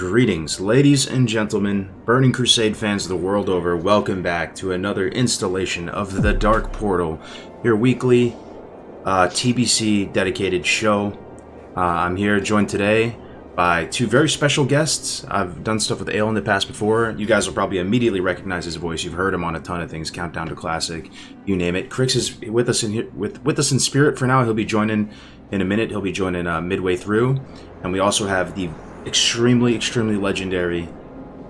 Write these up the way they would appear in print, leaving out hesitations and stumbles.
Greetings, ladies and gentlemen, Burning Crusade fans the world over. Welcome back to another installation of The Dark Portal, your weekly TBC dedicated show. I'm here joined today by two very special guests. I've done stuff with Ale in the past before. You guys will probably immediately recognize his voice. You've heard him on a ton of things, Countdown to Classic, you name it. Crix is with us in here, with us in spirit for now. He'll be joining in a minute. He'll be joining midway through. And we also have the extremely legendary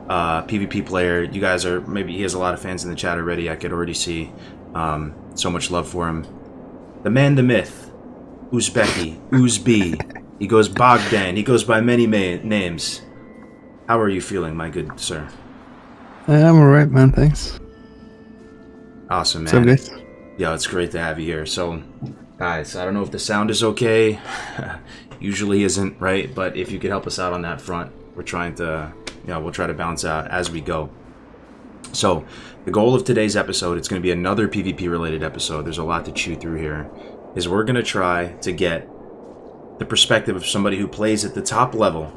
PvP player. You guys are, maybe he has a lot of fans in the chat already. I could already see so much love for him. The man, the myth, Uzbeki, Uzbi. He goes Bogdan. He goes by many names. How are you feeling, my good sir? I'm alright, man. Thanks. Awesome, man. So good. Yeah, it's great to have you here. So, guys, I don't know if the sound is okay. Usually isn't, right? But if you could help us out on that front, we're trying to, we'll try to balance out as we go. So, the goal of today's episode, it's going to be another PvP-related episode. There's a lot to chew through here. Is we're going to try to get the perspective of somebody who plays at the top level,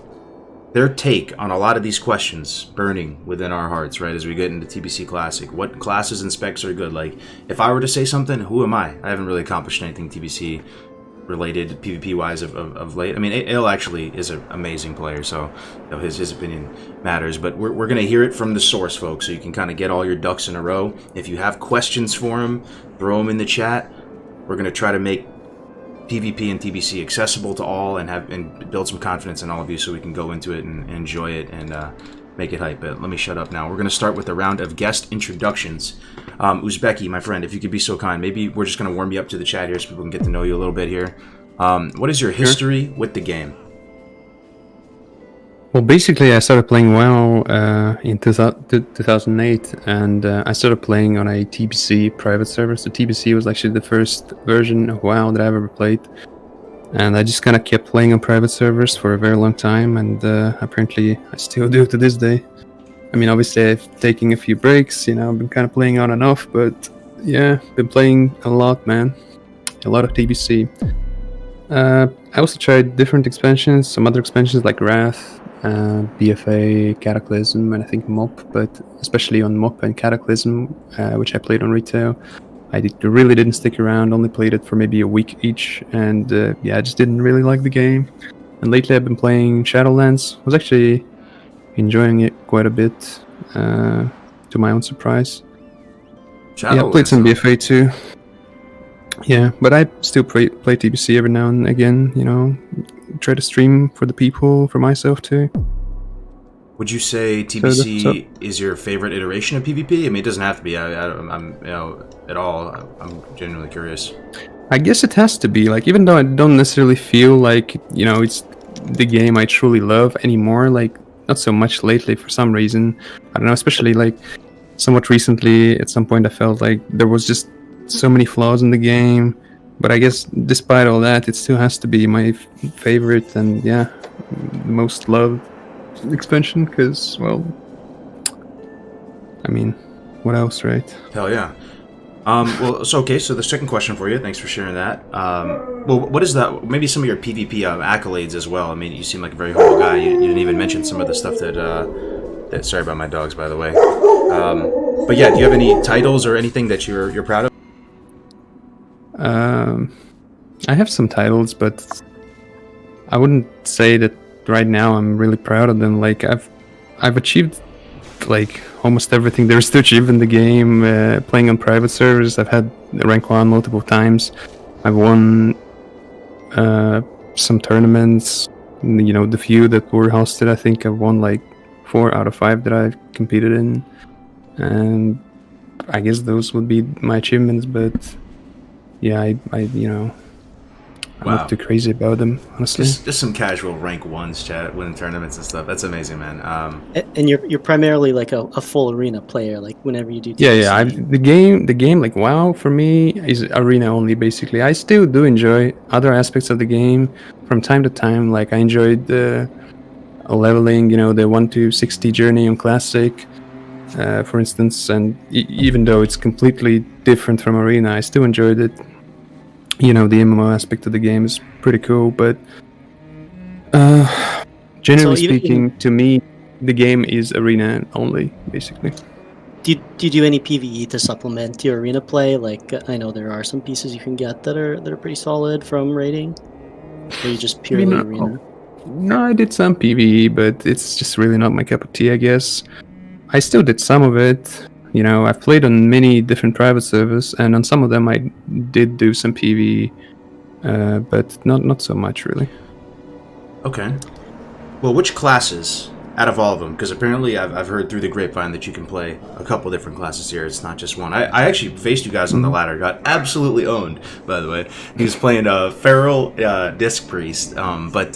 their take on a lot of these questions burning within our hearts, right, as we get into TBC Classic. What classes and specs are good? Like, if I were to say something, who am I? I haven't really accomplished anything TBC related, PvP-wise, of late. I mean, Ale actually is an amazing player, so his opinion matters. But we're going to hear it from the source, folks, so you can kind of get all your ducks in a row. If you have questions for him, throw them in the chat. We're going to try to make PvP and TBC accessible to all and build some confidence in all of you so we can go into it and enjoy it and make it hype. But let me shut up now. We're going to start with a round of guest introductions. Uzbeki, my friend, if you could be so kind, maybe we're just going to warm you up to the chat here so people can get to know you a little bit here. What is your history with the game? Well, basically, I started playing WoW in 2008, and I started playing on a TBC private server. So TBC was actually the first version of WoW that I've ever played. And I just kind of kept playing on private servers for a very long time, and apparently I still do to this day. I mean, obviously I've taken a few breaks, I've been kind of playing on and off, but yeah, been playing a lot, man. A lot of TBC. I also tried different expansions, some other expansions like Wrath, BFA, Cataclysm, and I think MOP, but especially on MOP and Cataclysm, which I played on retail. I really didn't stick around, only played it for maybe a week each, and I just didn't really like the game. And lately I've been playing Shadowlands. I was actually enjoying it quite a bit, to my own surprise. Yeah, I played some BFA too. Yeah, but I still play TBC every now and again, try to stream for the people, for myself too. Would you say TBC is your favorite iteration of PvP? I mean, it doesn't have to be. I'm at all. I'm genuinely curious. I guess it has to be. Like, even though I don't necessarily feel like it's the game I truly love anymore. Like, not so much lately for some reason. I don't know. Especially like somewhat recently, at some point, I felt like there was just so many flaws in the game. But I guess despite all that, it still has to be my favorite and most loved expansion, because, well, I mean, what else, right? Hell yeah. So the second question for you, thanks for sharing that. What is that, maybe some of your PvP accolades as well? I mean, you seem like a very humble guy. You didn't even mention some of the stuff that sorry about my dogs, by the way. But yeah, do you have any titles or anything that you're proud of? I have some titles, but I wouldn't say that right now I'm really proud of them. Like, I've achieved like almost everything there is to achieve in the game, playing on private servers. I've had rank 1 multiple times. I've won some tournaments, the few that were hosted. I think I've won like 4 out of 5 that I've competed in, and I guess those would be my achievements. But yeah, I'm not too crazy about them, honestly. Just some casual rank 1s chat, winning tournaments and stuff. That's amazing, man. And you're primarily like a full arena player, like whenever you do TBC. Yeah. The game like WoW for me is arena only, basically. I still do enjoy other aspects of the game from time to time. Like, I enjoyed the leveling, the 1 to 60 journey on Classic, for instance. And even though it's completely different from arena, I still enjoyed it. The MMO aspect of the game is pretty cool, but Generally So even speaking, to me, the game is arena only, basically. do you do any PvE to supplement your arena play? Like I know there are some pieces you can get that are pretty solid from raiding. Or you just I mean, purely arena? no, I did some PvE, but it's just really not my cup of tea, I guess. I still did some of it. You know, I've played on many different private servers, and on some of them I did do some PvE, but not so much, really. Okay. Well, which classes out of all of them? Because apparently I've heard through the grapevine that you can play a couple different classes here. It's not just one. I actually faced you guys on the ladder. Got absolutely owned, by the way. He was playing Feral Disc Priest, but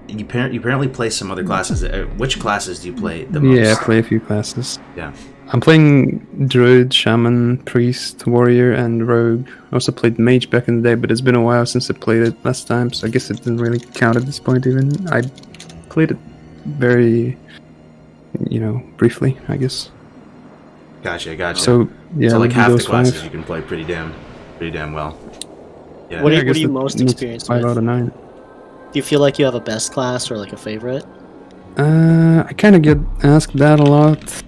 you apparently play some other classes. Which classes do you play the most? Yeah, I play a few classes. Yeah. I'm playing Druid, Shaman, Priest, Warrior, and Rogue. I also played Mage back in the day, but it's been a while since I played it last time, so I guess it didn't really count at this point even. I played it very, briefly, I guess. Gotcha. So, yeah, so like half the those classes 5. you can play pretty damn well. Yeah. What Yeah, are I guess you that most means experienced 5 with? out of 9. Do you feel like you have a best class or like a favorite? I kind of get asked that a lot.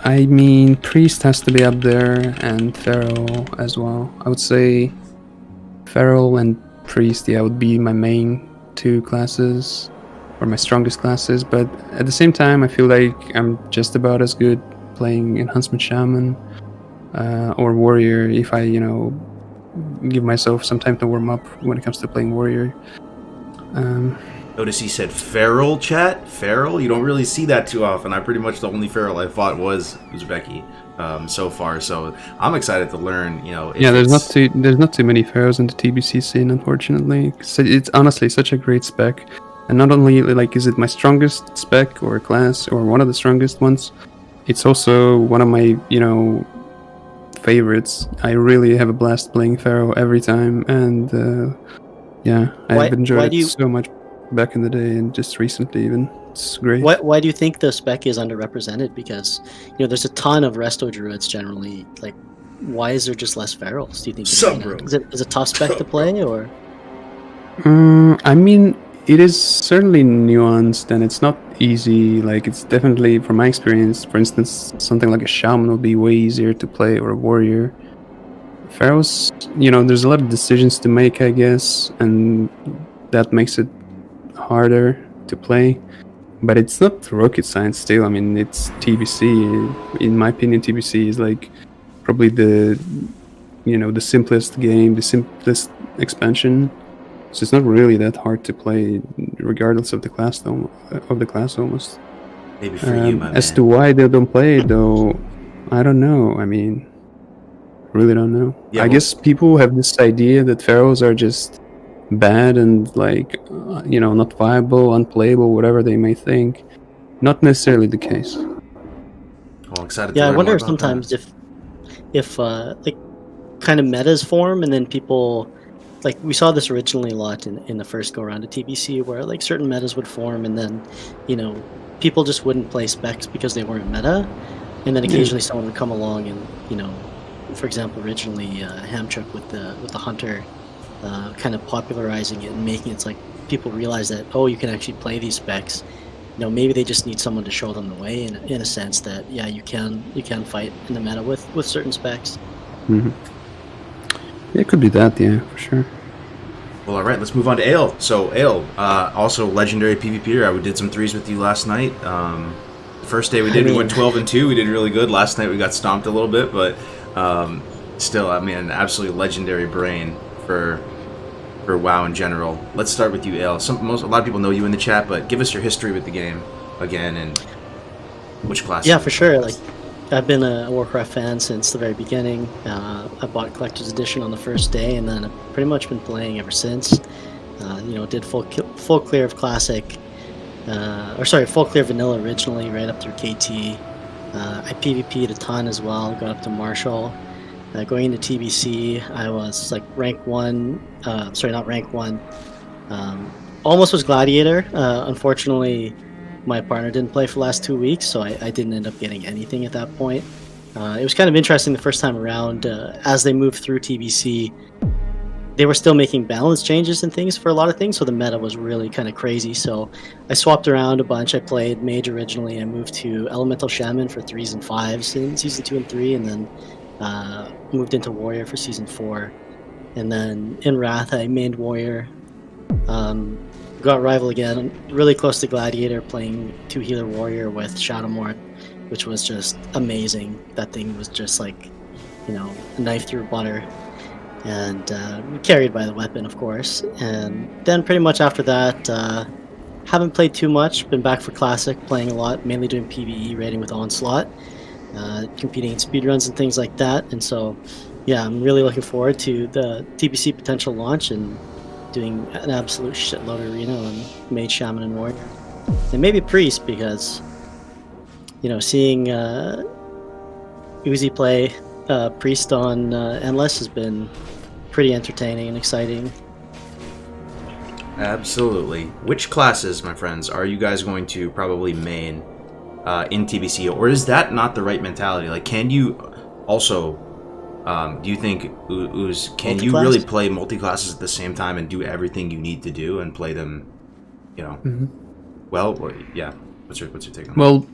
I mean, Priest has to be up there, and Feral as well. I would say Feral and Priest, yeah, would be my main 2 classes, or my strongest classes, but at the same time, I feel like I'm just about as good playing in Huntsman Shaman or Warrior if I, give myself some time to warm up when it comes to playing Warrior. Notice he said feral, chat. Feral? You don't really see that too often. The only feral I fought was Uzbeki so far. So I'm excited to learn. There's not too many Pharaohs in the TBC scene, unfortunately. It's honestly such a great spec, and not only is it my strongest spec or class or one of the strongest ones, it's also one of my favorites. I really have a blast playing Pharaoh every time, and I've enjoyed it so much back in the day and just recently even. It's great. Why do you think the spec is underrepresented? Because there's a ton of resto druids generally. Like, why is there just less pharaohs? Do you think? Is it a tough spec to play or? I mean, it is certainly nuanced and it's not easy. Like, it's definitely, from my experience, for instance, something like a shaman would be way easier to play, or a warrior. Pharaohs, there's a lot of decisions to make, I guess, and that makes it harder to play. But it's not rocket science still. I mean, it's TBC. In my opinion, TBC is probably the simplest game, the simplest expansion. So it's not really that hard to play, regardless of the class, almost. Maybe for you, my as man. to why they don't play it, though, I don't know. I mean, really don't know. I guess people have this idea that pharaohs are just bad and not viable, unplayable, whatever they may think. Not necessarily the case. Well, excited. Yeah, to I learn wonder more about sometimes that. if kind of metas form and then people we saw this originally a lot in the first go around of TBC where certain metas would form and then people just wouldn't play specs because they weren't meta, and then occasionally someone would come along and for example originally Hamchuk with the hunter. Kind of popularizing it and making it people realize that you can actually play these specs. Maybe they just need someone to show them the way in a sense that you can fight in the meta with certain specs. Mm-hmm. It could be that, yeah, for sure. Well, all right, let's move on to Ale. So Ale, also legendary PvPer. We did some threes with you last night. The first day we went 12-2. We did really good. Last night we got stomped a little bit, but still, an absolutely legendary brain for WoW in general. Let's start with you, Ale. A lot of people know you in the chat, but give us your history with the game again and which class. Yeah, for sure. I've been a Warcraft fan since the very beginning. I bought Collector's Edition on the first day, and then I've pretty much been playing ever since. Did full clear of Classic, full clear of Vanilla originally, right up through KT. I PvP'd a ton as well, got up to Marshal. Going into TBC, I was rank 1, not rank 1. Almost was Gladiator. Unfortunately, my partner didn't play for the last 2 weeks, so I didn't end up getting anything at that point. It was kind of interesting the first time around. As they moved through TBC, they were still making balance changes and things for a lot of things, so the meta was really kind of crazy. So I swapped around a bunch. I played Mage originally. I moved to Elemental Shaman for 3s and 5s in Season 2 and 3, and then moved into Warrior for Season 4. And then in Wrath, I mained Warrior. Got Rival again, really close to Gladiator, playing 2 Healer Warrior with Shadowmort, which was just amazing. That thing was just like, you know, a knife through butter. And carried by the weapon, of course. And then pretty much after that, haven't played too much. Been back for Classic, playing a lot, mainly doing PvE raiding with Onslaught, competing in speedruns and things like that. And so, yeah, I'm really looking forward to the TBC potential launch and doing an absolute shitload of Arena on Mage, Shaman, and Warrior. And maybe Priest, because, you know, seeing Uzi play Priest on Endless has been pretty entertaining and exciting. Absolutely. Which classes, my friends, are you guys going to probably main in TBC, or is that not the right mentality? Like, can you also, do you think, Uz, can you really play multi-classes at the same time and do everything you need to do and play them, you know, well, or, yeah. What's your take on that? Well,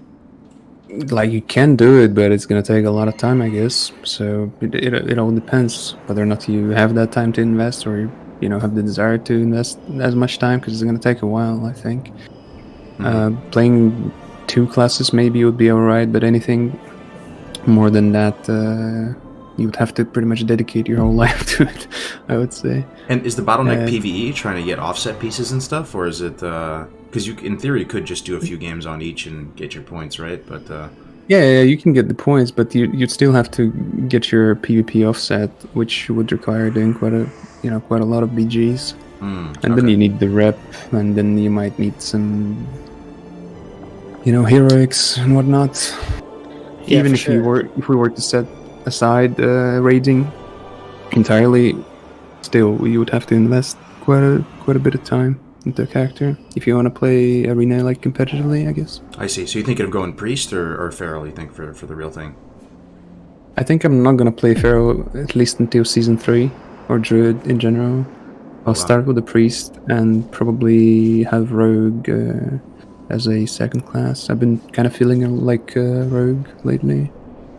like, you can do it, but it's gonna take a lot of time, I guess. So it all depends whether or not you have that time to invest, or you know, have the desire to invest as much time, because it's gonna take a while, I think. Playing 2 classes maybe would be alright, but anything more than that, you would have to pretty much dedicate your whole life to it, I would say. And is the bottleneck PvE, trying to get offset pieces and stuff, or is it because you, in theory, could just do a few games on each and get your points, right? But yeah, you can get the points, but you'd still have to get your PvP offset, which would require doing quite a lot of BGs. And then you need the rep, and then you might need some, you know, heroics and whatnot. Yeah, Even if we were to set aside raiding entirely, still you would have to invest quite a bit of time into a character if you want to play Arena like competitively, I guess. I see. So you're thinking of going Priest or Feral, you think, for the real thing? I think I'm not gonna play Feral at least until Season 3, or Druid in general. I'll start with the Priest and probably have Rogue as a second class. I've been kind of feeling like Rogue lately.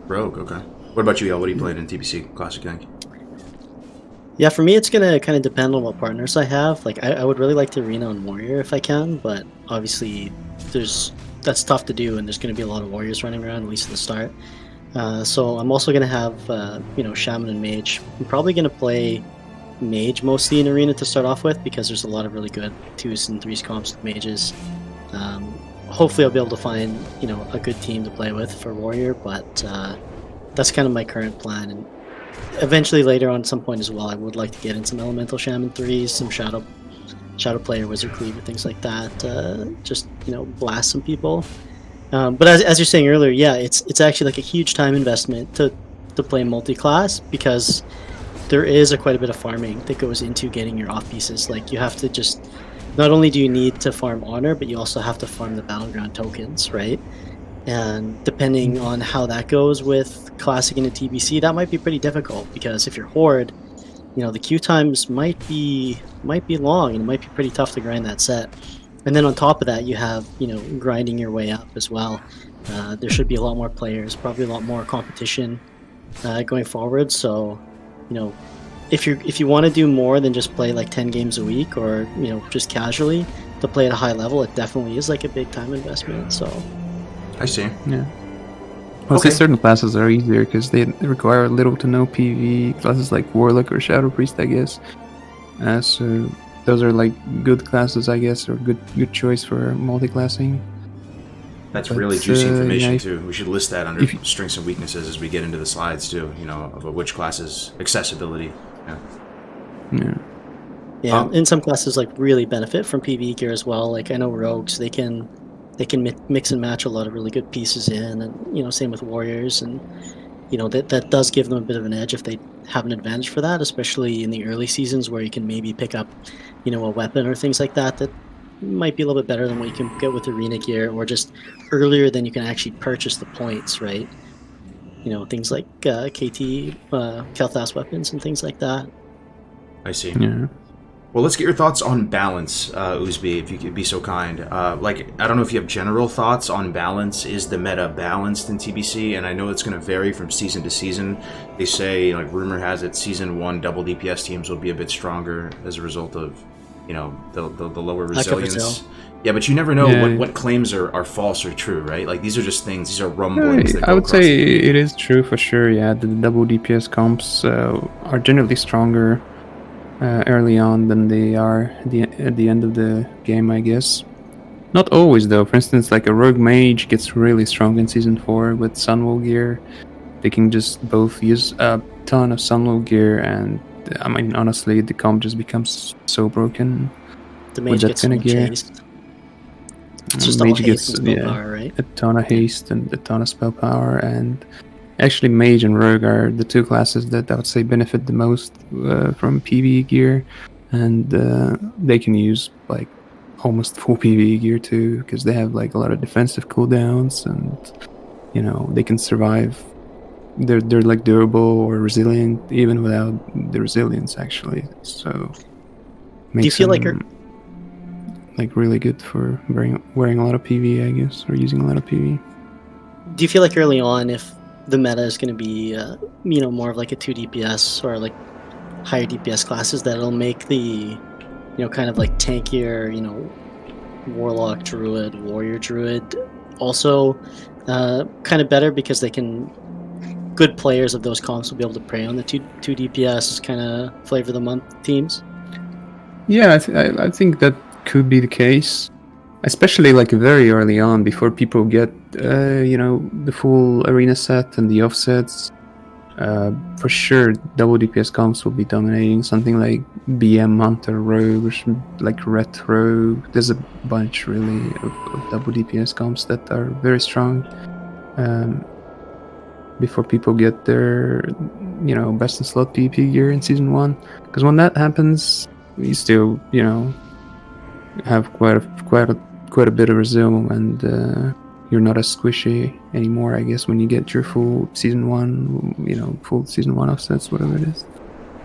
Rogue, okay. What about you, Yel? What are you playing in TBC Classic, I think? Yeah, for me, it's gonna kind of depend on what partners I have. Like, I would really like to Arena on Warrior if I can, but obviously, that's tough to do, and there's gonna be a lot of Warriors running around, at least at the start. So I'm also gonna have, you know, Shaman and Mage. I'm probably gonna play Mage mostly in Arena to start off with, because there's a lot of really good 2s and 3s comps with Mages. Hopefully, I'll be able to find, you know, a good team to play with for Warrior, but that's kind of my current plan. And eventually, later on, at some point as well, I would like to get in some Elemental Shaman 3s, some Shadow Player, Wizard Cleaver, things like that. Just, you know, blast some people. But as you're saying earlier, yeah, it's actually like a huge time investment to play multi-class, because there is quite a bit of farming that goes into getting your off pieces. Like, you have to just, not only do you need to farm honor, but you also have to farm the battleground tokens, right? And depending on how that goes with Classic into TBC, that might be pretty difficult, because if you're Horde, you know, the queue times might be long, and it might be pretty tough to grind that set. And then on top of that, you have, you know, grinding your way up as well. There should be a lot more players, probably a lot more competition going forward. So, you know, if you want to do more than just play like 10 games a week, or, you know, just casually to play at a high level, it definitely is like a big time investment. So I see. Yeah. Well, okay. Certain classes are easier because they require little to no PvE. Classes like Warlock or Shadow Priest, I guess. So those are like good classes, I guess, or good choice for multi-classing. That's really juicy information, too. We should list that under strengths and weaknesses as we get into the slides, too, you know, of which classes, accessibility. Yeah, and some classes like really benefit from PvE gear as well. Like, I know Rogues, they can mix and match a lot of really good pieces in, and, you know, same with Warriors, and, you know, that does give them a bit of an edge if they have an advantage for that, especially in the early seasons where you can maybe pick up, you know, a weapon or things like that might be a little bit better than what you can get with Arena gear, or just earlier than you can actually purchase the points, right? You know, things like KT, Kel'Thas weapons and things like that. I see. Yeah. Well, let's get your thoughts on balance, Uzbi, if you could be so kind. Like, I don't know if you have general thoughts on balance. Is the meta balanced in TBC? And I know it's going to vary from season to season. They say, like, rumor has it, season 1 double DPS teams will be a bit stronger as a result of, you know, the lower resilience. Yeah, but you never know what claims are false or true, right? Like, these are just things, these are rumblings that go I would across say the it is true for sure, yeah. The double DPS comps are generally stronger early on than they are at the end of the game, I guess. Not always, though. For instance, like a rogue mage gets really strong in season 4 with Sunwell gear. They can just both use a ton of Sunwell gear, and I mean, honestly, the comp just becomes so broken. The mage gets so much haste. It's just all haste and spell power, right? A ton of haste and a ton of spell power, and actually mage and rogue are the two classes that I would say benefit the most from PvE gear, and they can use like almost full PvE gear too, because they have like a lot of defensive cooldowns, and you know, they can survive. They're like durable or resilient even without the resilience, actually. So do you feel like you're like really good for wearing a lot of PvE, I guess, or using a lot of PvE? Do you feel like early on, if the meta is going to be, you know, more of like a 2 DPS or like higher DPS classes, that it'll make the, you know, kind of like tankier, you know, warlock druid, warrior druid also kind of better, because they can, good players of those comps will be able to prey on the 2 DPS kind of flavor of the month teams? Yeah, I think that could be the case, especially like very early on, before people get you know, the full arena set and the offsets. For sure, double DPS comps will be dominating. Something like BM Hunter Rogue, or like Ret Rogue. There's a bunch really of double DPS comps that are very strong before people get their, you know, best in slot PvP gear in season 1. Because when that happens, you still, you know, have quite a bit of resume, and you're not as squishy anymore, I guess, when you get your full season 1, you know, full season 1 offsets, whatever it is.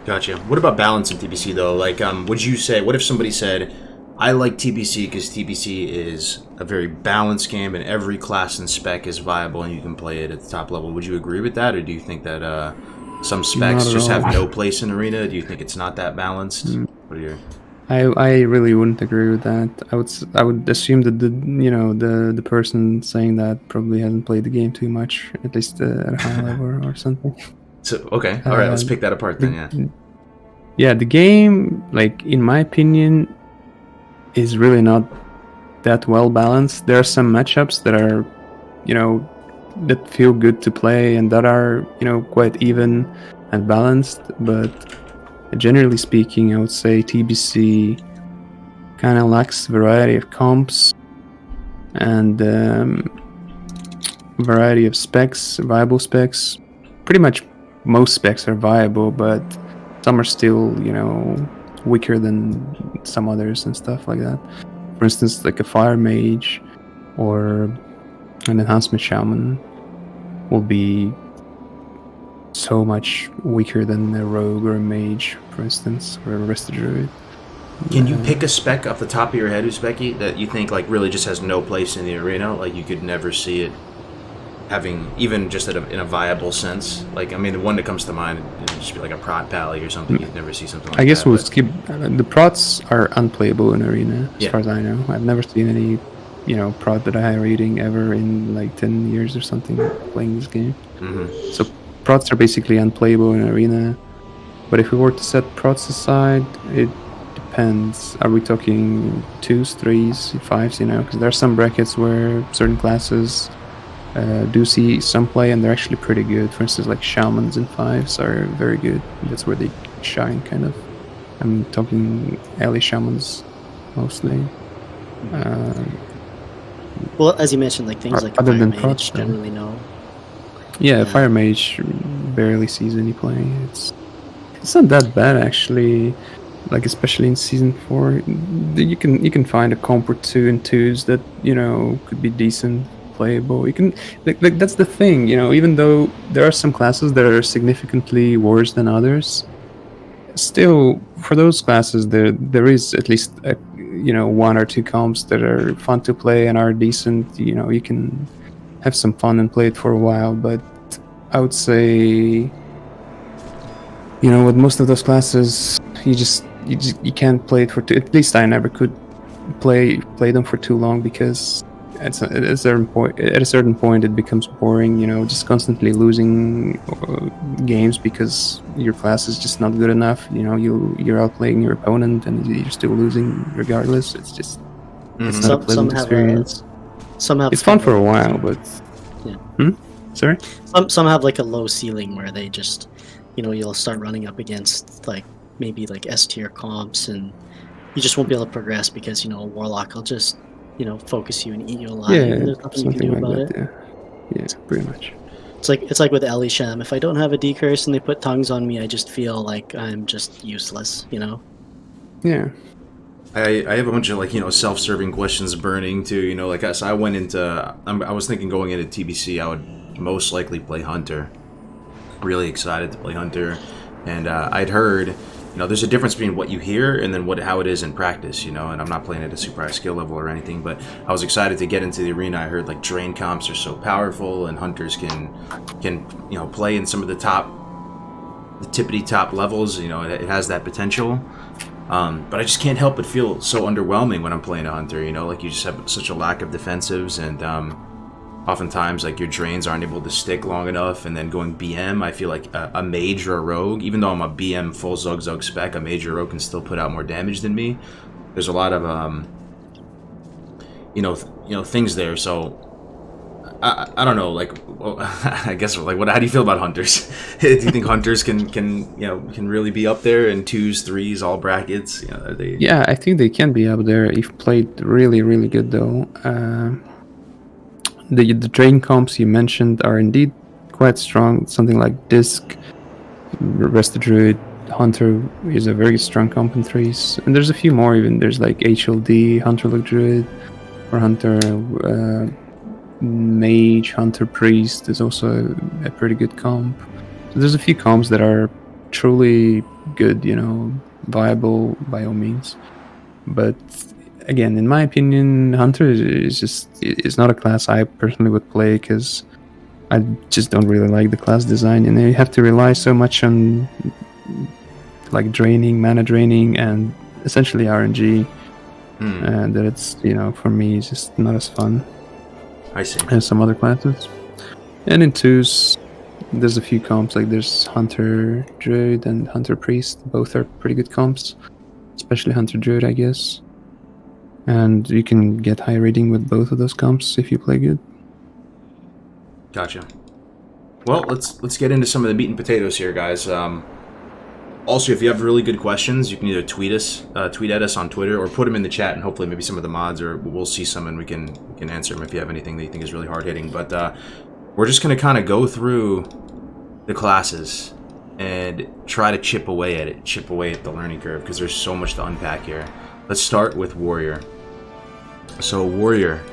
Gotcha. What about balance in TBC though? Like, would you say, what if somebody said, I like TBC because TBC is a very balanced game and every class and spec is viable and you can play it at the top level? Would you agree with that, or do you think that some specs just have no place in arena? Do you think it's not that balanced? What are your... I really wouldn't agree with that. I would assume that the person saying that probably hasn't played the game too much, at least at a high level or something. So okay, all right, let's pick that apart then. Yeah. Yeah, the game, like in my opinion, is really not that well balanced. There are some matchups that are, you know, that feel good to play and that are, you know, quite even and balanced, but generally speaking, I would say TBC kind of lacks variety of comps and variety of specs, viable specs. Pretty much most specs are viable, but some are still, you know, weaker than some others and stuff like that. For instance, like a fire mage or an enhancement shaman will be so much weaker than a rogue or a mage, for instance, or a resto druid. Can you pick a spec off the top of your head, Uzbeki, that you think like really just has no place in the arena? Like you could never see it having, even just in a viable sense? Like, I mean, the one that comes to mind would just be like a prot pally or something. You'd never see something like that. I guess we'll skip. The prots are unplayable in arena, as far as I know. I've never seen any, you know, prot that I high rating ever in like 10 years or something playing this game. Mm-hmm. So prots are basically unplayable in arena. But if we were to set prots aside, it depends. Are we talking 2s, 3s, 5s, you know? Because there are some brackets where certain classes do see some play and they're actually pretty good. For instance, like shamans and 5s are very good. That's where they shine, kind of. I'm talking alley shamans mostly. Well, as you mentioned, like things like other fire than mage, prots, generally no. Yeah, fire mage barely sees any play. It's not that bad actually. Like especially in season 4, you can find a comp or 2 and 2s that, you know, could be decent, playable. You can like that's the thing, you know. Even though there are some classes that are significantly worse than others, still, for those classes, there is at least one or two comps that are fun to play and are decent. You can have some fun and play it for a while. But I would say, with most of those classes, you can't play it for too. At least I never could play them for too long, because at a certain point it becomes boring. Just constantly losing games because your class is just not good enough. You're outplaying your opponent and you're still losing regardless. It's just it's not a pleasant experience. It's fun for a while, but yeah. Sorry. Some have like a low ceiling where they just, you'll start running up against maybe S tier comps, and you just won't be able to progress because a warlock will just focus you and eat you alive. Yeah, and there's nothing you can do about it. Yeah, pretty much. It's like with Elisham. If I don't have a decurse and they put tongues on me, I just feel like I'm just useless. Yeah. I have a bunch of self-serving questions burning too. So I went into I was thinking going into TBC I would most likely play Hunter. Really excited to play Hunter, and I'd heard there's a difference between what you hear and then how it is in practice, and I'm not playing at a super high skill level or anything, but I was excited to get into the arena. I heard drain comps are so powerful, and hunters can play in some of the tippity top levels. It has that potential, but I just can't help but feel so underwhelming when I'm playing a hunter. You just have such a lack of defensives, and oftentimes your drains aren't able to stick long enough. And then going BM, I feel like a mage or a rogue, even though I'm a BM full Zug spec, a mage or rogue can still put out more damage than me. There's a lot of things there. So I don't know, I guess how do you feel about hunters? Do you think hunters can really be up there in 2s, 3s, all brackets? Are they... Yeah, I think they can be up there if played really, really good though. The drain comps you mentioned are indeed quite strong. Something like Disc, Rest Druid, Hunter is a very strong comp in 3s. And there's a few more even. There's HLD, Hunter Look Druid, or Hunter Mage, Hunter Priest is also a pretty good comp. So there's a few comps that are truly good, viable by all means. But again, in my opinion, Hunter is not a class I personally would play, because I just don't really like the class design. You have to rely so much on mana draining, and essentially RNG, and that it's for me it's just not as fun. I see. As some other classes. And in 2s, there's a few comps. There's Hunter Druid and Hunter Priest. Both are pretty good comps, especially Hunter Druid, I guess. And you can get high rating with both of those comps if you play good. Gotcha. Well, let's get into some of the meat and potatoes here, guys. Also, if you have really good questions, you can either tweet at us on Twitter, or put them in the chat, and hopefully maybe some of the mods, or we'll see some and we can answer them if you have anything that you think is really hard hitting. But we're just gonna kind of go through the classes and try to chip away at the learning curve, because there's so much to unpack here. Let's start with Warrior. So Warrior,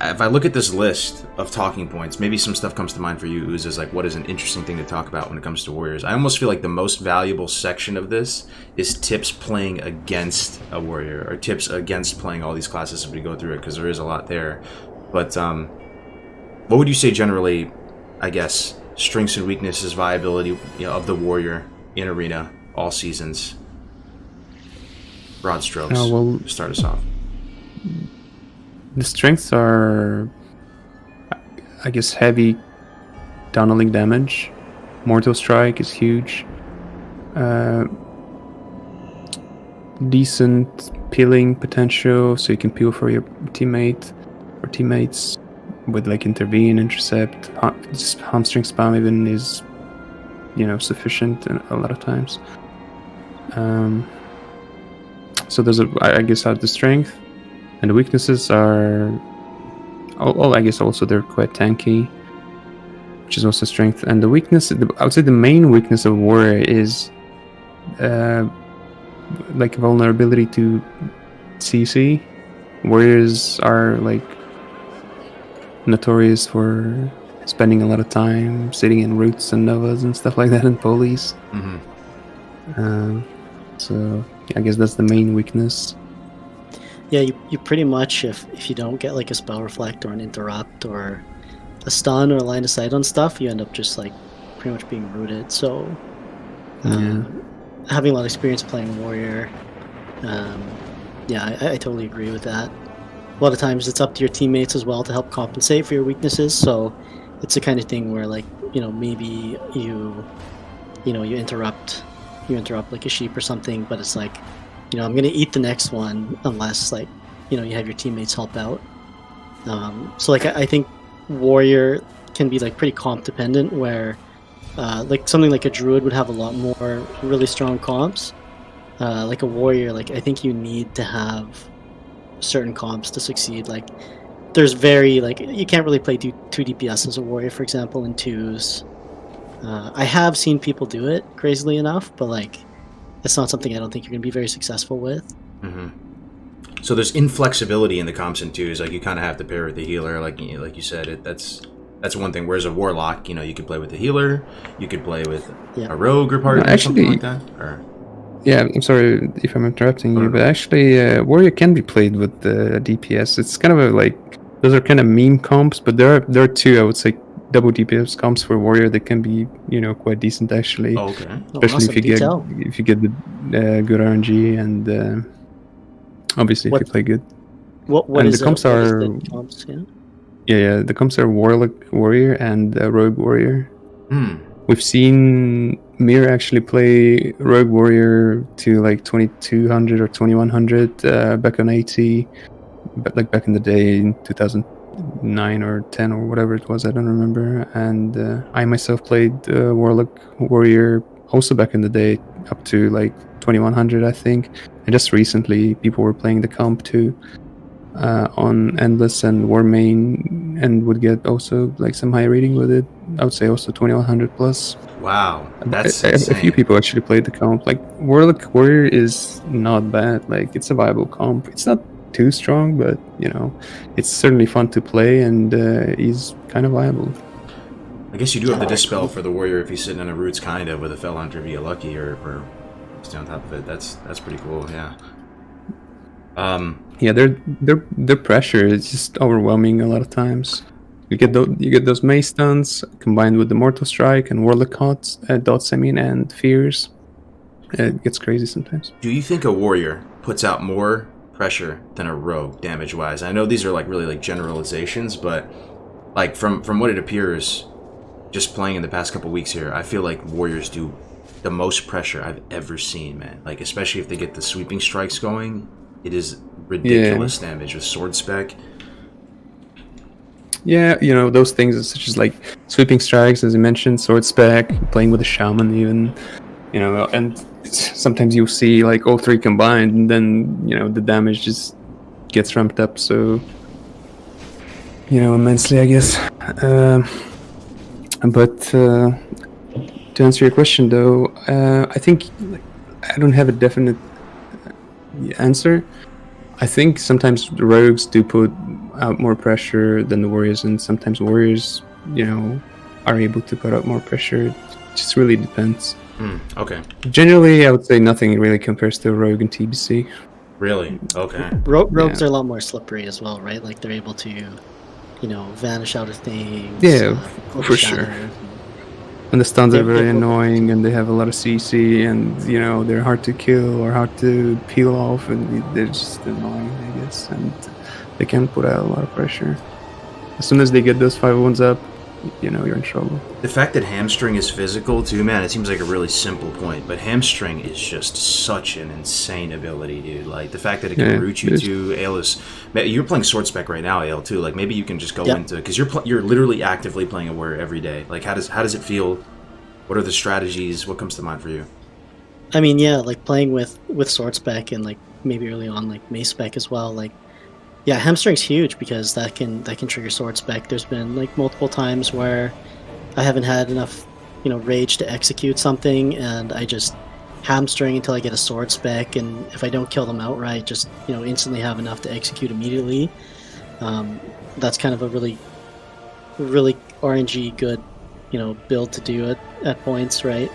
if I look at this list of talking points, maybe some stuff comes to mind for you, Uz, is what is an interesting thing to talk about when it comes to Warriors. I almost feel like the most valuable section of this is tips playing against a Warrior, or tips against playing all these classes as we go through it, because there is a lot there. But what would you say generally, I guess, strengths and weaknesses, viability of the Warrior in Arena, all seasons? Broad strokes. Start us off. The strengths are, I guess, heavy tunneling damage. Mortal Strike is huge. Decent peeling potential, so you can peel for your teammate or teammates with Intervene, Intercept. Just Hamstring Spam even is, sufficient a lot of times. So those are, I guess, are the strength. And the weaknesses are, I guess also they're quite tanky, which is also strength. And the weakness, I would say the main weakness of Warrior is vulnerability to CC. Warriors are notorious for spending a lot of time sitting in roots and novas and stuff like that and polies. So I guess that's the main weakness. Yeah, you pretty much, if you don't get like a spell reflect or an interrupt or a stun or a line of sight on stuff, you end up just like pretty much being rooted. So having a lot of experience playing warrior, yeah, I totally agree with that. A lot of times it's up to your teammates as well to help compensate for your weaknesses. So it's the kind of thing where, like, maybe you interrupt like a sheep or something, but it's like, I'm gonna eat the next one unless, like, you have your teammates help out. So like I think warrior can be like pretty comp dependent, where like something like a druid would have a lot more really strong comps. Like a warrior, like I think you need to have certain comps to succeed. Like there's you can't really play 2 DPS as a warrior, for example, in 2s. I have seen people do it, crazily enough, but like it's not something I don't think you're gonna be very successful with. So there's inflexibility in the comps in 2s. Like you kind of have to pair with the healer, like you said. That's one thing. Whereas a warlock, you could play with the healer, you could play with a rogue or partner, or something like that. Or... Yeah, I'm sorry if I'm interrupting you, but actually, warrior can be played with the DPS. It's kind of those are kind of meme comps, but there are 2, I would say, double DPS comps for warrior that can be quite decent actually. Oh, okay. Especially if you get the good RNG and obviously if you play good. What and is the comps are comps, the comps are warrior and rogue warrior. We've seen Mir actually play rogue warrior to like 2200 or 2100 back on AT, but like back in the day in 2009 or 10 or whatever it was, I don't remember. And I myself played warlock warrior also back in the day up to like 2100, I think. And just recently people were playing the comp too on endless and war main, and would get also like some high rating with it. I would say also 2100 plus. Wow, that's a few people actually played the comp. Like warlock warrior is not bad. Like it's a viable comp. It's not too strong, but it's certainly fun to play, and he's kind of viable. I guess you do have the dispel for the warrior if he's sitting in a roots kind of with a fell hunter via lucky or stay on top of it. That's pretty cool. Yeah. Yeah, their pressure is just overwhelming a lot of times. You get those mace stuns combined with the mortal strike and warlock dots, and fears. It gets crazy sometimes. Do you think a warrior puts out more pressure than a rogue damage wise? I know these are like really like generalizations, but like from what it appears, just playing in the past couple weeks here, I feel like warriors do the most pressure I've ever seen, man. Like especially if they get the sweeping strikes going, it is ridiculous damage with sword spec. Yeah, those things such as like sweeping strikes, as you mentioned, sword spec, playing with a shaman even, and sometimes you'll see like all 3 combined, and then the damage just gets ramped up so immensely, I guess. But to answer your question though, I think I don't have a definite answer. I think sometimes the rogues do put out more pressure than the warriors, and sometimes warriors, are able to put out more pressure. It just really depends. Okay. Generally, I would say nothing really compares to rogue and TBC. Really? Okay. Rogues are a lot more slippery as well, right? Like they're able to, vanish out of things. Yeah, for sure. And the stuns are very annoying, and they have a lot of CC, and they're hard to kill or hard to peel off, and they're just annoying, I guess. And they can put out a lot of pressure. As soon as they get those 5-1s up, you're in trouble. The fact that hamstring is physical too, man, it seems like a really simple point, but hamstring is just such an insane ability, dude. Like the fact that it can root you to Ale is. You're playing sword spec right now, Ale, too. Like maybe you can just go into, because you're literally actively playing a warrior every day. Like how does it feel? What are the strategies? What comes to mind for you? I mean, yeah, like playing with sword spec and like maybe early on like mace spec as well. Like, yeah, hamstring's huge because that can trigger sword spec. There's been like multiple times where I haven't had enough, rage to execute something, and I just hamstring until I get a sword spec, and if I don't kill them outright, just instantly have enough to execute immediately. That's kind of a really really RNG good, build to do it at points, right?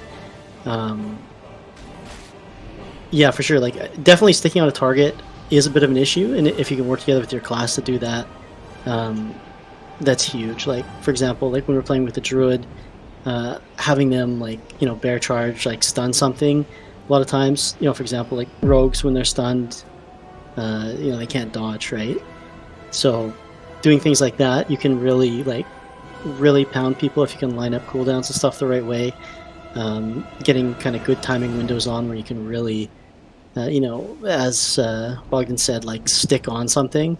Yeah, for sure. Like, definitely sticking on a target is a bit of an issue, and if you can work together with your class to do that, that's huge. Like, for example, like when we're playing with the druid, having them like bear charge, like stun something. A lot of times, for example, like rogues when they're stunned, they can't dodge, right? So, doing things like that, you can really pound people if you can line up cooldowns and stuff the right way. Getting kind of good timing windows on where you can really, as Bogdan said, like stick on something.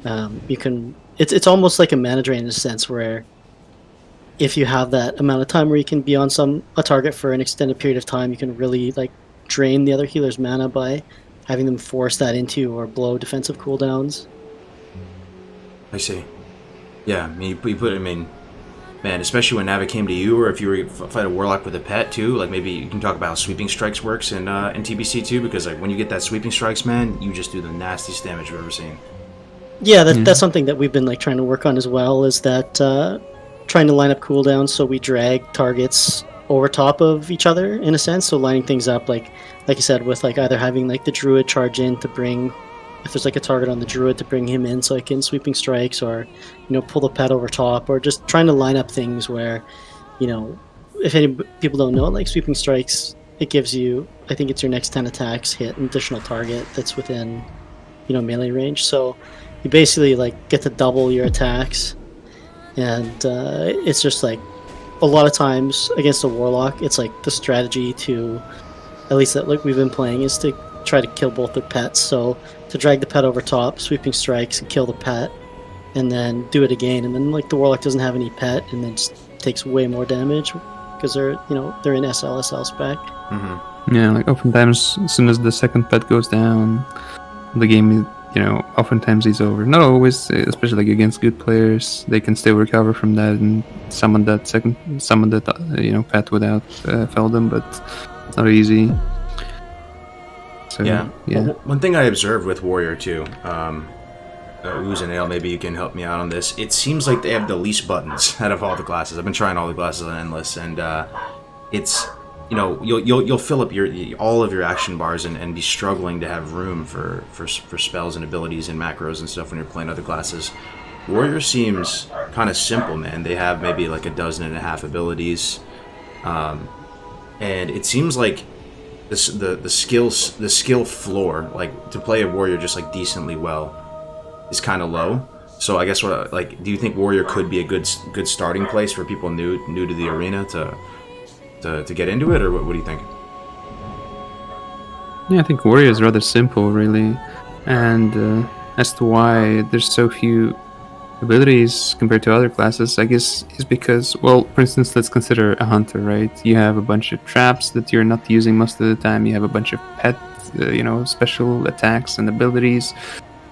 You can. It's almost like a mana drain in a sense where if you have that amount of time where you can be on a target for an extended period of time, you can really like drain the other healer's mana by having them force that into or blow defensive cooldowns. I see. Yeah, I mean, man, especially when Navi came to you, or if you were fight a warlock with a pet too, like maybe you can talk about how sweeping strikes works in TBC too, because like when you get that sweeping strikes, man, you just do the nastiest damage I've ever seen. Yeah, that's something that we've been like trying to work on as well, is that trying to line up cooldowns so we drag targets over top of each other in a sense. So lining things up like you said, with like either having like the druid charge in to bring, if there's like a target on the druid, to bring him in so I can sweeping strikes, or pull the pet over top, or just trying to line up things where, if any people don't know, like sweeping strikes, it gives you, I think it's your next 10 attacks hit an additional target that's within melee range. So you basically like get to double your attacks, and it's just like a lot of times against a warlock, it's like the strategy to, at least that like we've been playing, is to try to kill both their pets. So to drag the pet over top, sweeping strikes, and kill the pet, and then do it again, and then like the warlock doesn't have any pet, and then just takes way more damage because they're in SLSL spec. Mm-hmm. Yeah, like oftentimes as soon as the second pet goes down, the game oftentimes is over. Not always, especially like against good players, they can still recover from that and summon that pet without Feldom, but it's not easy. So, yeah. Well, one thing I observed with Warrior too, Ooze and Ale, maybe you can help me out on this. It seems like they have the least buttons out of all the classes. I've been trying all the classes on Endless, and it's you'll fill up all of your action bars and be struggling to have room for spells and abilities and macros and stuff when you're playing other classes. Warrior seems kind of simple, man. They have maybe like 12 abilities, and it seems like the skill floor, like to play a warrior just like decently well, is kind of low. So I guess do you think Warrior could be a good starting place for people new to the arena to get into it, or what do you think? Yeah, I think Warrior is rather simple, really, and as to why there's so few abilities compared to other classes, I guess is because, well, for instance, let's consider a hunter, right? You have a bunch of traps that you're not using most of the time. You have a bunch of pet, special attacks and abilities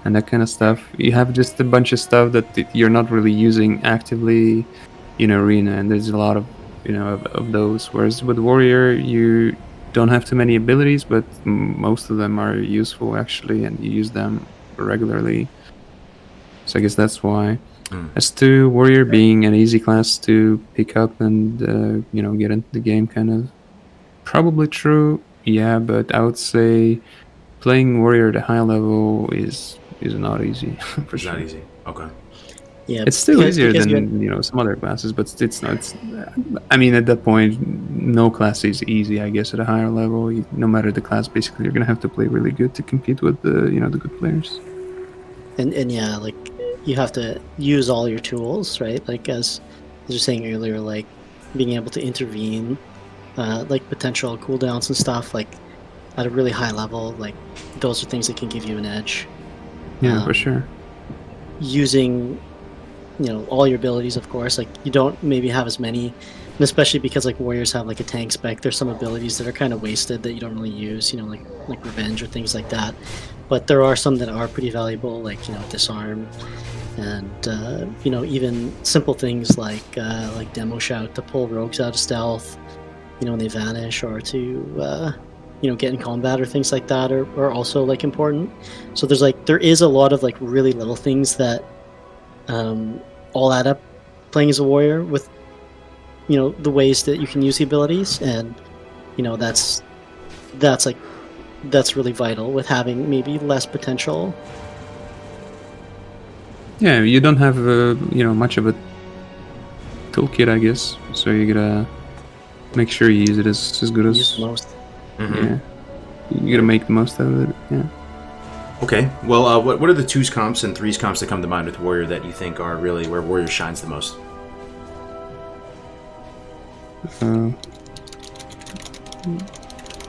and that kind of stuff. You have just a bunch of stuff that you're not really using actively in arena, and there's a lot of of those. Whereas with Warrior, you don't have too many abilities, but most of them are useful actually, and you use them regularly. So I guess that's why. As to Warrior being an easy class to pick up and get into the game, kind of probably true, yeah. But I would say playing Warrior at a high level is not easy. It's not easy. Okay. Yeah, it's still easier than some other classes, but it's not. I mean, at that point, no class is easy. I guess at a higher level, no matter the class, basically, you're gonna have to play really good to compete with the the good players. And yeah, like you have to use all your tools, right? Like as you were saying earlier, like being able to intervene, like potential cooldowns and stuff, like at a really high level, like those are things that can give you an edge. Yeah, for sure. Using all your abilities, of course, like you don't maybe have as many, and especially because like warriors have like a tank spec, there's some abilities that are kind of wasted that you don't really use, like revenge or things like that. But there are some that are pretty valuable, like disarm, and even simple things like demo shout to pull rogues out of stealth, when they vanish, or to get in combat or things like that are also like important. So there is a lot of like really little things that all add up playing as a warrior with, the ways that you can use the abilities, and that's really vital with having maybe less potential. Yeah, you don't have much of a toolkit, I guess. So you gotta make sure you use it as good Use as. the most. Yeah, you gotta make the most out of it. Yeah. Okay. Well, what are the 2s comps and 3s comps that come to mind with Warrior that you think are really where Warrior shines the most?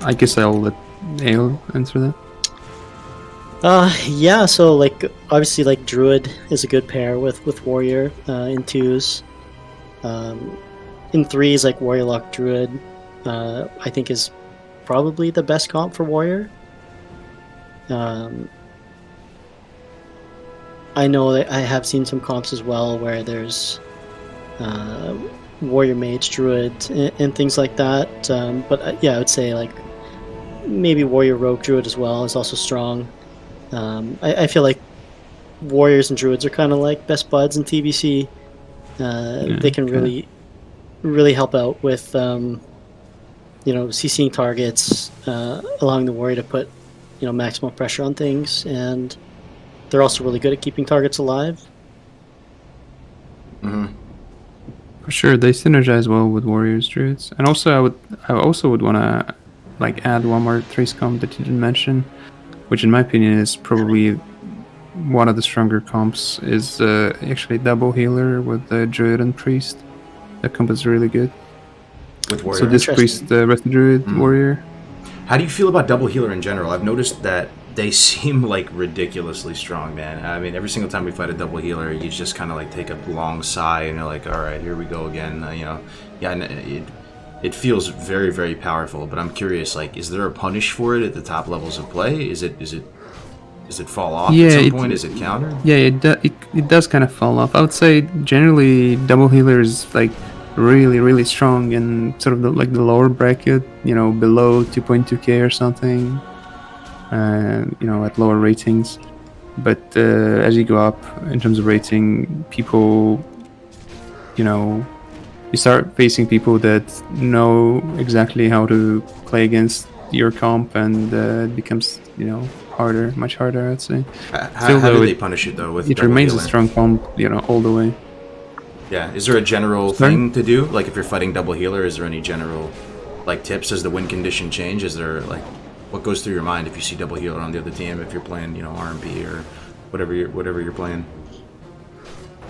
I guess I'll let Ale answer that. Yeah, so like obviously like Druid is a good pair with Warrior in 2s. In 3s, like Warrior Lock Druid, I think is probably the best comp for Warrior. I know that I have seen some comps as well where there's Warrior Mage Druid and things like that. But yeah, I would say like maybe Warrior Rogue Druid as well is also strong. I feel like Warriors and Druids are kind of like best buds in TBC. They can really help out with CCing targets, allowing the warrior to put maximal pressure on things, and they're also really good at keeping targets alive. For sure, they synergize well with warriors, druids, and also I also would want to like add one more 3s comp that you didn't mention, which in my opinion is probably one of the stronger comps. Is actually double healer with the druid and priest. That comp is really good. With Warrior. So this priest, rest druid, warrior. How do you feel about double healer in general? I've noticed that they seem like ridiculously strong, man. I mean, every single time we fight a double healer, you just kind of like take a long sigh and you're like, all right, here we go again. It feels very, very powerful. But I'm curious, like, is there a punish for it at the top levels of play? Does it fall off at some point? Is it countered? Yeah, it does kind of fall off. I would say generally double healer is like really, really strong in sort of the lower bracket, below 2.2k or something, at lower ratings. But as you go up in terms of rating, people, you start facing people that know exactly how to play against your comp, and it becomes, harder, much harder, I'd say. How do they punish it though? With it remains a strong comp, all the way. Yeah, is there a general thing to do? Like if you're fighting double healer, is there any general like tips? Does the win condition change? Is there like what goes through your mind if you see double healer on the other team, if you're playing, RMP or whatever you're playing?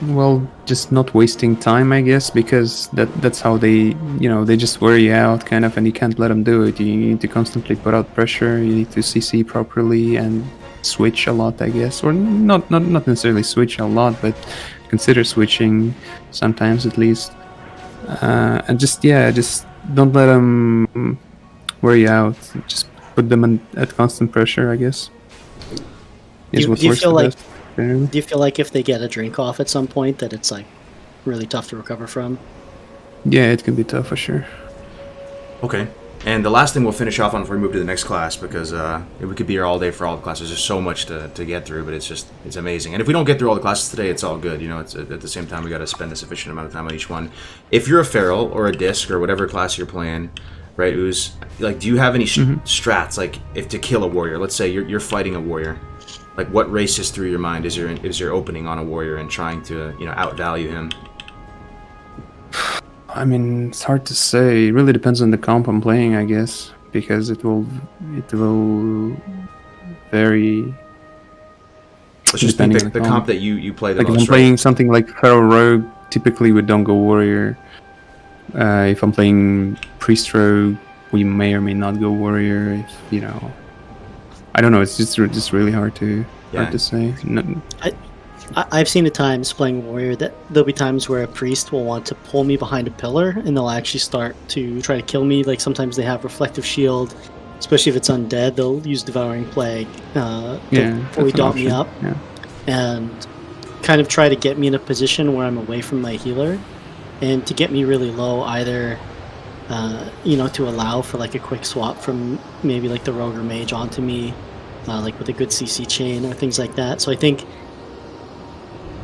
Well, just not wasting time, I guess, because that's how they just wear you out kind of, and you can't let them do it. You need to constantly put out pressure. You need to CC properly and switch a lot, I guess, or not necessarily switch a lot, but consider switching sometimes at least, and just don't let them wear you out. Just put them at constant pressure, I guess. Do you feel like if they get a drink off at some point that it's like really tough to recover from? Yeah, it can be tough for sure. Okay. And the last thing we'll finish off on before we move to the next class, because we could be here all day for all the classes. There's so much to get through, but it's amazing. And if we don't get through all the classes today, it's all good. It's at the same time we got to spend a sufficient amount of time on each one. If you're a feral or a disc or whatever class you're playing, right, Uz, like, do you have any strats, like if to kill a warrior? Let's say you're fighting a warrior. Like, what races through your mind? Is your opening on a warrior and trying to outvalue him? I mean, it's hard to say. It really depends on the comp I'm playing, I guess, because it will vary. Let's just pick the comp that you play the most. Like if I'm playing something like Feral Rogue, typically we don't go warrior. If I'm playing Priest Rogue, we may or may not go warrior. If I don't know. It's just really hard to say. No. I've seen at times playing warrior that there'll be times where a priest will want to pull me behind a pillar and they'll actually start to try to kill me. Like sometimes they have reflective shield, especially if it's undead. They'll use devouring plague to fully dot me up and kind of try to get me in a position where I'm away from my healer, and to get me really low, either to allow for like a quick swap from maybe like the rogue or mage onto me, like with a good CC chain or things like that. So I think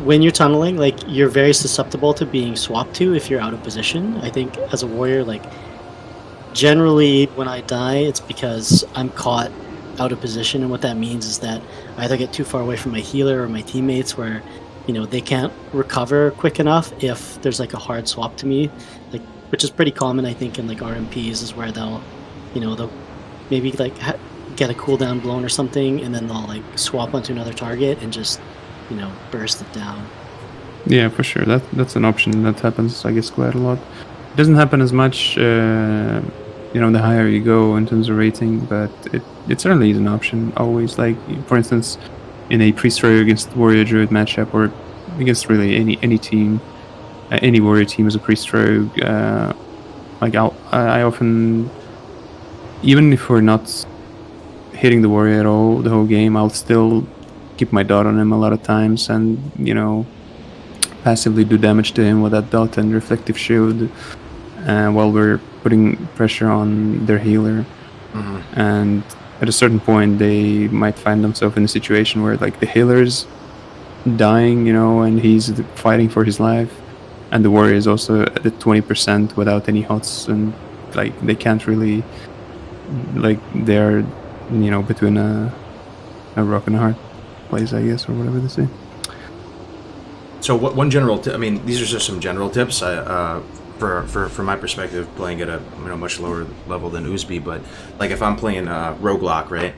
when you're tunneling, like you're very susceptible to being swapped to if you're out of position. I think as a warrior, like generally when I die, it's because I'm caught out of position, and what that means is that I either get too far away from my healer or my teammates where, you know, they can't recover quick enough if there's like a hard swap to me, like which is pretty common I think in like RMPs is where they'll, you know, they'll maybe like get a cooldown blown or something, and then they'll like swap onto another target and just, you know, burst it down. Yeah, for sure. That's an option that happens, I guess, quite a lot. It doesn't happen as much, you know, the higher you go in terms of rating, but it certainly is an option always. Like, for instance, in a priest rogue against warrior druid matchup, or against really any team, any warrior team as a priest rogue, like I often, even if we're not hitting the warrior at all the whole game, I'll still keep my dot on him a lot of times, and, you know, passively do damage to him with that dot and reflective shield, while we're putting pressure on their healer. And at a certain point, they might find themselves in a situation where like the healer's dying, you know, and he's fighting for his life, and the warrior is also at the 20% without any hots, and like they can't really, like they're, you know, between a rock and a hard place, I guess, or whatever they say. So what one general I mean, these are just some general tips. From my perspective, playing at a, you know, much lower level than Uzbeki, but like if I'm playing roguelike, right?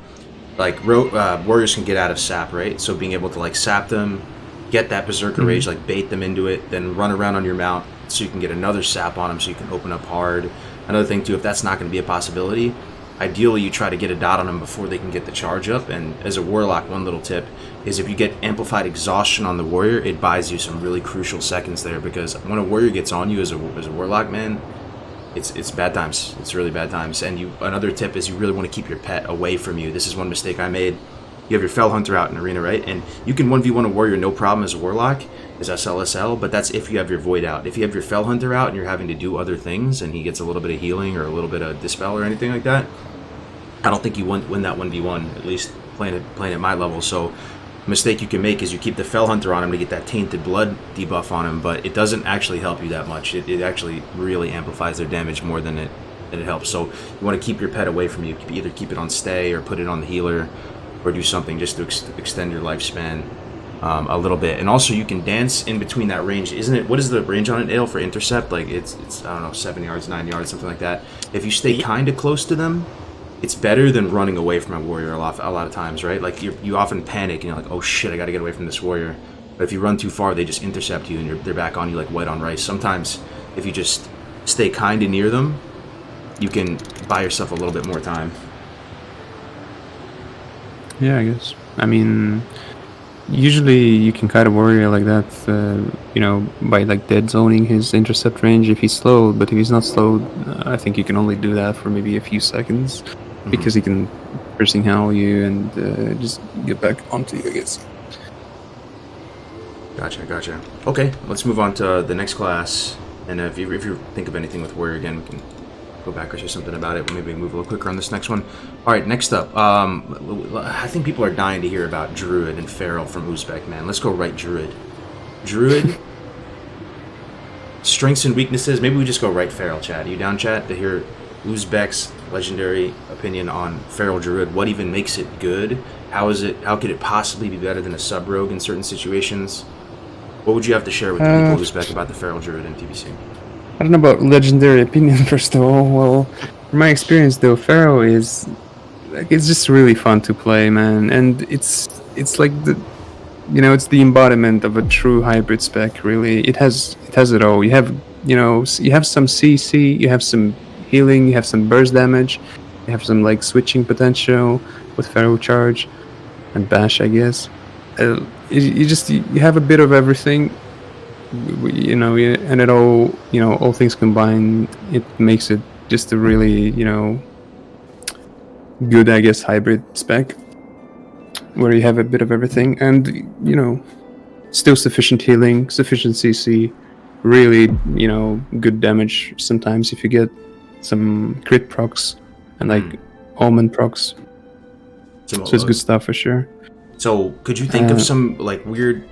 Like warriors can get out of sap, right? So being able to like sap them, get that berserker rage, like bait them into it, then run around on your mount so you can get another sap on them, so you can open up hard. Another thing too, if that's not going to be a possibility, ideally you try to get a dot on them before they can get the charge up. And as a warlock, one little tip is if you get amplified exhaustion on the warrior, it buys you some really crucial seconds there, because when a warrior gets on you as a warlock, man, it's bad times. It's really bad times. And another tip is you really want to keep your pet away from you. This is one mistake I made. You have your Fell Hunter out in arena, right? And you can 1v1 a warrior no problem as a warlock, as SLSL, but that's if you have your Void out. If you have your Fell Hunter out and you're having to do other things and he gets a little bit of healing or a little bit of dispel or anything like that, I don't think you win that 1v1, at least playing at my level. So a mistake you can make is you keep the Fell Hunter on him to get that tainted blood debuff on him, but it doesn't actually help you that much. It actually really amplifies their damage more than it helps. So you want to keep your pet away from you. Either keep it on stay or put it on the healer, or do something just to extend your lifespan a little bit. And also you can dance in between that range. Isn't it, what is the range on it, Ale, for intercept? Like it's I don't know, 7 yards, 9 yards, something like that. If you stay kind of close to them, it's better than running away from a warrior a lot of times, right? Like you often panic and you're like, oh shit, I gotta get away from this warrior. But if you run too far, they just intercept you and they're back on you like white on rice. Sometimes if you just stay kind of near them, you can buy yourself a little bit more time. Yeah, I guess. I mean, usually you can kite a warrior like that, you know, by like dead zoning his intercept range if he's slowed. But if he's not slowed, I think you can only do that for maybe a few seconds, because he can piercing howl you and just get back onto you, I guess. Gotcha. Okay, let's move on to the next class. And if you think of anything with warrior again, we can go back or say something about it. Maybe move a little quicker on this next one. All right, next up, I think people are dying to hear about Druid and Feral from Uzbek, man. Let's go right Druid. Strengths and weaknesses. Maybe we just go right Feral, Chad. Are you down, Chad, to hear Uzbek's legendary opinion on Feral Druid? What even makes it good? How could it possibly be better than a sub-rogue in certain situations? What would you have to share with the people Uzbek about the Feral Druid in TBC? I don't know about legendary opinion, first of all. Well, from my experience though, Feral is like, it's just really fun to play, man. And it's like it's the embodiment of a true hybrid spec, really. It has it all. You have some CC, you have some healing, you have some burst damage, you have some like switching potential with Feral Charge and Bash, I guess. You have a bit of everything. And it all, all things combined, it makes it just a really, good, I guess, hybrid spec, where you have a bit of everything, and, still sufficient healing, sufficient CC, really, good damage sometimes if you get some crit procs and, like, almond procs. So it's good stuff for sure. So, could you think of some like weird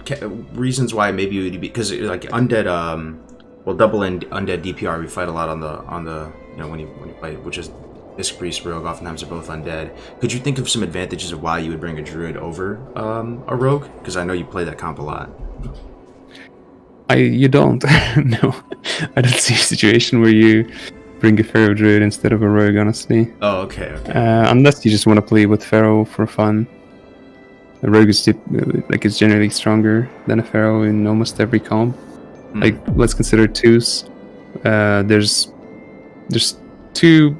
reasons why maybe it would be because like undead, double undead DPR we fight a lot on the when you fight, which is Disc Priest Rogue. Oftentimes they're both undead. Could you think of some advantages of why you would bring a druid over a rogue? Because I know you play that comp a lot. You don't. No, I don't see a situation where you bring a Pharaoh druid instead of a rogue. Honestly. Oh, okay. Unless you just want to play with Pharaoh for fun. A rogue is is generally stronger than a Pharaoh in almost every comp. Like, let's consider twos. There's two.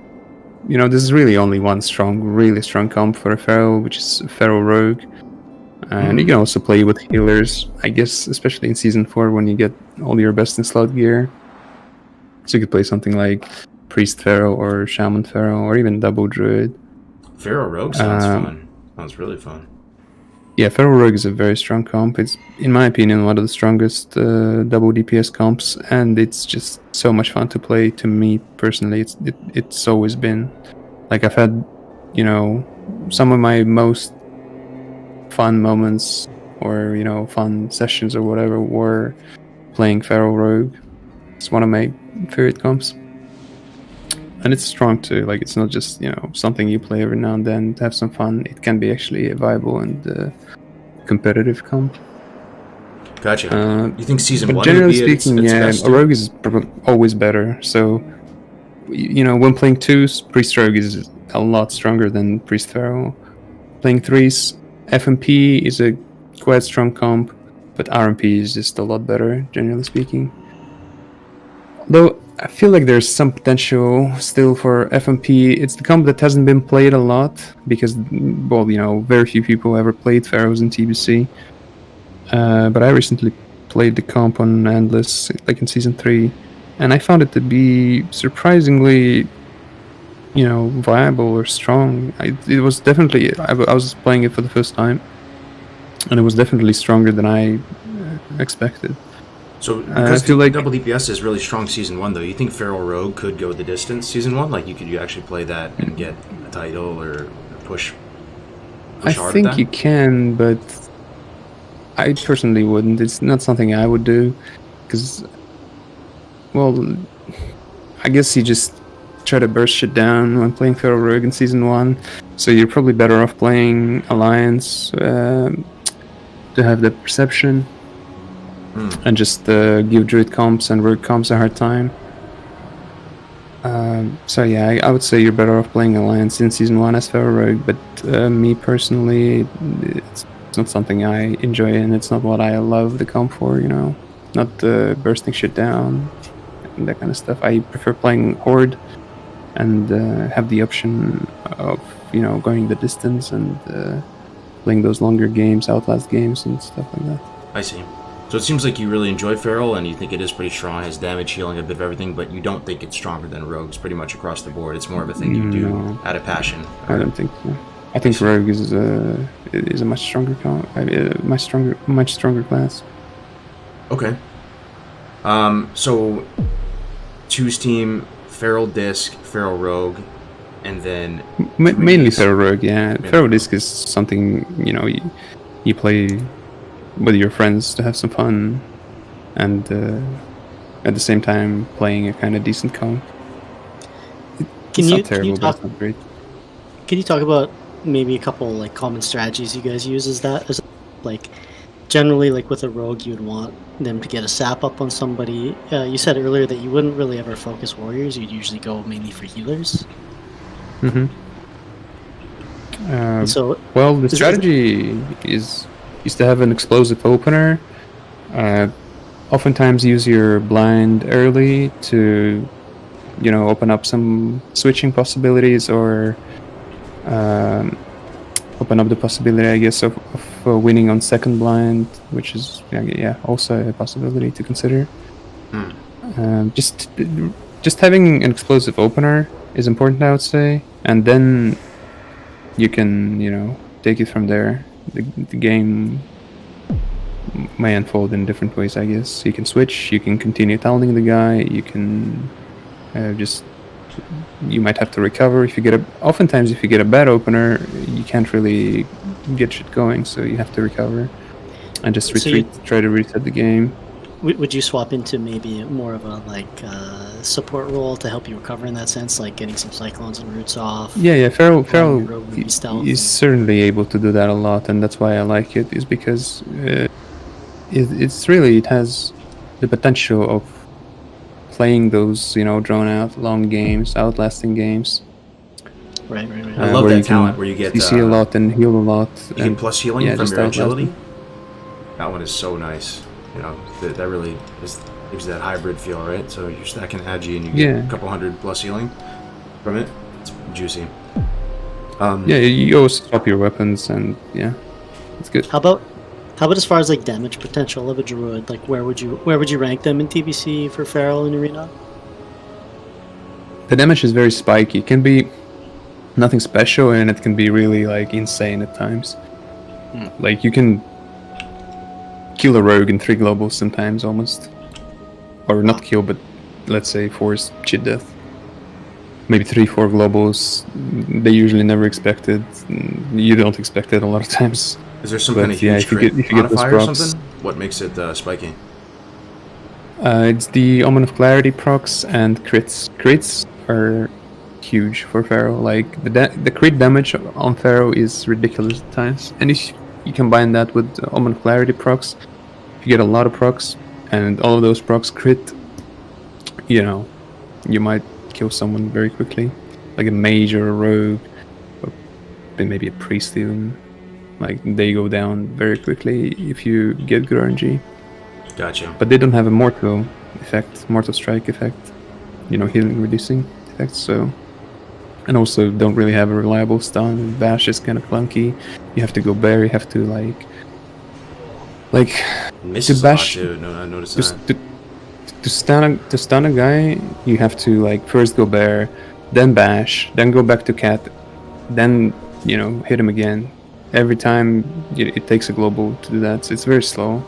This is really only one really strong comp for a Pharaoh, which is Pharaoh Rogue. And you can also play with healers, I guess, especially in Season 4 when you get all your best in slot gear. So you could play something like Priest Pharaoh or Shaman Pharaoh or even Double Druid. Pharaoh Rogue sounds fun. Sounds really fun. Yeah, Pharaoh Rogue is a very strong comp. It's, in my opinion, one of the strongest double DPS comps, and it's just so much fun to play. To me personally, it's always been like I've had, some of my most fun moments or fun sessions or whatever were playing Pharaoh Rogue. It's one of my favorite comps, and it's strong too. Like, it's not just something you play every now and then to have some fun. It can be actually a viable and competitive comp. Gotcha. You think Season 1 generally would be speaking, its a rogue is always better. So when playing twos, Priest Rogue is a lot stronger than Priest Pharaoh. Playing threes, FMP is a quite strong comp, but RMP is just a lot better, generally speaking. Though I feel like there's some potential still for FMP. It's the comp that hasn't been played a lot because, very few people ever played Pharaohs in TBC. But I recently played the comp on Endless, like in Season 3, and I found it to be surprisingly, viable or strong. It was definitely, I was playing it for the first time, and it was definitely stronger than I expected. So, because I feel like double DPS is really strong Season 1, though, you think Pharaoh Rogue could go the distance Season 1? Like, you actually play that and get a title or push I think you can, but I personally wouldn't. It's not something I would do, because, I guess you just try to burst shit down when playing Pharaoh Rogue in Season 1, so you're probably better off playing Alliance to have the perception. And just give Druid comps and Rogue comps a hard time. I would say you're better off playing Alliance in Season 1 as Pharaoh Rogue, but me personally, it's not something I enjoy, and it's not what I love the comp for, not bursting shit down and that kind of stuff. I prefer playing Horde and have the option of, going the distance and playing those longer games, Outlast games and stuff like that. I see. So it seems like you really enjoy Feral, and you think it is pretty strong, has damage, healing, a bit of everything, but you don't think it's stronger than Rogues pretty much across the board. It's more of a thing you do out of passion. I don't think so. I think Rogue is a much stronger much stronger class. Okay. So Two's team, Feral Disc, Feral Rogue, and then mainly Feral Rogue. Yeah, Feral Disc is something you play with your friends to have some fun, and at the same time playing a kind of decent comp. It's not terrible, but it's not great. Can you talk about maybe a couple common strategies you guys use? Is generally with a rogue you'd want them to get a sap up on somebody? You said earlier that you wouldn't really ever focus warriors. You'd usually go mainly for healers. The strategy is to have an explosive opener. Oftentimes use your blind early to, open up some switching possibilities, or open up the possibility, I guess, of winning on second blind, which is also a possibility to consider. Just having an explosive opener is important, I would say, and then you can take it from there. The game may unfold in different ways, I guess. You can switch, you can continue talenting the guy, you can you might have to recover if you get oftentimes if you get a bad opener, you can't really get shit going, so you have to recover and just So you- retreat, try to reset the game. Would you swap into maybe more of a support role to help you recover in that sense, like getting some cyclones and roots off? Yeah, Feral Feral is certainly able to do that a lot, and that's why I like it. Is because it has the potential of playing those drawn out long games, outlasting games. Right. I love that talent where you get CC a lot and heal a lot. You can plus healing from just your outlasting. agility. That one is so nice. That really gives that hybrid feel, right? So you're stacking agi and you get a couple hundred plus healing from it. It's juicy. You always swap your weapons, and it's good. How about as far as damage potential of a druid? Like where would you rank them in TBC for Feral and Arena? The damage is very spiky. It can be nothing special, and it can be really insane at times. Like you can kill a rogue in 3 globals sometimes, almost, or not kill, but let's say force cheat death. Maybe 3-4 globals. They usually never expect it. You don't expect it a lot of times. Is there some kind of huge if you get those modifier or procs, something? What makes it spiky? It's the Omen of Clarity procs and crits. Crits are huge for Pharaoh. Like the crit damage on Pharaoh is ridiculous at times, and if you combine that with Omen of Clarity procs, you get a lot of procs, and all of those procs crit. You might kill someone very quickly, like a mage or a rogue, or maybe a priest even. Like they go down very quickly if you get good RNG. Gotcha. But they don't have a mortal strike effect, healing reducing effect. So, and also don't really have a reliable stun. Bash is kind of clunky. You have to go bear. You have to misses to bash. A lot too. No, I noticed that. To stun a guy, you have to first go bear, then bash, then go back to cat, then hit him again. Every time it takes a global to do that, so it's very slow.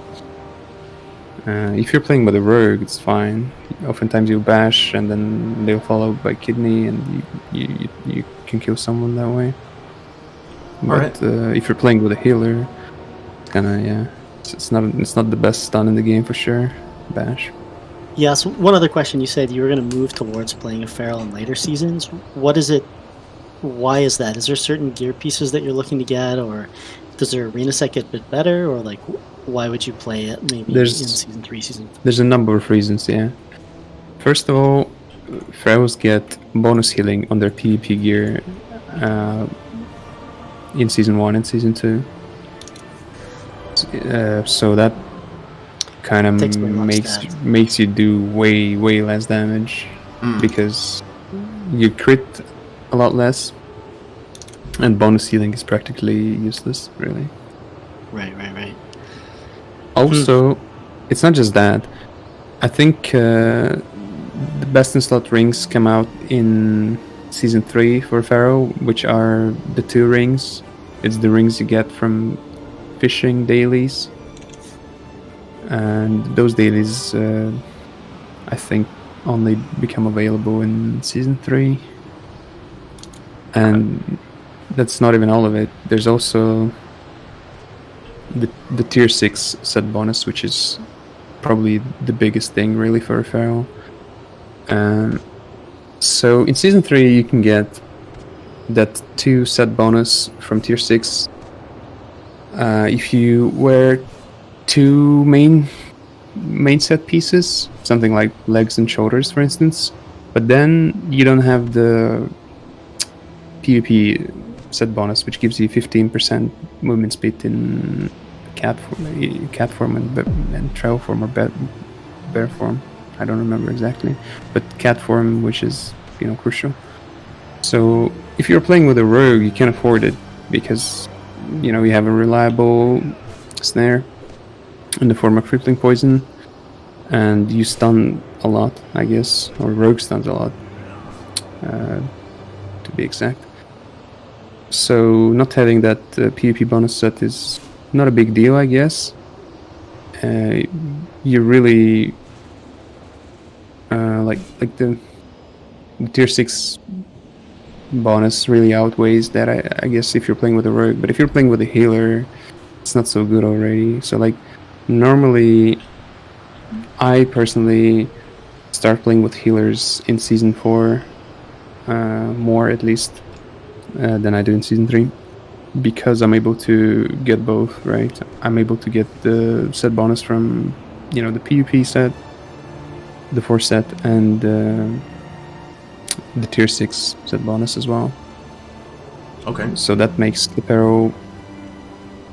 If you're playing with a rogue, it's fine. Oftentimes you bash and then they'll follow by kidney, and you can kill someone that way. But if you're playing with a healer, it's kinda it's not the best stun in the game for sure. Bash. Yeah, so one other question. You said you were going to move towards playing a Feral in later seasons. What is it? Why is that? Is there certain gear pieces that you're looking to get, or does their arena set get a bit better, or why would you play it maybe in season 3, season 4? There's a number of reasons, yeah. First of all, Pharaohs get bonus healing on their PvP gear in season 1 and season 2. So that kind of makes you do way less damage because you crit a lot less, and bonus healing is practically useless, really. Right. Also, it's not just that. I think the best in slot rings come out in season 3 for Pharaoh, which are the 2 rings. It's the rings you get from fishing dailies, and those dailies I think only become available in season 3. And that's not even all of it. There's also the tier 6 set bonus, which is probably the biggest thing really for a Pharaoh. So in season 3 you can get that 2 set bonus from tier 6 if you wear 2 main set pieces, something like legs and shoulders for instance, but then you don't have the PvP set bonus, which gives you 15% movement speed in cat form and trail form or bear form. I don't remember exactly, but cat form, which is crucial. So if you're playing with a rogue, you can afford it because you have a reliable snare in the form of crippling poison, and you stun a lot, I guess, or rogue stuns a lot, to be exact. So not having that PvP bonus set is not a big deal, I guess. You really like the tier 6 bonus really outweighs that. I guess if you're playing with a rogue, but if you're playing with a healer, it's not so good already. So like normally, I personally start playing with healers in season 4, more at least than I do in season 3, because I'm able to get both. Right, I'm able to get the set bonus from the PvP set, the 4 set, and the tier 6 set bonus as well. Okay. So that makes the Pero,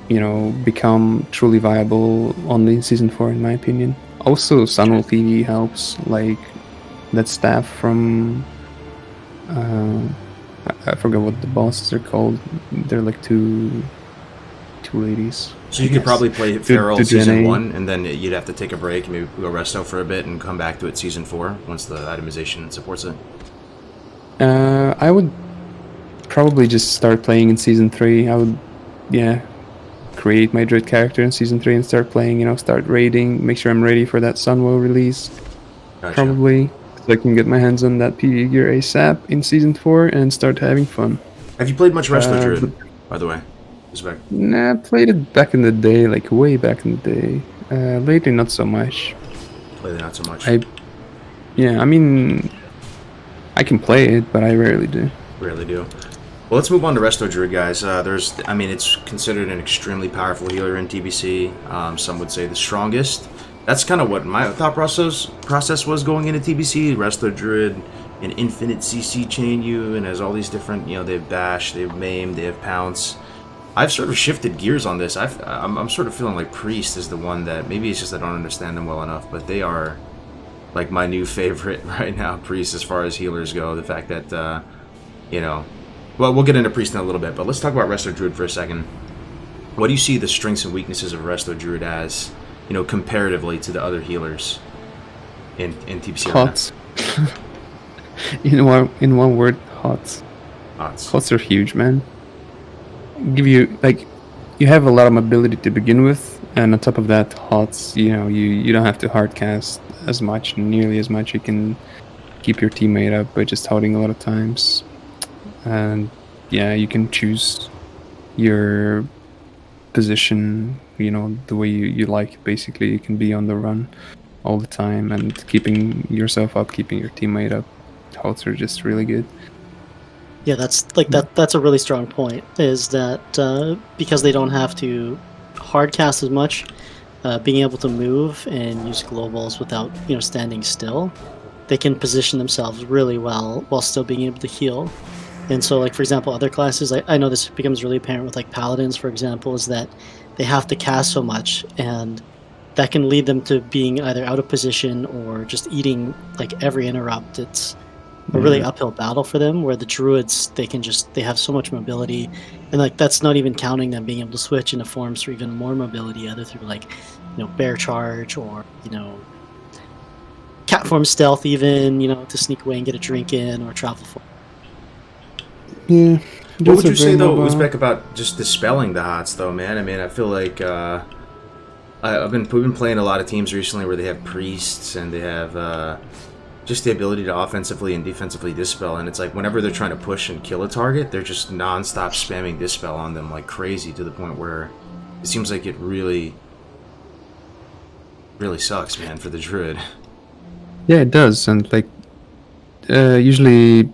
become truly viable only in season 4, in my opinion. Also, Sunwell TV helps, like that staff from I forgot what the bosses are called. They're like two ladies. So you could probably play Feral to season Jenny. 1, and then you'd have to take a break, maybe go resto for a bit, and come back to it season 4 once the itemization supports it. I would probably just start playing in season 3. I would, create my Druid character in season 3 and start playing. Start raiding. Make sure I'm ready for that Sunwell release. Gotcha. Probably, so I can get my hands on that PvE gear ASAP in season 4 and start having fun. Have you played much Resto Druid, by the way? Uzbek. Nah, I played it back in the day, like way back in the day. Lately, not so much. Lately, not so much. I mean, I can play it, but I rarely do. Rarely do. Well, let's move on to Resto Druid, guys. It's considered an extremely powerful healer in TBC. Some would say the strongest. That's kind of what my thought process was going into TBC. Resto Druid, an infinite CC chain you, and has all these different, they have Bash, they have Maim, they have Pounce. I've sort of shifted gears on this. I'm sort of feeling like Priest is the one that, maybe it's just I don't understand them well enough, but they are like my new favorite right now, Priest, as far as healers go. The fact that, well, we'll get into Priest in a little bit, but let's talk about Resto Druid for a second. What do you see the strengths and weaknesses of Resto Druid as, comparatively to the other healers in TBC? Hots. in one word, hots. Hots are huge, man. Give you, like, you have a lot of mobility to begin with, and on top of that, hots, you don't have to hard cast as much, nearly as much. You can keep your teammate up by just holding a lot of times. And you can choose your position, the way you like. Basically, you can be on the run all the time and keeping yourself up, keeping your teammate up. Hots are just really good. Yeah, that's a really strong point, is that because they don't have to hard cast as much, being able to move and use globals without standing still, they can position themselves really well while still being able to heal. And so, like, for example, other classes, I know this becomes really apparent with, like, Paladins, for example, is that they have to cast so much, and that can lead them to being either out of position or just eating, like, every interrupt. It's a really uphill battle for them, where the Druids, they have so much mobility, and, like, that's not even counting them being able to switch into forms for even more mobility, either through, like, Bear Charge or, Cat Form Stealth even, to sneak away and get a drink in, or travel form. Yeah. What would you say, though, Uzbek, about just dispelling the hots, though, man? I mean, I feel like we've been playing a lot of teams recently where they have priests and they have just the ability to offensively and defensively dispel, and it's like whenever they're trying to push and kill a target, they're just non-stop spamming dispel on them like crazy, to the point where it seems like it really sucks, man, for the Druid. Yeah, it does, and like usually,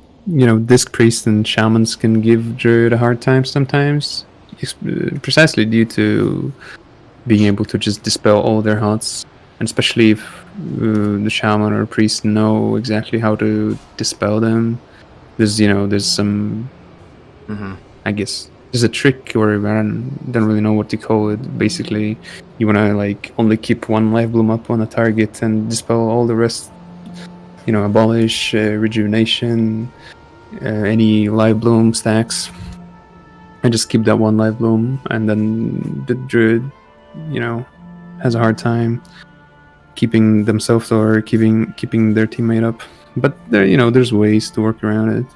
Disc Priests and Shamans can give Druid a hard time sometimes, precisely due to being able to just dispel all their hots, and especially if the Shaman or Priest know exactly how to dispel them. There's some, I guess, there's a trick, or I don't really know what to call it. Basically, you want to, like, only keep one life bloom up on a target and dispel all the rest. Abolish rejuvenation, any life bloom stacks, and just keep that one life bloom, and then the Druid, has a hard time keeping themselves or keeping their teammate up. But there's ways to work around it.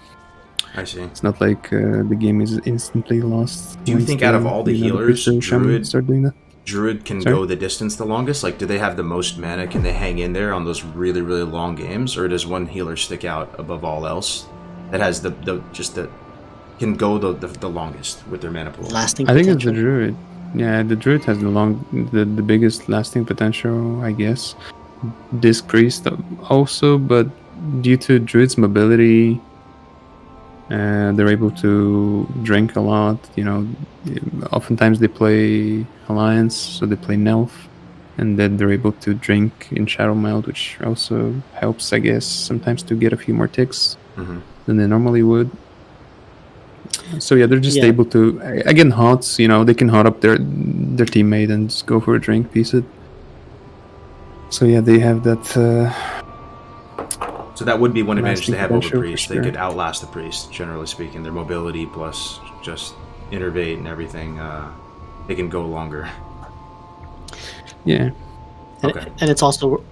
I see. It's not like the game is instantly lost. Do you think out of all the healers, Druid start doing that? Druid can go the distance the longest? Like, do they have the most mana? Can they hang in there on those really, really long games? Or does one healer stick out above all else that has the can go the longest with their mana pool? Lasting I think potential. it's the druid. Yeah, the druid has the biggest lasting potential, I guess. Disc priest also, but due to druid's mobility, they're able to drink a lot. Oftentimes they play alliance, so they play Nelf, and then they're able to drink in Shadow Meld, which also helps, I guess, sometimes to get a few more ticks than they normally would. So yeah, they're just Yeah. able to, again, hots, they can hot up their teammate and just go for a drink, piece it. So yeah, they have that. So that would be one advantage they have over potential for priest. sure. They could outlast the priest, generally speaking. Their mobility plus just innervate and everything. They can go longer. Yeah. Okay. And it's also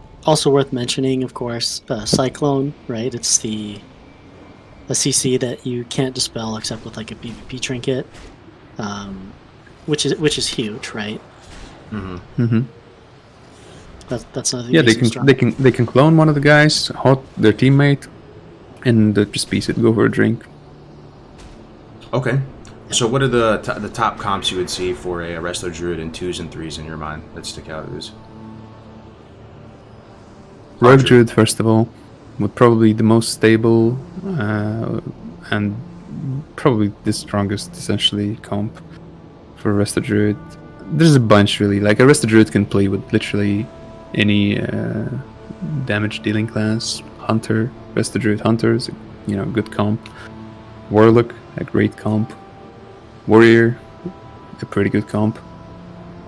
worth mentioning, of course, Cyclone, right? It's a CC that you can't dispel except with like a PvP trinket, which is huge, right? Mm-hmm. That's another. Yeah, they can clone one of the guys, hot their teammate, and just piece it, go for a drink. Okay. So what are the top comps you would see for a Resto Druid in 2s and 3s in your mind that stick out? Rogue Druid, first of all, would probably the most stable and probably the strongest, essentially, comp for Resto Druid. There's a bunch, really. Like, a Resto Druid can play with literally any damage dealing class. Hunter, Resto Druid Hunter is a good comp. Warlock, a great comp. Warrior, a pretty good comp.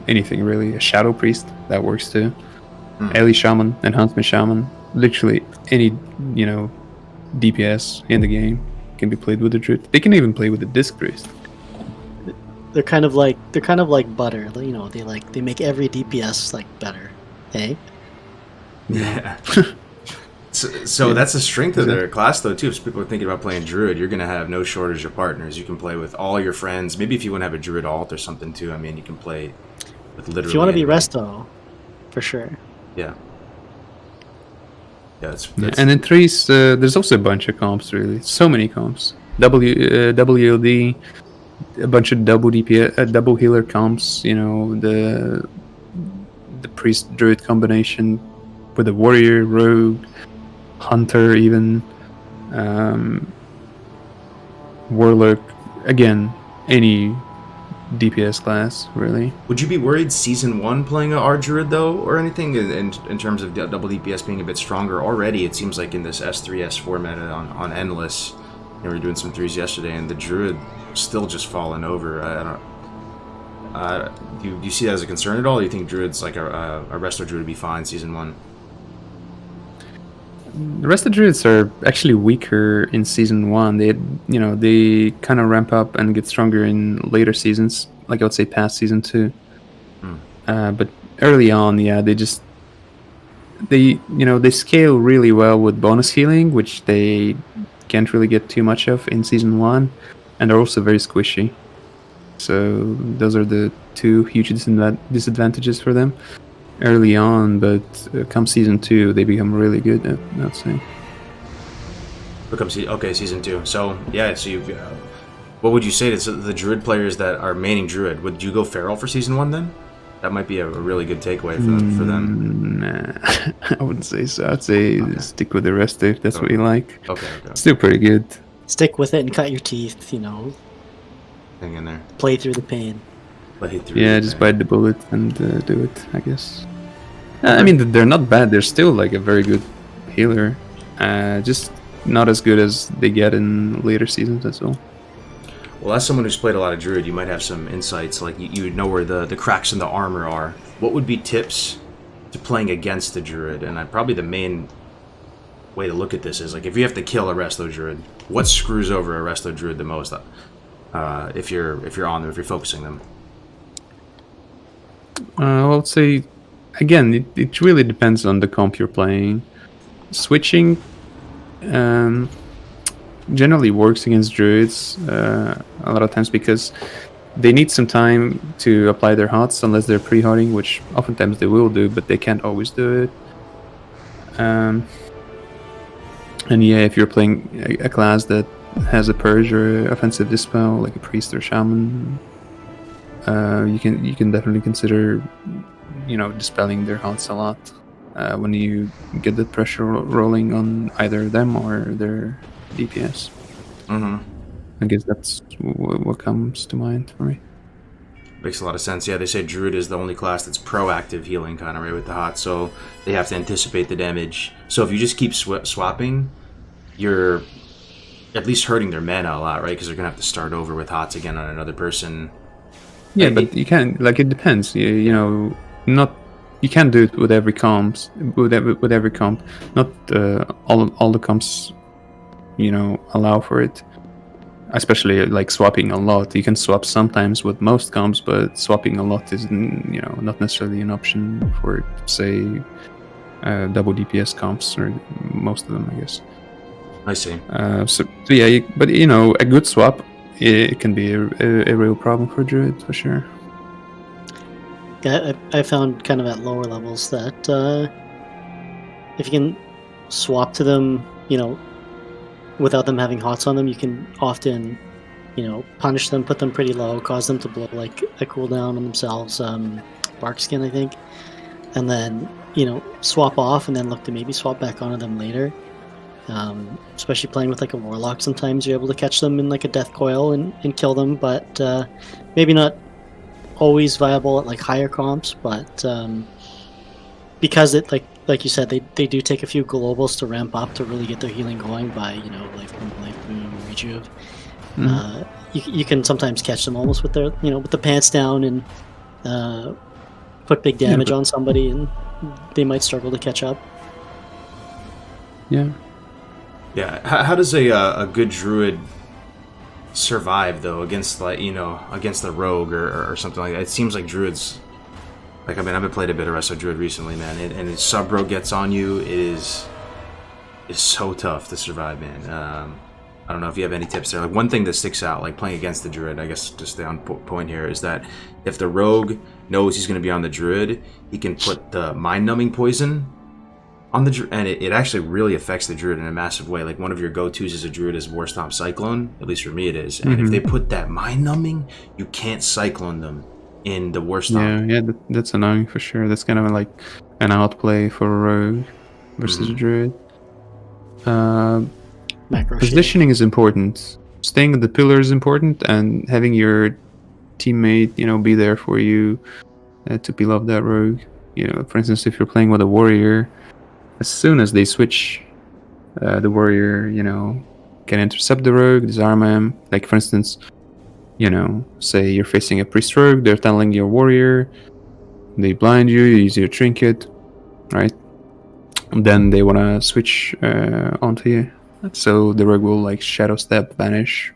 Anything really. A Shadow Priest, that works too. Ellie Shaman, Enhancement Shaman. Literally any, DPS in the game can be played with the Druid. They can even play with the Disc Priest. They're kind of like butter. They make every DPS like better. Hey. Yeah. So that's the strength of their class, though, too. If people are thinking about playing Druid, you're going to have no shortage of partners. You can play with all your friends. Maybe if you want to have a Druid alt or something, too. I mean, you can play with literally If you want to be anybody. Resto, for sure. Yeah. Yeah, that's And in 3s, there's also a bunch of comps, really. So many comps. WLD, a bunch of double DPS, double healer comps, the Priest Druid combination with a Warrior, Rogue, Hunter, even Warlock. Again, any DPS class, really. Would you be worried Season 1 playing a R Druid, though, or anything in terms of double DPS being a bit stronger? Already, it seems like in this S3, S4 meta on Endless, we were doing some 3s yesterday, and the Druid still just falling over. Do you see that as a concern at all? Or do you think Druid's like a Resto Druid would be fine Season 1? The rest of the Druids are actually weaker in Season 1. They kind of ramp up and get stronger in later seasons, like I would say past Season 2. But early on, yeah, they scale really well with bonus healing, which they can't really get too much of in Season 1, and they're also very squishy. So those are the two huge disadvantages for them early on, but come Season 2, they become really good, I'd say. Season 2. So, yeah, so you've... what would you say to the Druid players that are maining Druid? Would you go Feral for Season 1 then? That might be a really good takeaway for them. Nah, I wouldn't say so. I'd say stick with the rest if that's what you like. Okay. Still pretty good. Stick with it and cut your teeth, Hang in there. play through the pain. Yeah, just bite the bullet and do it, I guess. I mean, they're not bad. They're still like a very good healer. Just not as good as they get in later seasons, that's all. Well, as someone who's played a lot of Druid, you might have some insights. Like, you know where the cracks in the armor are. What would be tips to playing against the Druid? And probably the main way to look at this is, like, if you have to kill a Resto Druid, what screws over a Resto Druid the most? If you're on them, if you're focusing them. I would say, again, it really depends on the comp you're playing. Switching generally works against Druids a lot of times because they need some time to apply their hots unless they're pre-hotting, which oftentimes they will do, but they can't always do it. And yeah, if you're playing a class that has a purge or offensive dispel, like a priest or shaman, you can definitely consider, dispelling their haunts a lot when you get the pressure rolling on either them or their DPS. Mm-hmm. I guess that's what comes to mind for me. Makes a lot of sense. Yeah, they say Druid is the only class that's proactive healing, kind of, right, with the hot, so they have to anticipate the damage. So if you just keep swapping, you're at least hurting their mana a lot, right? Because they're going to have to start over with hots again on another person. Yeah, but you can't, it depends. You can't do it with every comps, with every comp. Not all the comps, allow for it. Especially like swapping a lot. You can swap sometimes with most comps, but swapping a lot is, not necessarily an option for, say, double DPS comps, or most of them, I guess. I see. So yeah, but a good swap, it can be a real problem for Druid, for sure. Yeah, I found kind of at lower levels that if you can swap to them, without them having hots on them, you can often, punish them, put them pretty low, cause them to blow like a cooldown on themselves, bark skin, I think, and then, swap off and then look to maybe swap back onto them later. Especially playing with like a warlock, sometimes you're able to catch them in like a death coil and kill them, but maybe not always viable at like higher comps, but because it like you said, they do take a few globals to ramp up to really get their healing going by, life boom, rejuve. You can sometimes catch them almost with their, with the pants down and put big damage on somebody, and they might struggle to catch up. Yeah. Yeah. How does a good druid survive though against against the rogue or something like that? It seems like druids. Like, I've been playing a bit of Resto Druid recently, man, and his sub rogue gets on you, it is so tough to survive, man. I don't know if you have any tips there. Like, one thing that sticks out, like playing against the Druid, I guess to stay on point here, is that if the rogue knows he's going to be on the Druid, he can put the mind-numbing poison on the Druid, and it actually really affects the Druid in a massive way. Like, one of your go-tos as a Druid is War Stomp Cyclone, at least for me it is. And if they put that mind-numbing, you can't Cyclone them in the War Stomp. Yeah, that's annoying for sure. That's kind of like an outplay for a rogue versus a druid. Positioning is important. Staying at the pillar is important, and having your teammate, be there for you to peel off that rogue. For instance, if you're playing with a warrior, as soon as they switch, the warrior, can intercept the rogue, disarm him. Like, for instance, say you're facing a priest rogue, they're tunneling your warrior, they blind you, you use your trinket, right? And then they want to switch onto you. So the rogue will like shadow step, vanish,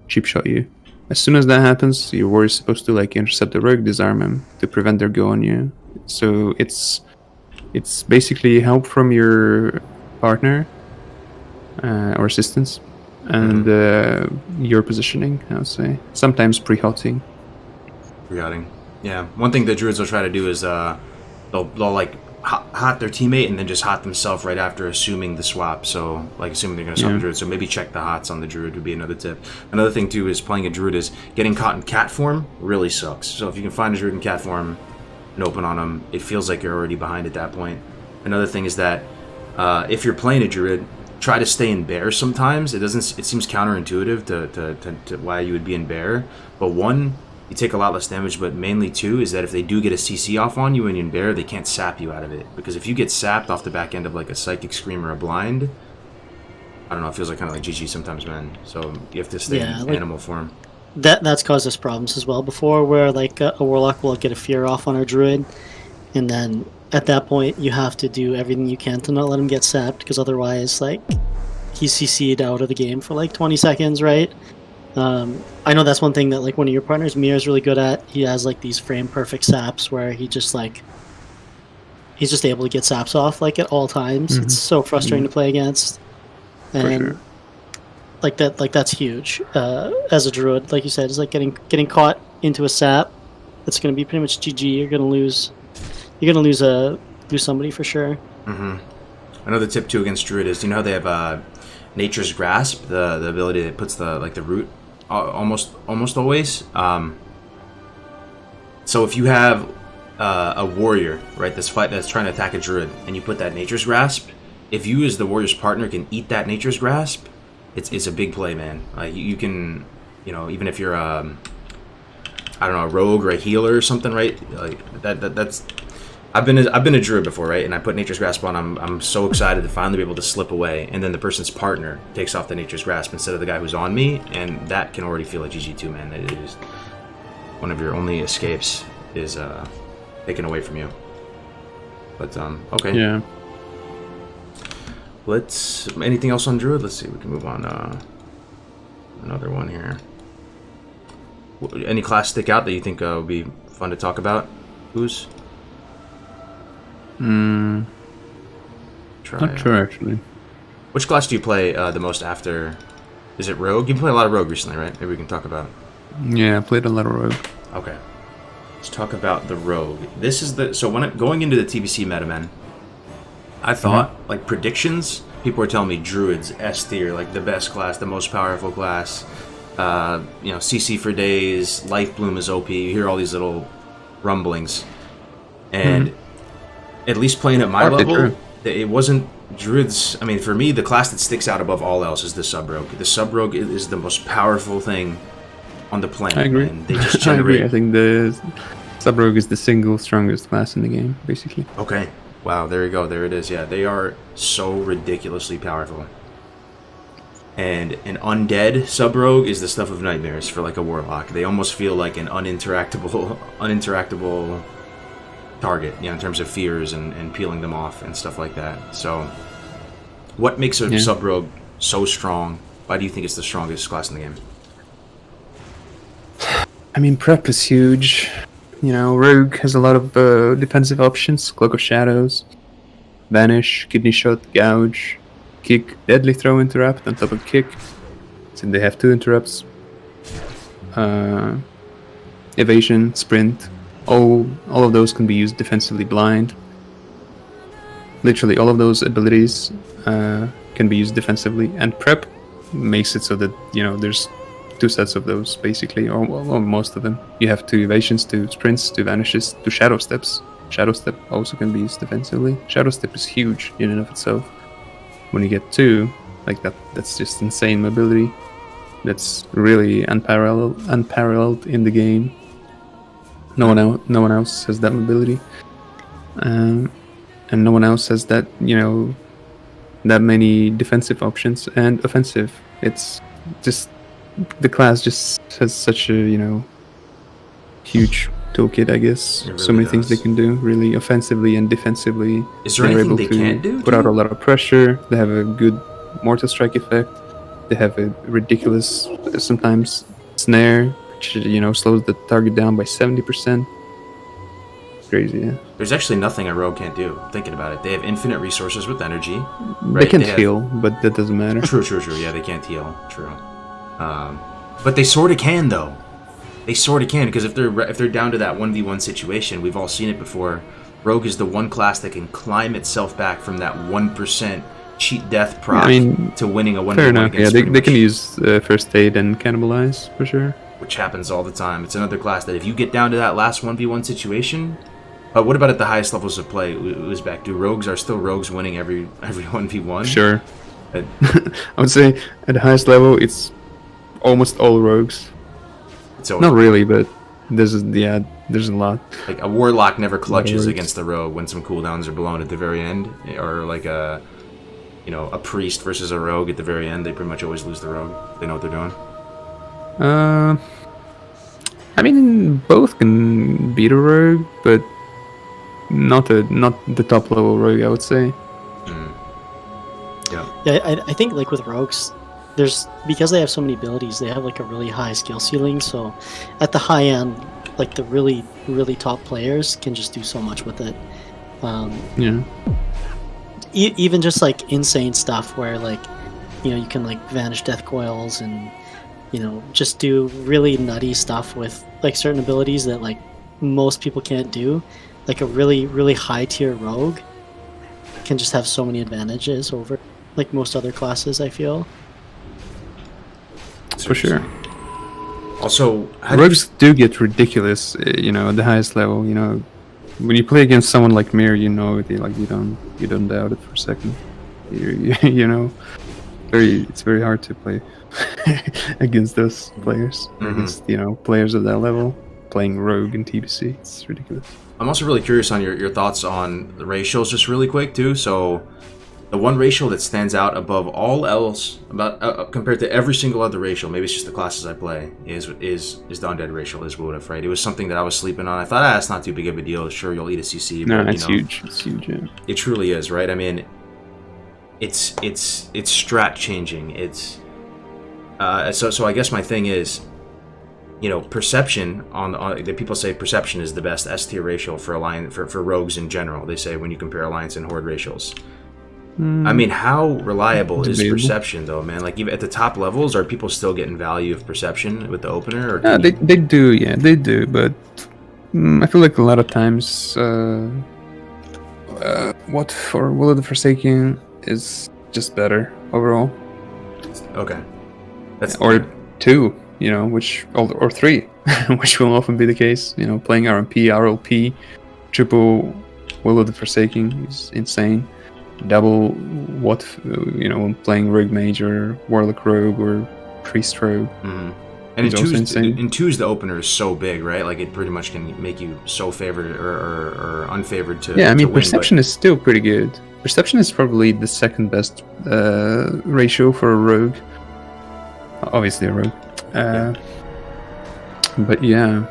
cheap shot you. As soon as that happens, your warrior's supposed to like intercept the rogue, disarm him to prevent their go on you. So it's basically help from your partner or assistance. And your positioning, I would say. Sometimes pre-hotting. Pre-hotting. Yeah. One thing that druids will try to do is they'll like hot their teammate and then just hot themselves right after, assuming the swap. So, like, assuming they're going to swap the druid. So maybe check the hots on the druid would be another tip. Another thing, too, is playing a druid is getting caught in cat form really sucks. So if you can find a druid in cat form and open on them, it feels like you're already behind at that point. Another thing is that if you're playing a druid, try to stay in bear sometimes. It seems counterintuitive to why you would be in bear. But one, you take a lot less damage, but mainly two is that if they do get a CC off on you and you're in bear, they can't sap you out of it. Because if you get sapped off the back end of like a psychic scream or a blind, I don't know, it feels like kind of like GG sometimes, man. So you have to stay in animal form. That's caused us problems as well before, where like a warlock will get a fear off on our druid, and then at that point, you have to do everything you can to not let him get sapped, because otherwise, like, he's CC'd out of the game for like 20 seconds, right? I know that's one thing that like one of your partners, Mir, is really good at. He has like these frame perfect saps where he's just able to get saps off like at all times. It's so frustrating to play against, and like that's huge. As a druid, like you said, it's like getting caught into a sap. It's going to be pretty much GG. You're going to lose somebody for sure. Another tip too against Druid is, you know how they have Nature's Grasp, the ability that puts the root almost always. So if you have a warrior, right, that's trying to attack a Druid, and you put that Nature's Grasp, if you as the warrior's partner can eat that Nature's Grasp, it's a big play, man. You can, even if you're I don't know, a rogue or a healer or something, right? Like that's. I've been a Druid before, right? And I put Nature's Grasp on. I'm so excited to finally be able to slip away, and then the person's partner takes off the Nature's Grasp instead of the guy who's on me, and that can already feel like GG2, man. It is one of your only escapes is taken away from you. But okay. Yeah. Anything else on Druid? Let's see. We can move on. Another one here. Any class stick out that you think would be fun to talk about? Who's? Not sure actually. Which class do you play the most after? Is it Rogue? You play a lot of Rogue recently, right? Maybe we can talk about. Yeah, I played a lot of Rogue. Okay. Let's talk about the Rogue. This is going into the TBC meta, man, I thought, like, predictions, people were telling me Druids, S tier, like the best class, the most powerful class. CC for days, Life Bloom is OP. You hear all these little rumblings. And at least playing at my level, it wasn't Druids. I mean, for me, the class that sticks out above all else is the Sub-Rogue. The Sub-Rogue is the most powerful thing on the planet. I agree. And they just generate... I think the Sub-Rogue is the single strongest class in the game, basically. Okay. Wow, there you go. There it is. Yeah, they are so ridiculously powerful. And an undead Sub-Rogue is the stuff of nightmares for like a Warlock. They almost feel like an uninteractable target, in terms of fears and peeling them off and stuff like that. So, what makes a Sub-Rogue so strong? Why do you think it's the strongest class in the game? I mean, prep is huge. Rogue has a lot of defensive options. Cloak of Shadows, Vanish, Kidney Shot, Gouge, Kick, Deadly Throw Interrupt on top of Kick. So they have 2 interrupts. Evasion, Sprint. All of those can be used defensively blind. Literally all of those abilities can be used defensively. And prep makes it so that, there's 2 sets of those, basically, or most of them. You have 2 evasions, 2 sprints, 2 vanishes, 2 shadow steps. Shadow step also can be used defensively. Shadow step is huge in and of itself. When you get 2, like that's just insane mobility. That's really unparalleled in the game. No one else has that mobility, and no one else has that that many defensive options and offensive. It's just the class just has such a huge toolkit, I guess. Really so many does. things they can do, really offensively and defensively. Is there They're anything able they to can't do? put out a lot of pressure. They have a good mortal strike effect. They have a ridiculous sometimes snare, which slows the target down by 70%. Crazy, yeah. There's actually nothing a rogue can't do. Thinking about it, they have infinite resources with energy. They Right? can have- heal, but that doesn't matter. True. Yeah, they can't heal. True. But they sort of can, though. They sort of can, because if they're down to that 1v1 situation, we've all seen it before. Rogue is the one class that can climb itself back from that 1% cheat death proc to winning a 1v1 Fair enough. Yeah, against they pretty can much- use first aid and cannibalize for sure. which happens all the time. It's another class that if you get down to that last 1v1 situation... what about at the highest levels of play, Uzbek? Do rogues are still rogues winning every 1v1? Sure. Uh, I would say at the highest level, it's almost all rogues. So Not really, but there's a lot. like a warlock never clutches rogues. against the rogue when some cooldowns are blown at the very end, or like a priest versus a rogue at the very end. They pretty much always lose the rogue. They know what they're doing. I mean, both can beat a rogue, but not the top level rogue, I would say. Yeah, I think like with rogues, because they have so many abilities, they have like a really high skill ceiling. So at the high end, like the really really top players can just do so much with it. Yeah. Even just like insane stuff where like you can like vanish death coils and just do really nutty stuff with like certain abilities that like most people can't do. Like a really really high tier rogue can just have so many advantages over like most other classes, I feel. For sure. Also, rogues do get ridiculous, at the highest level. When you play against someone like Mir, you don't doubt it for a second. It's very hard to play against those players. Against players of that level playing rogue in TBC. It's ridiculous. I'm also really curious on your thoughts on the ratios, just really quick too. So, the one ratio that stands out above all else, about compared to every single other ratio, maybe it's just the classes I play, is the undead ratio, is Wood, right? It was something that I was sleeping on. I thought, it's not too big of a deal. Sure, you'll eat a CC. No, but, it's huge. It's huge. Yeah. It truly is, right? I mean, it's strat changing. It's so I guess my thing is, perception on the people say perception is the best S tier ratio for rogues in general. They say when you compare alliance and horde ratios. I mean, how reliable is perception though, man? Like even at the top levels, are people still getting value of perception with the opener? Or they do, yeah, they do. But I feel like a lot of times, what for Will of the Forsaken is just better overall. Okay, or 2, which or 3, which will often be the case. Playing RMP, RLP, triple Will of the Forsaken is insane. Double when playing Rogue Mage or Warlock Rogue or Priest Rogue. And in twos, the opener is so big, right? Like it pretty much can make you so favored or unfavored to. Yeah, I mean, win, perception is still pretty good. Perception is probably the second best ratio for a rogue. Obviously a rogue. But yeah.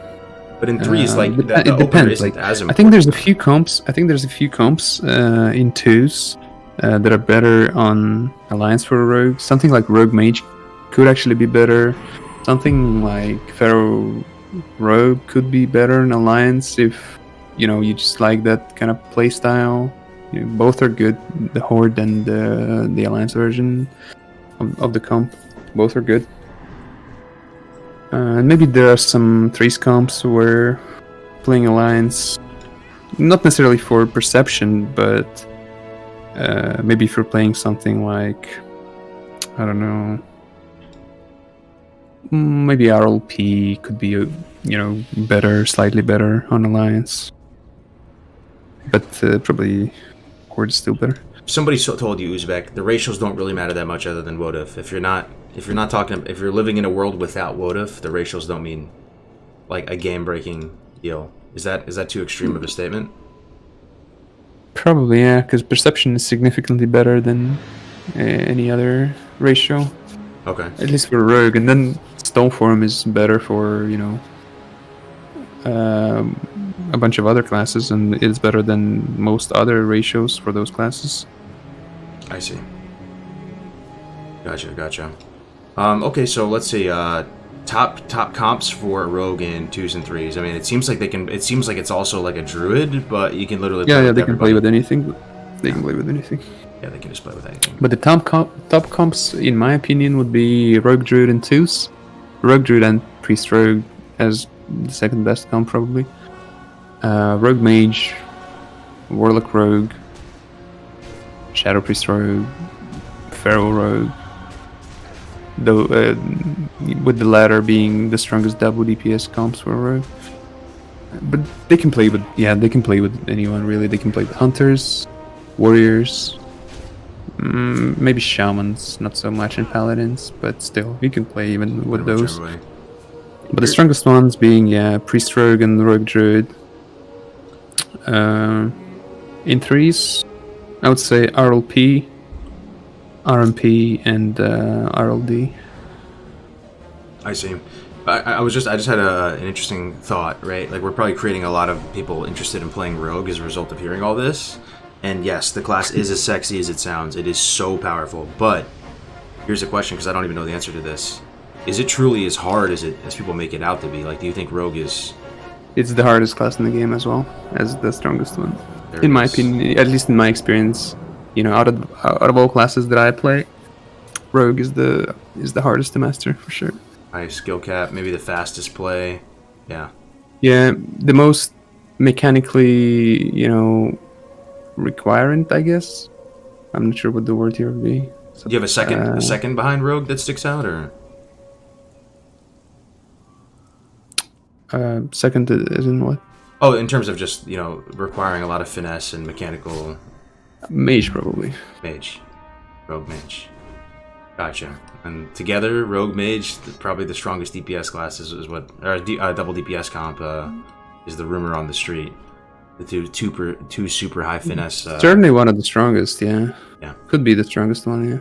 But in threes, like the it opener depends. isn't as important. I think there's a few comps in twos that are better on alliance for a rogue. Something like Rogue Mage could actually be better. Something like Pharaoh Rogue could be better in alliance if you just like that kind of play style. Both are good. The horde and the alliance version of the comp, both are good. And maybe there are some threes comps where playing alliance, not necessarily for perception, but maybe for playing something like, I don't know, maybe RLP could be better, slightly better on alliance, but probably horde is still better. Somebody told you, Uzbek, the ratios don't really matter that much other than Wodif. If you're living in a world without Wodif, the ratios don't mean like a game-breaking deal. Is that too extreme of a statement? Probably, yeah, because perception is significantly better than any other ratio. Okay. At least for rogue, and then Stoneform is better for a bunch of other classes, and it's better than most other ratios for those classes. I see. Gotcha. Okay, so let's see. Top comps for rogue in twos and threes. I mean, it seems like it's also like a druid, but you can literally they can play with anything. They can play with anything. Yeah, they can just play with anything. But the top comps, in my opinion, would be rogue druid in twos, rogue druid and priest rogue as the second best comp probably. Rogue mage, warlock rogue, shadow priest rogue, feral rogue. Though with the latter being the strongest double DPS comps for rogue. But they can play with anyone really. They can play with hunters, warriors, maybe shamans, not so much in paladins, but still you can play even with those. But the strongest ones being priest rogue and rogue druid. In threes, I would say RLP, RMP, and RLD. I see. I just had an interesting thought, right? Like we're probably creating a lot of people interested in playing rogue as a result of hearing all this. And yes, the class is as sexy as it sounds. It is so powerful. But here's a question, because I don't even know the answer to this. Is it truly as hard as people make it out to be? Like, do you think rogue is? It's the hardest class in the game as well as the strongest one, in my opinion. At least in my experience, out of all classes that I play, rogue is the hardest to master for sure. High skill cap, maybe the fastest play. Yeah, the most mechanically requirement, I guess. I'm not sure what the word here would be. So, Do you have a second behind rogue that sticks out, or second is in what? oh, in terms of just requiring a lot of finesse and mechanical Mage, probably. mage, rogue mage. Gotcha. And together, rogue mage, probably the strongest DPS class is what, or double DPS comp is the rumor on the street. The two super high finesse. Certainly one of the strongest, yeah. Yeah. Could be the strongest one, yeah.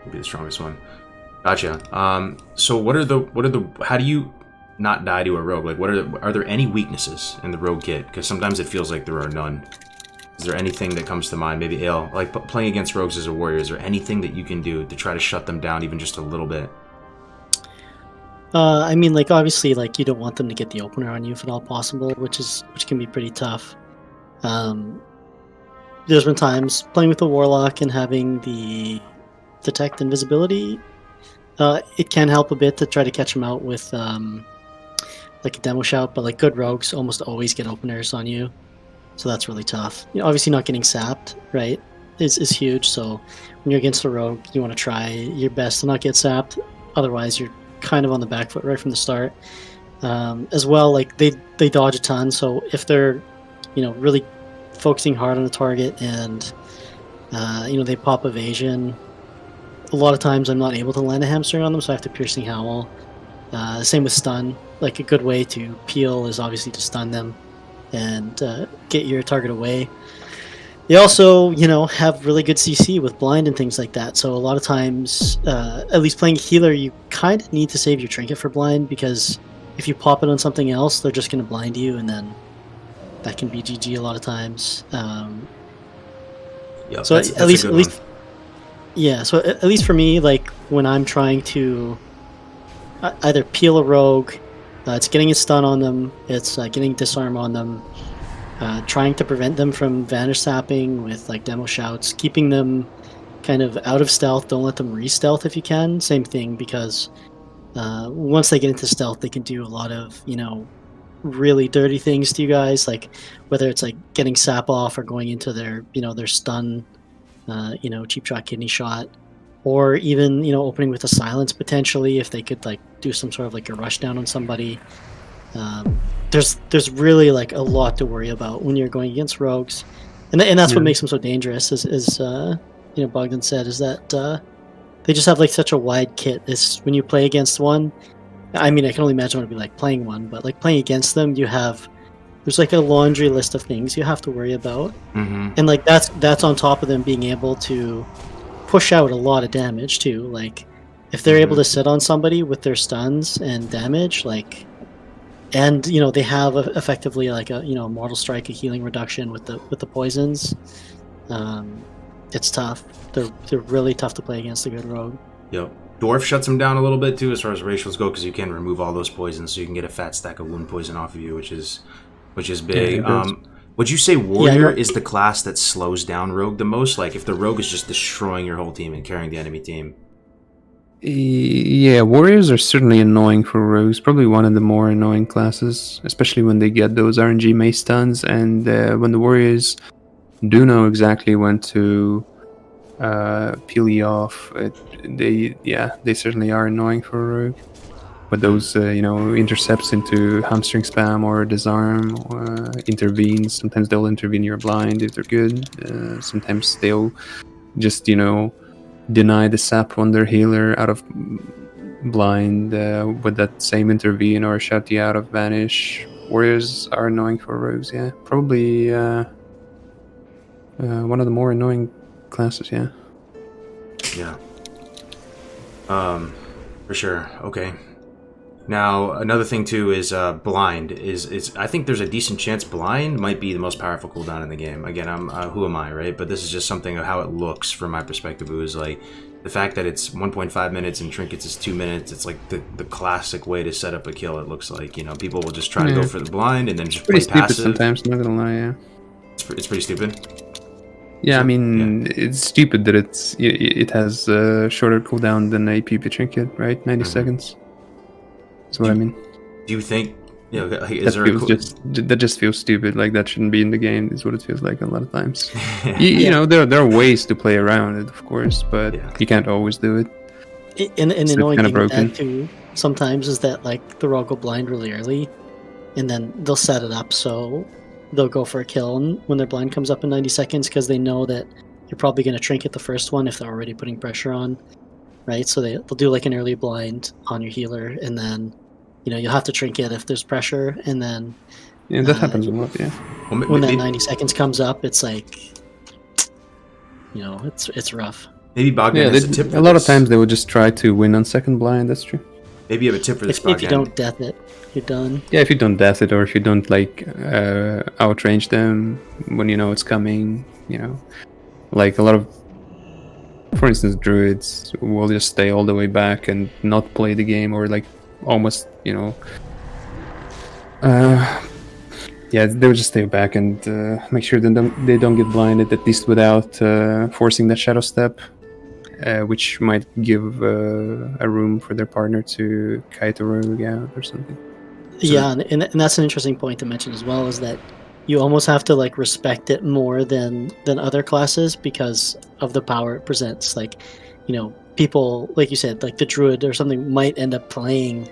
Could be the strongest one. Gotcha. So what are the how do you not die to a rogue? Like, are there any weaknesses in the rogue kit? Because sometimes it feels like there are none. Is there anything that comes to mind? Maybe Ale, like playing against rogues as a warrior, is there anything that you can do to try to shut them down even just a little bit? I mean, like, obviously, like, you don't want them to get the opener on you if at all possible, which can be pretty tough. There's been times playing with the warlock and having the detect invisibility. It can help a bit to try to catch them out with like a demo shout, but like good rogues almost always get openers on you, so that's really tough. Obviously, not getting sapped, right, is huge. So when you're against a rogue, you want to try your best to not get sapped. Otherwise, you're kind of on the back foot right from the start. As well, like they dodge a ton, so if they're really focusing hard on the target and they pop evasion, a lot of times I'm not able to land a hamstring on them, so I have to piercing howl. Same with stun. Like, a good way to peel is obviously to stun them and get your target away. They also, have really good CC with blind and things like that. So a lot of times, at least playing healer, you kind of need to save your trinket for blind, because if you pop it on something else, they're just going to blind you, and then that can be GG a lot of times. Yeah, so at least, yeah. So at least for me, like when I'm trying to either peel a rogue, it's getting a stun on them, it's getting disarm on them. Trying to prevent them from vanish sapping with like demo shouts, keeping them kind of out of stealth. Don't let them re-stealth if you can. Same thing, because once they get into stealth, they can do a lot of really dirty things to you guys, like whether it's like getting sap off or going into their their stun, cheap shot, kidney shot, or even opening with a silence potentially if they could like do some sort of like a rush down on somebody. There's really like a lot to worry about when you're going against rogues, and that's what makes them so dangerous. Is Bogdan said, is that they just have like such a wide kit. Is when you play against one, I mean, I can only imagine what it'd be like playing one, but like playing against them, there's like a laundry list of things you have to worry about, and like that's on top of them being able to push out a lot of damage too. Like if they're able to sit on somebody with their stuns and damage, like. And they have effectively like a mortal strike, a healing reduction with the poisons. It's tough. They're really tough to play against a good rogue. Yep. Dwarf shuts them down a little bit too as far as ratios go, because you can remove all those poisons, so you can get a fat stack of wound poison off of you, which is big. Would you say warrior is the class that slows down rogue the most? Like if the rogue is just destroying your whole team and carrying the enemy team. Yeah, warriors are certainly annoying for rogues. Probably one of the more annoying classes, especially when they get those RNG mace stuns, and when the warriors do know exactly when to peel you off. They certainly are annoying for a rogue. But those intercepts into hamstring spam or disarm, intervenes. Sometimes they'll intervene your blind if they're good. Sometimes they'll just deny the sap on their healer out of blind with that same intervene, or shout you out of vanish. Warriors are annoying for rogues, yeah. Probably one of the more annoying classes, yeah. Yeah. For sure. Okay. Now, another thing too is blind. Is I think there's a decent chance blind might be the most powerful cooldown in the game. Again, I'm who am I, right? But this is just something of how it looks from my perspective. It was like the fact that it's 1.5 minutes and trinkets is 2 minutes. It's like the classic way to set up a kill. It looks like people will just try to go for the blind and then just pretty play passive. Stupid sometimes. Not gonna lie, yeah. It's pretty stupid. Yeah, I mean, it's stupid that it has a shorter cooldown than a PP trinket, right? 90 seconds. That's what I mean. Do you think You know, like, is there a that just feels stupid. Like that shouldn't be in the game. Is what it feels like a lot of times. You know, there are ways to play around it, of course, but you can't always do it. And So annoying kinda thing with broken. that too sometimes is that like the rogue will blind really early, and then they'll set it up so they'll go for a kill when their blind comes up in 90 seconds because they know that you're probably going to trinket the first one if they're already putting pressure on, right? So they'll do like an early blind on your healer, and then you'll have to trinket if there's pressure, and then Yeah, that happens a lot. Yeah. Well, when that 90 seconds comes up, it's like it's rough. Maybe Bogdan has a tip for a lot of this. times they would just try to win on second blind. That's true. Maybe you have a tip for this, If Bogdan. you don't death it, you're done. Yeah, if you don't death it, or if you don't like outrange them when you know it's coming, like a lot of, for instance, druids will just stay all the way back and not play the game, or like almost, yeah, they would just stay back and make sure they don't get blinded, at least without forcing that shadow step. Which might give a room for their partner to kite a rogue out or something. Yeah, and that's an interesting point to mention as well, is that you almost have to like respect it more than other classes because of the power it presents. Like, people, like you said, like the druid or something might end up playing,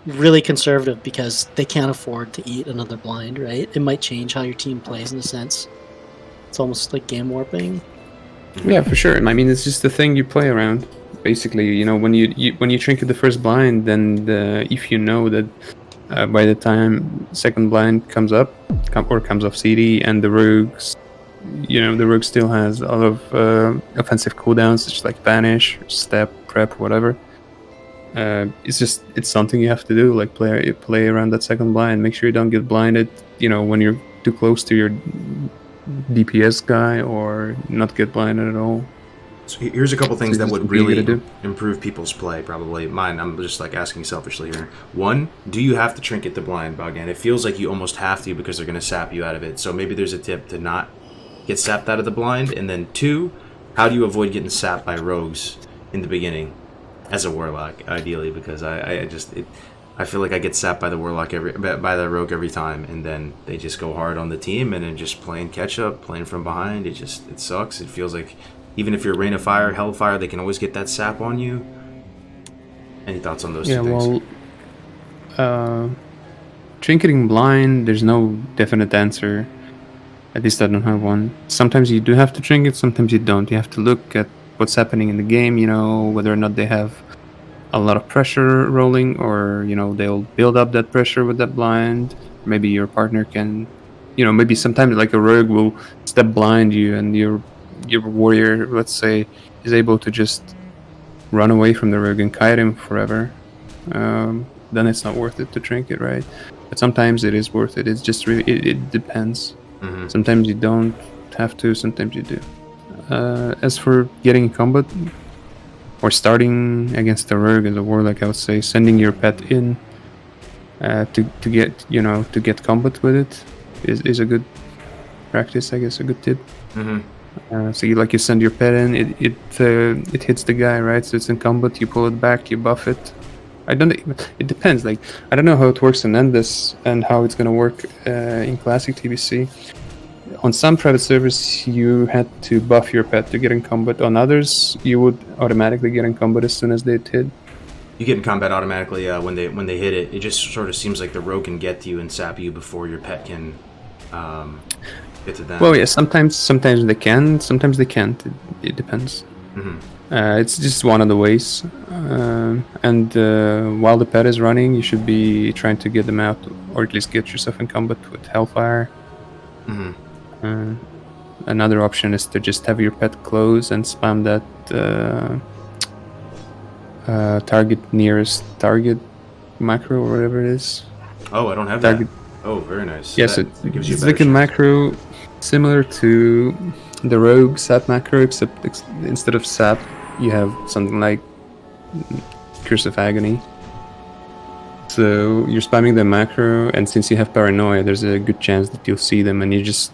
really conservative because they can't afford to eat another blind, right? It might change how your team plays in a sense. It's almost like game warping. Yeah, for sure. I mean, it's just the thing you play around. Basically, when you trinket the first blind, then if you know that by the time second blind comes up or comes off CD, and the rogue still has a lot of offensive cooldowns, such as like banish, step, prep, whatever. It's something you have to do. Like play around that second blind. Make sure you don't get blinded. When you're too close to your DPS guy, or not get blinded at all. So here's a couple things that would what you really gotta do. improve people's play. Probably mine. I'm just like asking selfishly here. One, do you have to trinket the blind, Bogdan? It feels like you almost have to because they're going to sap you out of it. So maybe there's a tip to not get sapped out of the blind. And then two, how do you avoid getting sapped by rogues in the beginning as a warlock, ideally? Because I feel like I get sapped by the warlock by the rogue every time, and then they just go hard on the team, and then just playing catch up, playing from behind. It sucks. It feels like even if you're Rain of Fire, Hellfire, they can always get that sap on you. Any thoughts on those two things? Well, trinketing blind, there's no definite answer. At least I don't have one. Sometimes you do have to trinket, sometimes you don't. You have to look at what's happening in the game, whether or not they have a lot of pressure rolling, or they'll build up that pressure with that blind. Maybe your partner can, maybe sometimes like a rogue will step blind you, and your warrior, let's say, is able to just run away from the rogue and kite him forever. Then it's not worth it to trinket, right? But sometimes it is worth it. It's just really it depends. Mm-hmm. Sometimes you don't have to, sometimes you do. As for getting combat or starting against the rogue as a warlock, I would say sending your pet in to get combat with it is a good practice, I guess, a good tip. Mm-hmm. So you send your pet in, it hits the guy, right? So it's in combat, you pull it back, you buff it. It depends. Like, I don't know how it works in Endless and how it's gonna work in Classic TBC. On some private servers, you had to buff your pet to get in combat. On others, you would automatically get in combat as soon as they hit. You get in combat automatically when they hit it. It just sort of seems like the rogue can get to you and sap you before your pet can get to them. Well, yeah, sometimes they can, sometimes they can't. It depends. Mm-hmm. It's just one of the ways. And while the pet is running, you should be trying to get them out, or at least get yourself in combat with Hellfire. Mm-hmm. Another option is to just have your pet close and spam that target nearest target macro, or whatever it is. Oh, I don't have Target. that. Oh, very nice. Yes, That gives you a it's better like a shot. macro similar to the rogue sap macro, except instead of sap, you have something like Curse of Agony. So you're spamming the macro, and since you have paranoia, there's a good chance that you'll see them, and you just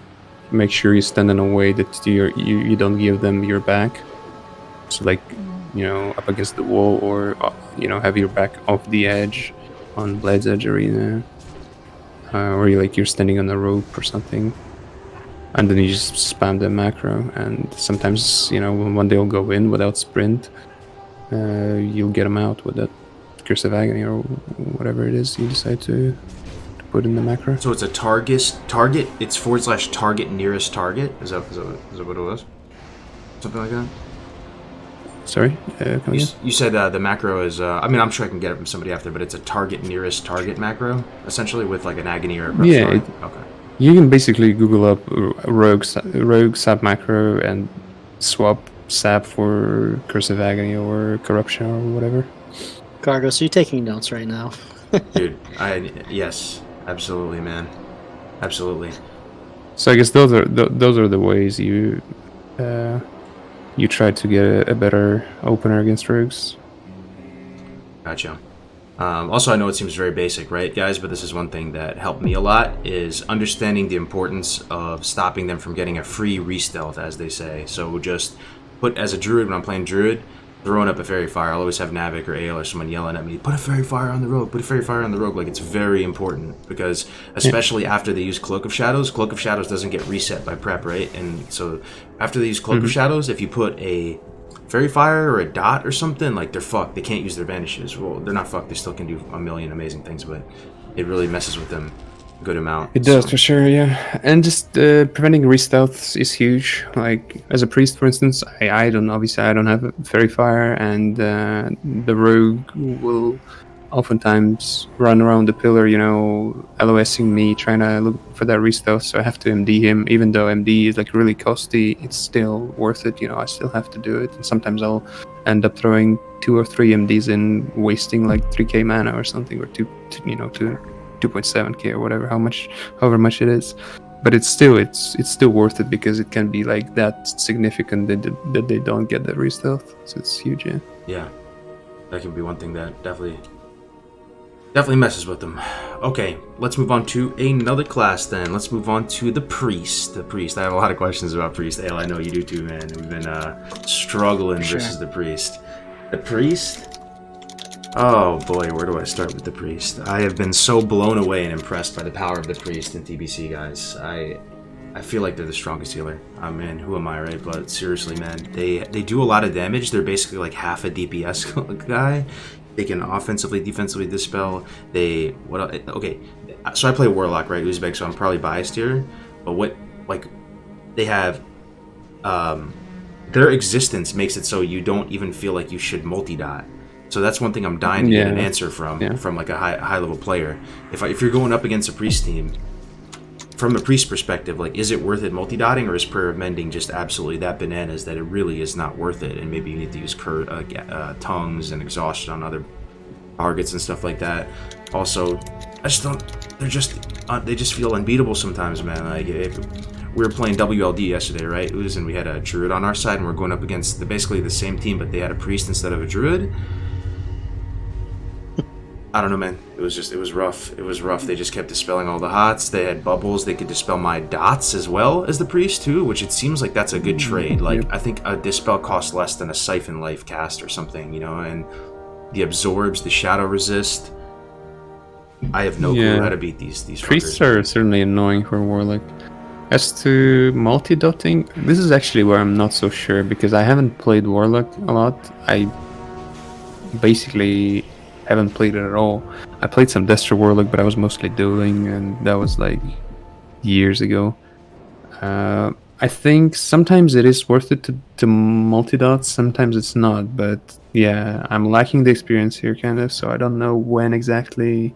make sure you stand in a way that you don't give them your back. So like, up against the wall, or have your back off the edge, on Blade's Edge Arena, where you're standing on a rope or something, and then you just spam the macro, and sometimes when they'll go in without sprint, you'll get them out with that Curse of Agony or whatever it is you decide to put in the macro. So it's a target. It's / target nearest target. Is that what it was? Something like that. Sorry, come again? You said the macro is. I'm sure I can get it from somebody after, but it's a target nearest target macro, essentially with like an agony or a yeah. Okay. You can basically Google up rogue sap macro and swap sap for Curse of Agony or corruption or whatever. Cargo, so you're taking notes right now. Dude, yes, absolutely, man, absolutely. So I guess those are the ways you try to get a better opener against rogues. Gotcha. Also, I know it seems very basic, right, guys? But this is one thing that helped me a lot, is understanding the importance of stopping them from getting a free re-stealth, as they say. So just put, as a druid, when I'm playing druid, throwing up a fairy fire, I'll always have Navic or Ale or someone yelling at me, put a fairy fire on the rogue, put a fairy fire on the rogue. Like, it's very important, because especially after they use Cloak of Shadows doesn't get reset by prep, right? And so after they use Cloak of Shadows, if you put a fairy fire or a dot or something, like, they're fucked. They can't use their vanishes. Well, they're not fucked. They still can do a million amazing things, but it really messes with them a good amount. It does, for sure, yeah. And just preventing re-stealths is huge. Like, as a priest, for instance, I don't have a fairy fire, and the rogue will oftentimes run around the pillar, LOSing me, trying to look for that re-stealth, so I have to MD him. Even though MD is like really costly, it's still worth it, I still have to do it. And sometimes I'll end up throwing 2 or 3 MDs in, wasting like 3k mana or something, or 2.7k or whatever, however much it is. But it's still worth it, because it can be like that significant that they don't get that re-stealth. So it's huge, yeah. Yeah, that can be one thing that definitely messes with them. Okay, let's move on to another class then. Let's move on to the Priest. I have a lot of questions about Priest. Ale, I know you do too, man. We've been struggling versus the Priest. The Priest? Oh boy, where do I start with the Priest? I have been so blown away and impressed by the power of the Priest in TBC, guys. I feel like they're the strongest healer. I mean, who am I, right? But seriously, man, they do a lot of damage. They're basically like half a DPS guy. They can offensively, defensively dispel. Okay, so I play Warlock, right? Uzbek, so I'm probably biased here. But they have, their existence makes it so you don't even feel like you should multi-dot. So that's one thing I'm dying to get an answer from like a high level player. If you're going up against a priest team, from a priest perspective, like, is it worth it multi-dotting, or is Prayer of Mending just absolutely that bananas that it really is not worth it, and maybe you need to use tongues and exhaustion on other targets and stuff like that. Also, I just don't. They just feel unbeatable sometimes, man. Like, we were playing WLD yesterday, right? And we had a druid on our side, and we're going up against basically the same team, but they had a priest instead of a druid. I don't know, man. It was rough. It was rough. They just kept dispelling all the hots. They had bubbles. They could dispel my dots as well as the priest too, which it seems like that's a good trade. Like, I think a dispel costs less than a Siphon Life cast or something, and the absorbs, the shadow resist. I have no clue how to beat these priests fuckers. Are certainly annoying for Warlock. As to multi-dotting, this is actually where I'm not so sure, because I haven't played Warlock a lot. I basically haven't played it at all. I played some Destro Warlock, but I was mostly dueling, and that was like years ago. I think sometimes it is worth it to multi-dot, sometimes it's not, but yeah, I'm lacking the experience here, kind of, so I don't know when exactly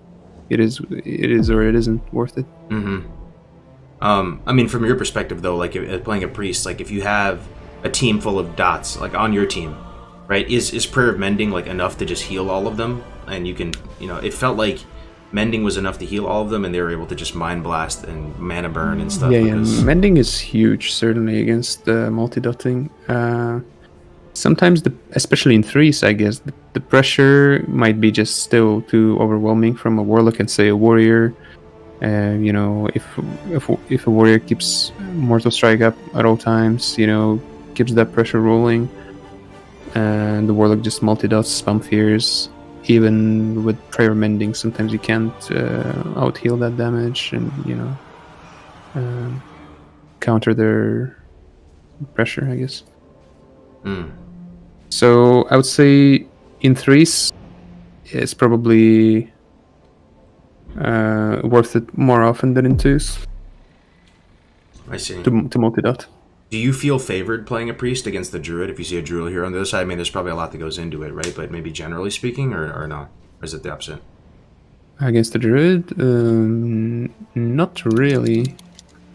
it is or it isn't worth it. I mean, from your perspective though, like, playing a priest, like, if you have a team full of dots, like on your team, right, is Prayer of Mending like enough to just heal all of them? And you can, it felt like Mending was enough to heal all of them, and they were able to just Mind Blast and Mana Burn and stuff. Yeah, Mending is huge, certainly, against multi-dotting. Sometimes, especially in threes, I guess, the pressure might be just still too overwhelming from a Warlock and, say, a Warrior. If a Warrior keeps Mortal Strike up at all times, keeps that pressure rolling, and the Warlock just multi-dots, spam fears, even with prayer mending, sometimes you can't out heal that damage, and counter their pressure, I guess. So I would say in threes, it's probably worth it more often than in twos. I see. To multi-dot. Do you feel favored playing a priest against the druid if you see a druid here on the other side? I mean, there's probably a lot that goes into it, right? But maybe generally speaking, or not? Or is it the opposite? Against the druid? Not really.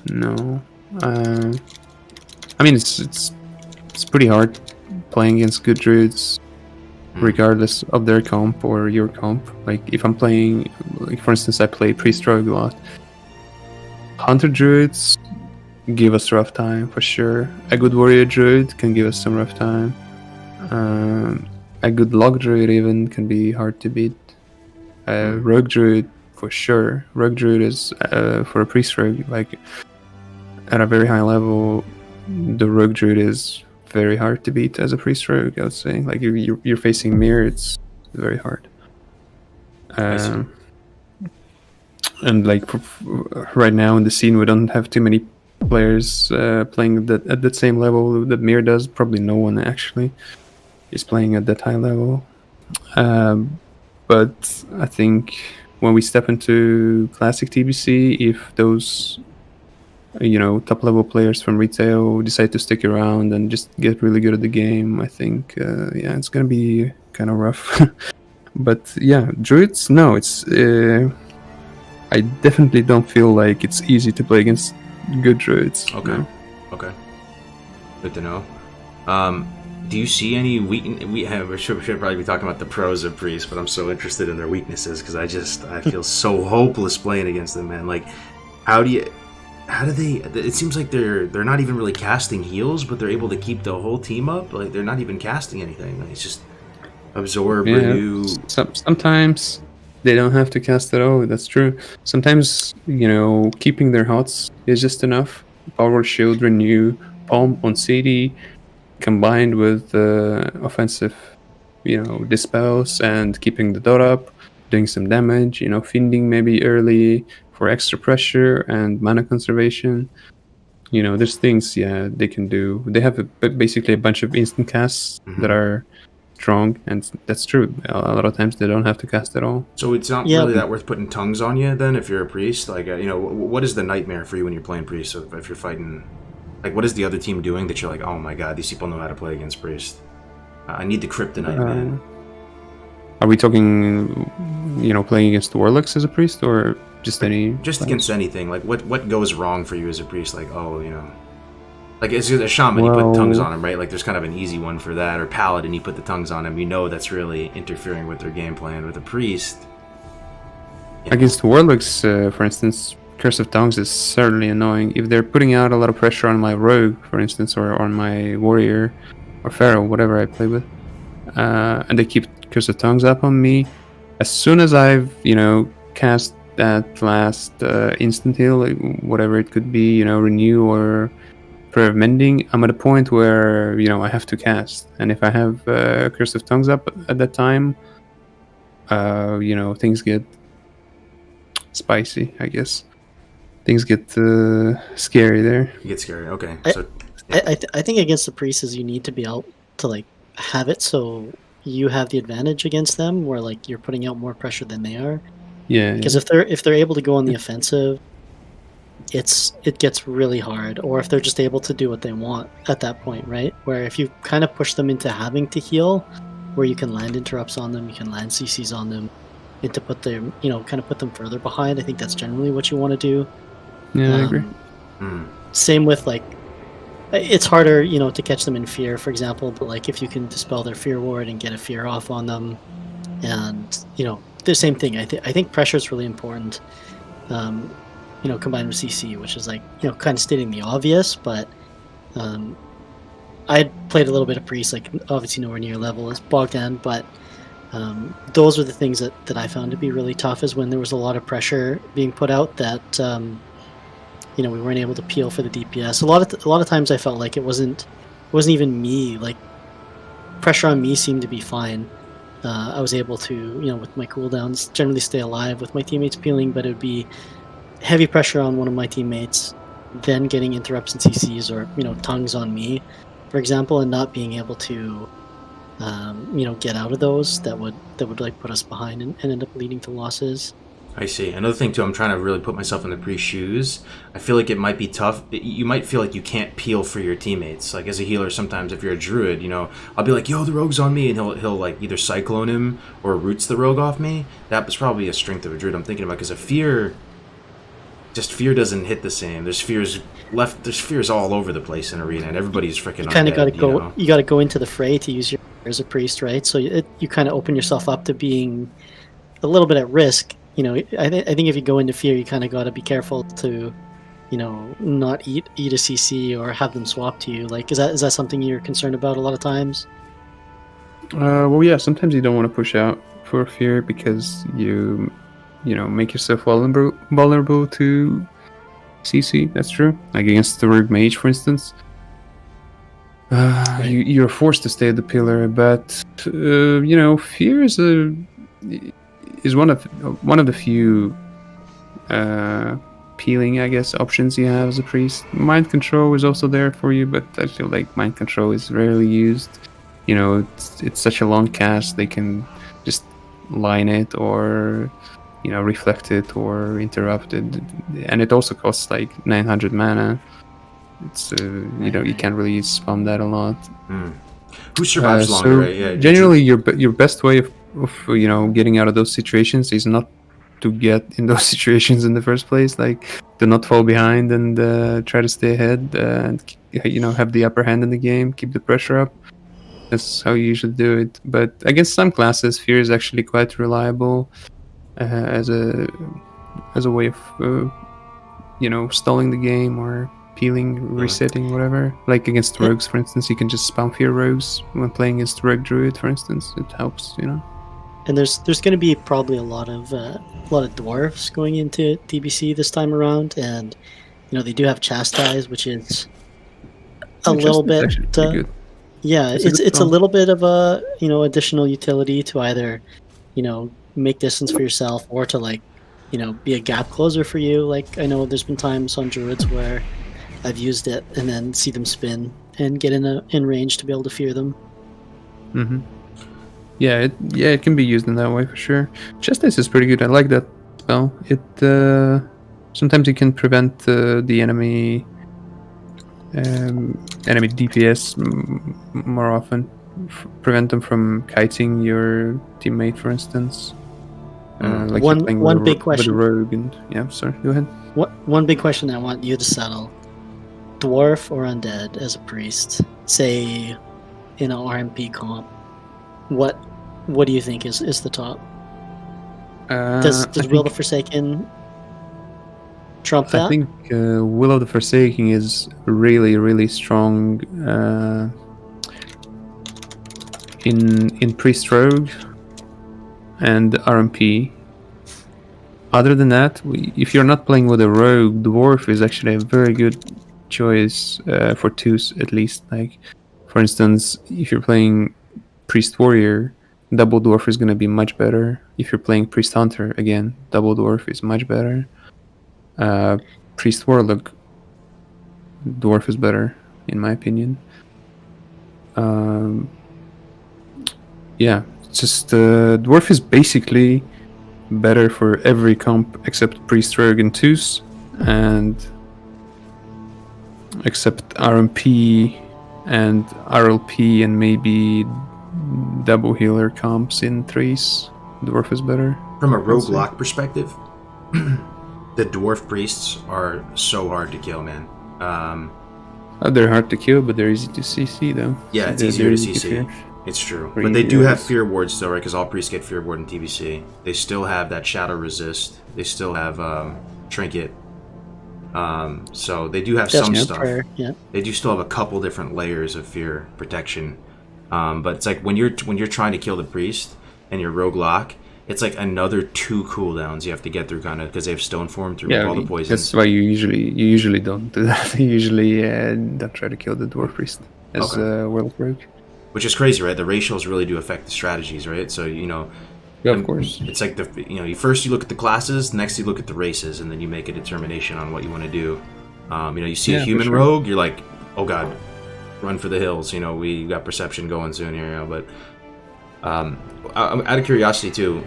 No. I mean, it's pretty hard playing against good druids, regardless of their comp or your comp. Like, if I'm playing, like, for instance, I play priest rogue a lot. Hunter druids give us rough time for sure. A good warrior druid can give us some rough time. A good log druid even can be hard to beat. Rogue druid for sure. Rogue druid is for a priest rogue, like at a very high level. The rogue druid is very hard to beat as a priest rogue, I would say. Like, if you're facing mirror, it's very hard. And like right now in the scene, we don't have too many players playing at that same level that Mir does. Probably no one actually is playing at that high level. But I think when we step into classic TBC, if those top level players from retail decide to stick around and just get really good at the game, I think it's gonna be kind of rough. But yeah, druids, no, it's I definitely don't feel like it's easy to play against good druids. Okay. No. Okay. Good to know. Do you see any we should probably be talking about the pros of priests, but I'm so interested in their weaknesses because I feel so hopeless playing against them, man. Like, how do they? It seems like they're not even really casting heals, but they're able to keep the whole team up. Like, they're not even casting anything. Like, it's just absorb, renew. Sometimes they don't have to cast at all. That's true. Sometimes keeping their hots is just enough. Power shield, renew, palm on CD, combined with offensive, dispels and keeping the dot up, doing some damage. Fiending maybe early for extra pressure and mana conservation. There's things they can do. They have basically a bunch of instant casts that are strong, and that's true. A lot of times they don't have to cast at all. So it's not really that worth putting tongues on you then if you're a priest. Like, what is the nightmare for you when you're playing priest? So if you're fighting, like, what is the other team doing that you're like, oh my god, these people know how to play against priest? I need the kryptonite, man. Are we talking, playing against the warlocks as a priest, or just any? Just against anything. Like, what goes wrong for you as a priest? Like, like, as a shaman, you put tongues on him, right? Like, there's kind of an easy one for that. Or paladin, you put the tongues on him. That's really interfering with their game plan. With a priest, against warlocks, for instance, Curse of Tongues is certainly annoying. If they're putting out a lot of pressure on my rogue, for instance, or on my warrior or pharaoh, whatever I play with, and they keep Curse of Tongues up on me, as soon as I've cast that last instant heal, like, whatever it could be, renew or prayer of mending, I'm at a point where I have to cast, and if I have Curse of Tongues up at that time, things get spicy, I guess. Things get scary there. You get scary. Okay. I think against the priests, you need to be able to like have it so you have the advantage against them, where like you're putting out more pressure than they are. Yeah. Because if they're able to go on the offensive, it gets really hard. Or if they're just able to do what they want at that point, right? Where if you kind of push them into having to heal, where you can land interrupts on them, you can land CCs on them, and to put them, kind of put them further behind. I think that's generally what you want to do. Yeah, I agree. Same with like, it's harder, to catch them in fear, for example. But like, if you can dispel their fear ward and get a fear off on them, and the same thing. I think pressure is really important. Combined with CC, which is like kind of stating the obvious, but I had played a little bit of priest, like obviously nowhere near level as Bogdan, but those are the things that I found to be really tough, is when there was a lot of pressure being put out that we weren't able to peel for the DPS. A lot of times I felt like it wasn't even me. Like, pressure on me seemed to be fine, I was able to, with my cooldowns, generally stay alive with my teammates peeling, but it would be heavy pressure on one of my teammates, then getting interrupts and CCs or, tongues on me, for example, and not being able to, get out of those. That would like put us behind and end up leading to losses. I see. Another thing too, I'm trying to really put myself in the priest shoes. I feel like it might be tough. You might feel like you can't peel for your teammates. Like as a healer, sometimes if you're a druid, I'll be like, "Yo, the rogue's on me," and he'll like either cyclone him or roots the rogue off me. That was probably a strength of a druid I'm thinking about, because a fear doesn't hit the same. There's fears all over the place in arena, and everybody's freaking. You kind of got to go. You got to go into the fray to use your as a priest, right? So you kind of open yourself up to being a little bit at risk. I think if you go into fear, you kind of got to be careful to, not eat a CC or have them swap to you. Like, is that something you're concerned about a lot of times? Well, yeah. Sometimes you don't want to push out for fear because you make yourself vulnerable to CC. That's true. Like against the rogue mage, for instance. You're forced to stay at the pillar, but fear is one of the few peeling, I guess, options you have as a priest. Mind control is also there for you, but I feel like mind control is rarely used. It's such a long cast, they can just line it or reflect it or interrupt it, and it also costs like 900 mana. It's you can't really spam that a lot. Who survives longer? So right? Yeah, generally, your best way of getting out of those situations is not to get in those situations in the first place. Like, do not fall behind and try to stay ahead and have the upper hand in the game. Keep the pressure up. That's how you usually do it. But against some classes, fear is actually quite reliable as a way of stalling the game or peeling, resetting, whatever. Like against rogues, for instance, you can just spam fear rogues when playing against rogue druid, for instance. It helps, And there's going to be probably a lot of dwarves going into TBC this time around, and they do have chastise, which is a little bit. Yeah, it's a little bit of a additional utility to either make distance for yourself or to be a gap closer for you. Like I know there's been times on druids where I've used it and then see them spin and get in range to be able to fear them. Mm-hmm. Yeah, it can be used in that way for sure. Chastise is pretty good. I like that spell. It sometimes you can prevent the enemy DPS more often. Prevent them from kiting your teammate, for instance. Like one big question. With a rogue and sorry, go ahead. One big question I want you to settle: dwarf or undead as a priest? Say in an RMP comp, what do you think is the top? Does Will the Forsaken trump that? I think Will of the Forsaken is really, really strong in priest rogue and RMP. Other than that, if you're not playing with a rogue, dwarf is actually a very good choice for twos, at least. Like, for instance, if you're playing priest warrior, double dwarf is going to be much better. If you're playing priest hunter, again, double dwarf is much better. Priest warlock, dwarf is better, in my opinion. Just dwarf is basically better for every comp except priest rogue and twos, and except RMP and RLP and maybe double healer comps in threes. Dwarf is better. From a roguelike perspective, the dwarf priests are so hard to kill, man. They're hard to kill, but they're easy to CC, though. Yeah, it's easier to CC. It's true. But they do have fear wards still, right? Because all priests get fear ward in TBC. They still have that shadow resist. They still have trinket. So they do have some stuff. Prayer, yeah. They do still have a couple different layers of fear protection. But it's like when you're trying to kill the priest and you're roguelike, it's like another 2 cooldowns you have to get through, kind of, because they have stone form through all the poisons. That's why you usually don't do that. You usually don't try to kill the dwarf priest as world rogue. which is crazy, right? The ratios really do affect the strategies, right? So Yeah, of course. it's like first you look at the classes, next you look at the races, and then you make a determination on what you want to do. You see a Yeah, for human sure. rogue, you're like, oh god, run for the hills. We got perception going soon here. But out of curiosity too,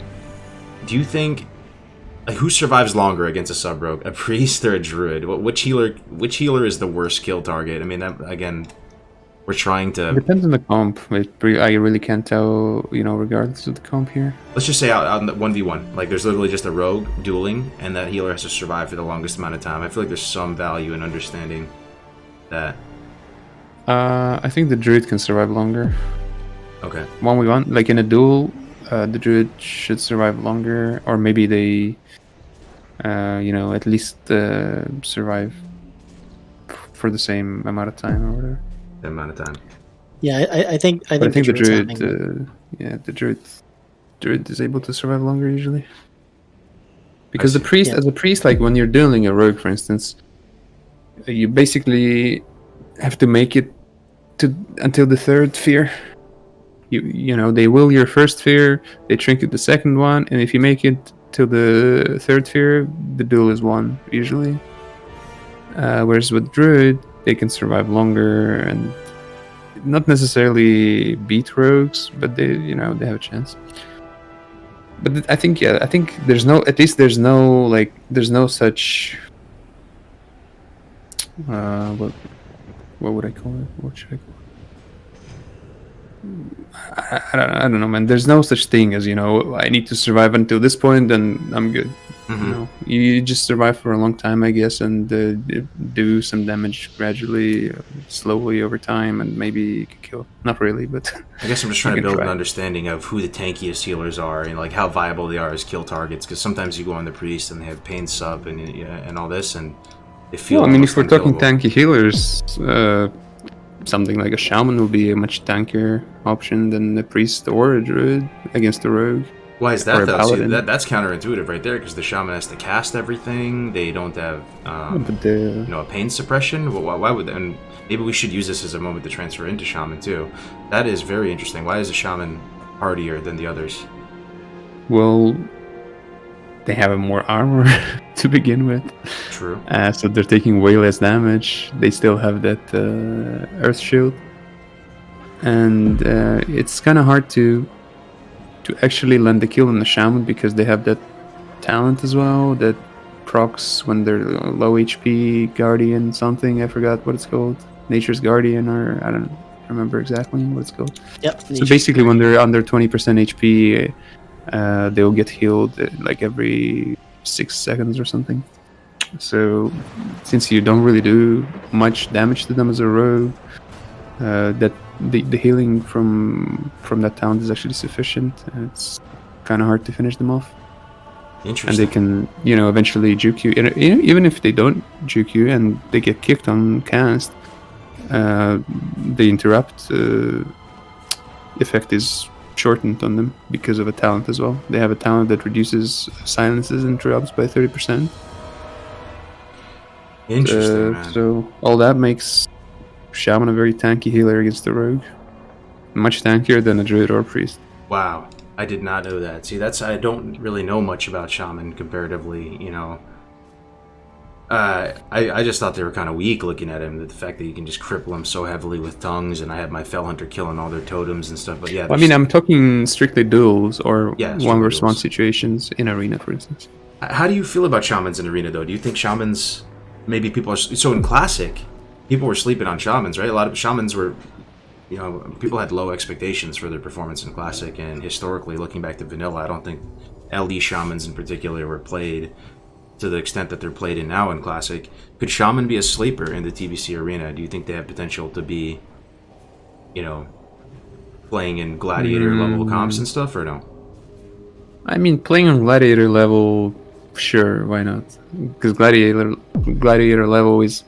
do you think who survives longer against a sub rogue, a priest or a druid? Which healer is the worst kill target? I mean, that again, we're trying to. It depends on the comp. I really can't tell, regardless of the comp here. Let's just say out on the 1v1, like there's literally just a rogue dueling, and that healer has to survive for the longest amount of time. I feel like there's some value in understanding that. I think the druid can survive longer. Okay. 1v1, like in a duel, the druid should survive longer, or maybe they, at least survive for the same amount of time or whatever. The amount of time. Yeah, I think But I think the druid's druid, having- the druid is able to survive longer usually. Because the see. priest, Yeah. as a priest, like when you're dueling a rogue, for instance, you basically have to make it to until the third fear. They will your first fear, they trinket the second one, and if you make it till the third fear, the duel is won usually. Whereas with druid, they can survive longer and not necessarily beat rogues, but they have a chance. But I think there's no such what would I call it? What should I call it? I don't know, man. There's no such thing as I need to survive until this point and I'm good. Mm-hmm. You just survive for a long time, I guess, and do some damage gradually, slowly over time, and maybe you can kill. Not really, but I guess I'm just trying to you can build try. an understanding of who the tankiest healers are and like how viable they are as kill targets. Because sometimes you go on the priest and they have pain sub and all this, and they feel. Well, I mean, if almost we're talking unkillable. tanky healers, something like a shaman will be a much tankier option than a priest or a druid against a rogue. Why is or that a though? See, paladin. that's counterintuitive right there because the shaman has to cast everything. They don't have But a pain suppression. Why would? And maybe we should use this as a moment to transfer into shaman too. That is very interesting. Why is the shaman hardier than the others? well, they have more armor to begin with, True. so they're taking way less damage. They still have that earth shield, and it's kind of hard to actually land the kill on the shaman because they have that talent as well that procs when they're low HP guardian something. I forgot what it's called. Nature's Guardian, or I don't remember exactly what it's called. Yep. So basically, when they're under 20% HP, they'll get healed like every 6 seconds or something. So since you don't really do much damage to them as a rogue, that the healing from that talent is actually sufficient. It's kind of hard to finish them off, and Interesting. they can eventually juke you. Even if they don't juke you and they get kicked on cast, the interrupt effect is shortened on them because of a talent as well. They have a talent that reduces silences and interrupts by 30%. Interesting, man. So all that makes shaman a very tanky healer against the rogue. Much tankier than a druid or a priest. Wow, I did not know that. See, I don't really know much about shaman comparatively. I just thought they were kind of weak looking at him. The fact that you can just cripple him so heavily with tongues, and I had my fell hunter killing all their totems and stuff. But yeah, Well, I mean, I'm talking strictly duels or Yeah, strictly 1v1 duels. situations in arena, for instance. how do you feel about shamans in arena though? Do you think shamans? Maybe people are so in classic. People were sleeping on shamans, right? A lot of shamans were. People had low expectations for their performance in Classic, and historically, looking back to Vanilla, I don't think LD Shamans in particular were played to the extent that they're played in now in Classic. Could Shaman be a sleeper in the TBC arena? Do you think they have potential to be, playing in Gladiator level comps and stuff, or no? I mean, playing on Gladiator level, sure, why not? Because Gladiator level is,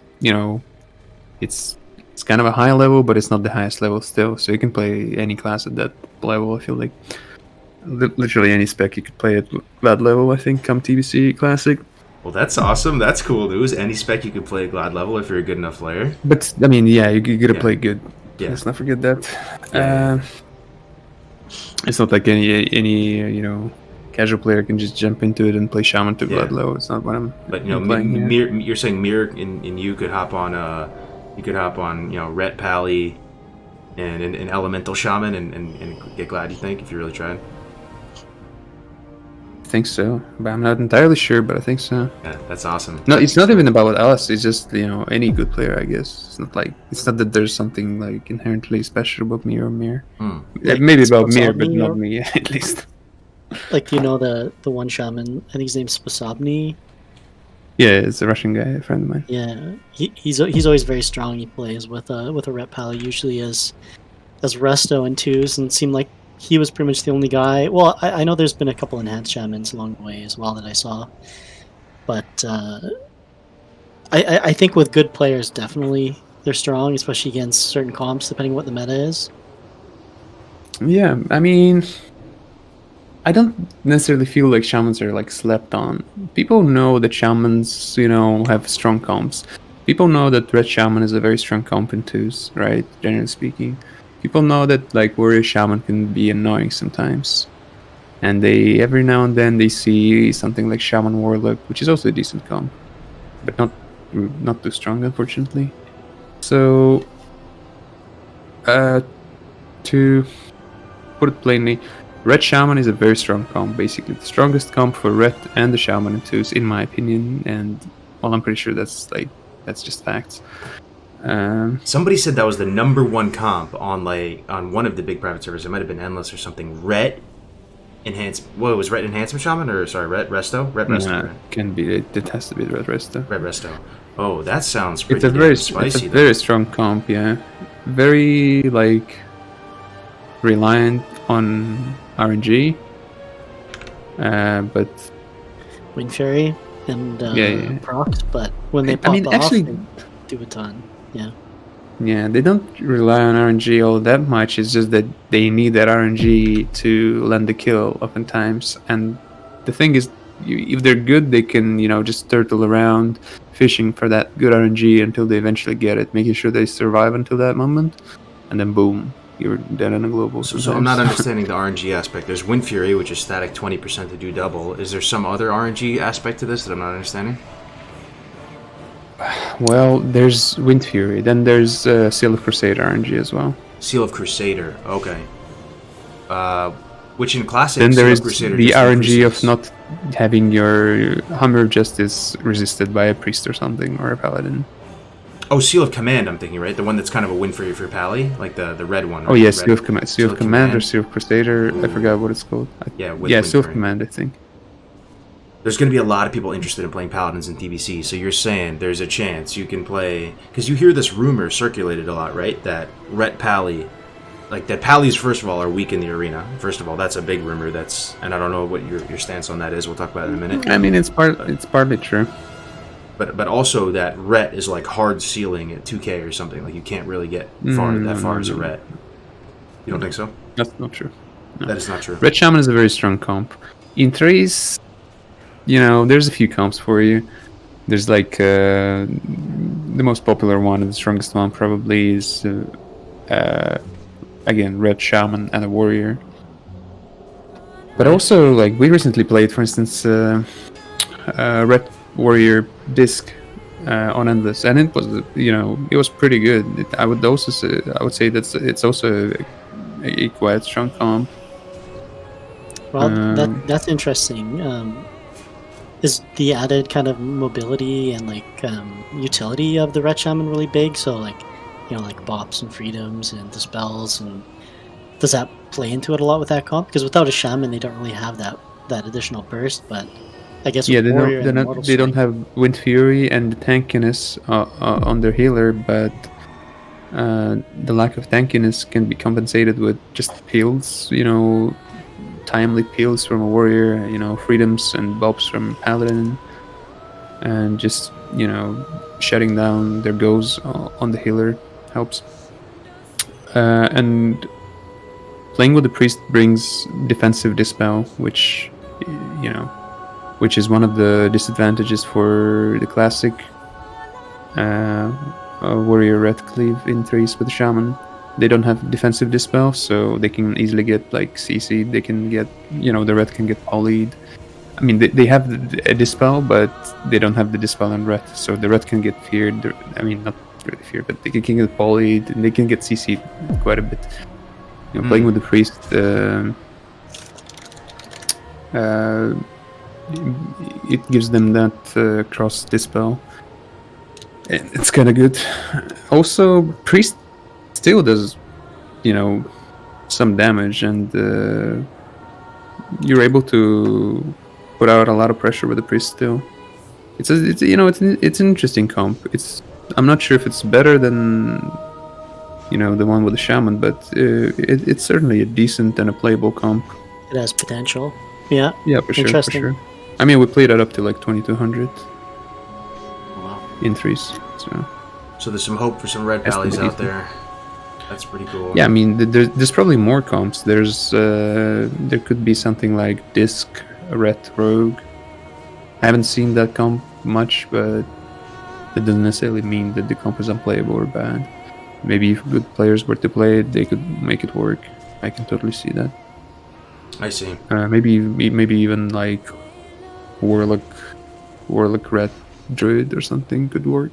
it's kind of a high level, but it's not the highest level still. So you can play any class at that level. I feel like literally any spec you could play at that level. I think come TBC Classic. Well, that's awesome. That's cool news. Any spec you could play at Glad level if you're a good enough player. But I mean, yeah, you gotta Yeah. play good. Yeah. Let's not forget that. It's not like any casual player can just jump into it and play shaman to blood low. It's not what I'm. But I'm playing here. you're saying Mir and you could hop on Ret Pally and an elemental shaman and get glad, you think, if you really tried? I think so, but I'm not entirely sure. But I think so. Yeah, that's awesome. No, it's not even about us. It's just any good player, I guess. It's not that there's something like inherently special about me or Mir. Like, Maybe about Mir, Sposobny, but not me at least. Like, the one shaman, I think his name's Sposobny. Yeah, it's a Russian guy, a friend of mine. Yeah, he's always very strong. He plays with a Ret Pally, usually as resto and twos, and it seemed like he was pretty much the only guy. Well, I know there's been a couple enhanced shamans along the way as well that I saw, but I think with good players, definitely they're strong, especially against certain comps, depending on what the meta is. Yeah, I mean, I don't necessarily feel like shamans are like slept on. People know that shamans, have strong comps. People know that red shaman is a very strong comp in twos, right? Generally speaking. People know that like warrior shaman can be annoying sometimes. And they every now and then they see something like shaman warlock, which is also a decent comp. But not too strong, unfortunately. So to put it plainly, red shaman is a very strong comp, basically the strongest comp for red and the shaman in twos, in my opinion, and well, I'm pretty sure that's just facts. Somebody said that was the number one comp on one of the big private servers. It might have been Endless or something. Ret enhancement shaman, or sorry, Ret resto? Ret resto. Nah, can be. It has to be red resto. Red resto. Oh, that sounds pretty spicy. It's a very strong comp, yeah. Very like reliant on RNG, but Wind Fury and procs, but when they pop off, actually, they do a ton. Yeah, they don't rely on RNG all that much. It's just that they need that RNG to land the kill oftentimes. And the thing is, if they're good, they can, just turtle around fishing for that good RNG until they eventually get it, making sure they survive until that moment. And then boom, you're dead on a global. So I'm not understanding the RNG aspect. There's Wind Fury, which is static 20% to do double. Is there some other RNG aspect to this that I'm not understanding? Well, there's Wind Fury. Then there's Seal of Crusader RNG as well. Seal of Crusader, okay. Which in Classic, then there Seal is of Crusader the just RNG increases. of not having your Hammer of Justice resisted by a priest or something, or a paladin. Oh, Seal of Command, I'm thinking, right? The one that's kind of a Wind Fury for Pally? Like the red one. Oh, right? yeah, Red. Seal of Command. Seal of Command or Seal of Crusader. Ooh. I forgot what it's called. Yeah, Seal of Command, I think. There's going to be a lot of people interested in playing Paladins in TBC, so you're saying there's a chance you can play... Because you hear this rumor circulated a lot, right? That Ret Pally... Like, that Pallies, first of all, are weak in the arena. First of all, that's a big rumor. And I don't know what your stance on that is. We'll talk about it in a minute. I mean, it's partly true. But also that Ret is, like, hard ceiling at 2k or something. Like, you can't really get that far as a Ret. You don't think so? That's not true. No. That is not true. Red Shaman is a very strong comp. In threes... there's a few comps for you. There's like the most popular one and the strongest one probably is again Red Shaman and a warrior. But also, like, we recently played, for instance, Red Warrior Disc on Endless, and it was it was pretty good. I would say it's also a quite strong comp. Well, that's interesting. Is the added kind of mobility and like utility of the Red Shaman really big? So like bops and freedoms and dispels, and does that play into it a lot with that comp? Because without a shaman, they don't really have that additional burst. But I guess with Warrior they don't have Wind Fury and the tankiness on their healer, but the lack of tankiness can be compensated with just pills, timely pills from a warrior, freedoms and bops from paladin, and just shutting down their goes on the healer helps. And playing with the priest brings defensive dispel, which is one of the disadvantages for the classic warrior red cleave in threes with the shaman. they don't have defensive dispel, so they can easily get like CC. They can get, the red can get polyed. I mean, they have a dispel, but they don't have the dispel on red, so the red can get feared. I mean, not really feared, but they can get polyed, and they can get CC quite a bit. Playing with the priest, it gives them that cross dispel. It's kind of good. Also, priest still does, some damage, and you're able to put out a lot of pressure with the priest still. It's an interesting comp. I'm not sure if it's better than the one with the shaman, but it's certainly a decent and a playable comp. It has potential. Yeah. Yeah, for sure. Interesting. For sure. I mean, we played it up to like 2200 Wow. in threes. So there's some hope for some red pallies out there. That's pretty cool. Yeah, I mean, there's probably more comps. There could be something like Disc, Red Rogue. I haven't seen that comp much, but it doesn't necessarily mean that the comp is unplayable or bad. Maybe if good players were to play it, they could make it work. I can totally see that. I see. Maybe even like Warlock Red Druid or something could work.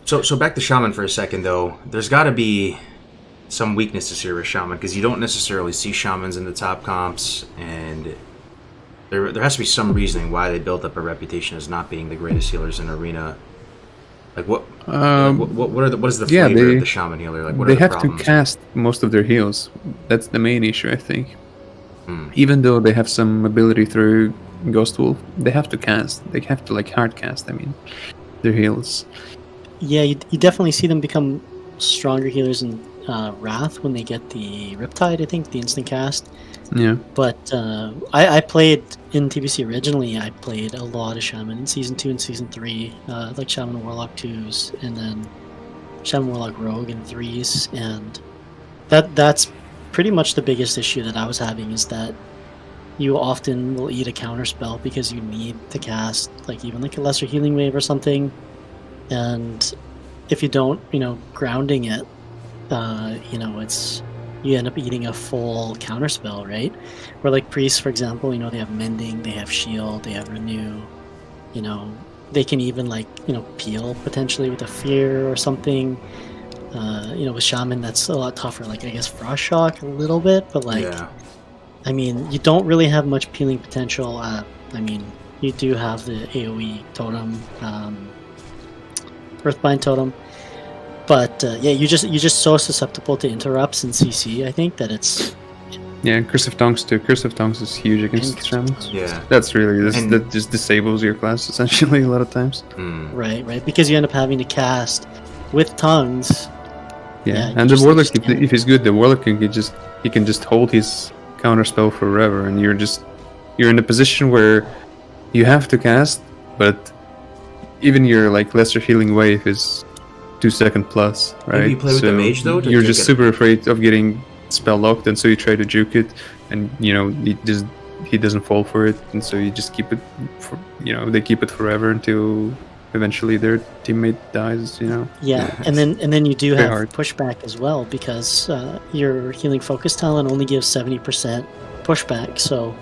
So back to Shaman for a second, though. There's got to be some weaknesses here with Shaman, because you don't necessarily see Shamans in the top comps, and there has to be some reasoning why they built up a reputation as not being the greatest healers in Arena. Like what is the flavor of the Shaman healer? Like what they are the have problems? to cast most of their heals. That's the main issue, I think. Even though they have some ability through Ghost Wolf, they have to cast. They have to hard cast. I mean, their heals. Yeah, you definitely see them become stronger healers in Wrath when they get the Riptide, I think, the instant cast. Yeah. But I played in TBC originally. I played a lot of Shaman in Season 2 and Season 3, like Shaman Warlock 2s, and then Shaman Warlock Rogue in 3s. And that's pretty much the biggest issue that I was having, is that you often will eat a counter spell because you need to cast even a lesser healing wave or something. And if you don't, grounding it, you end up eating a full counterspell, right? Where priests, for example, they have mending, they have shield, they have renew, they can even peel potentially with a fear or something. With shaman, that's a lot tougher. I guess frost shock a little bit, but yeah. I mean, you don't really have much peeling potential. I mean, you do have the AoE totem, Earthbind totem. But yeah, you're just so susceptible to interrupts and CC. I think that it's and Curse of Tongues too. Curse of Tongues is huge against shamans. Yeah, that's really that just disables your class essentially a lot of times. Right, because you end up having to cast with tongues. Yeah, and the warlock, if he's good, the warlock can just hold his counter spell forever, and you're in a position where you have to cast, but even your lesser healing wave is 2 second plus, right? Maybe you play with the mage though. You're just super afraid of getting spell locked, and so you try to juke it, and he doesn't fall for it, and so you just keep it. They keep it forever until eventually their teammate dies. Yeah, and then you do have pushback as well, because your healing focus talent only gives 70% pushback, so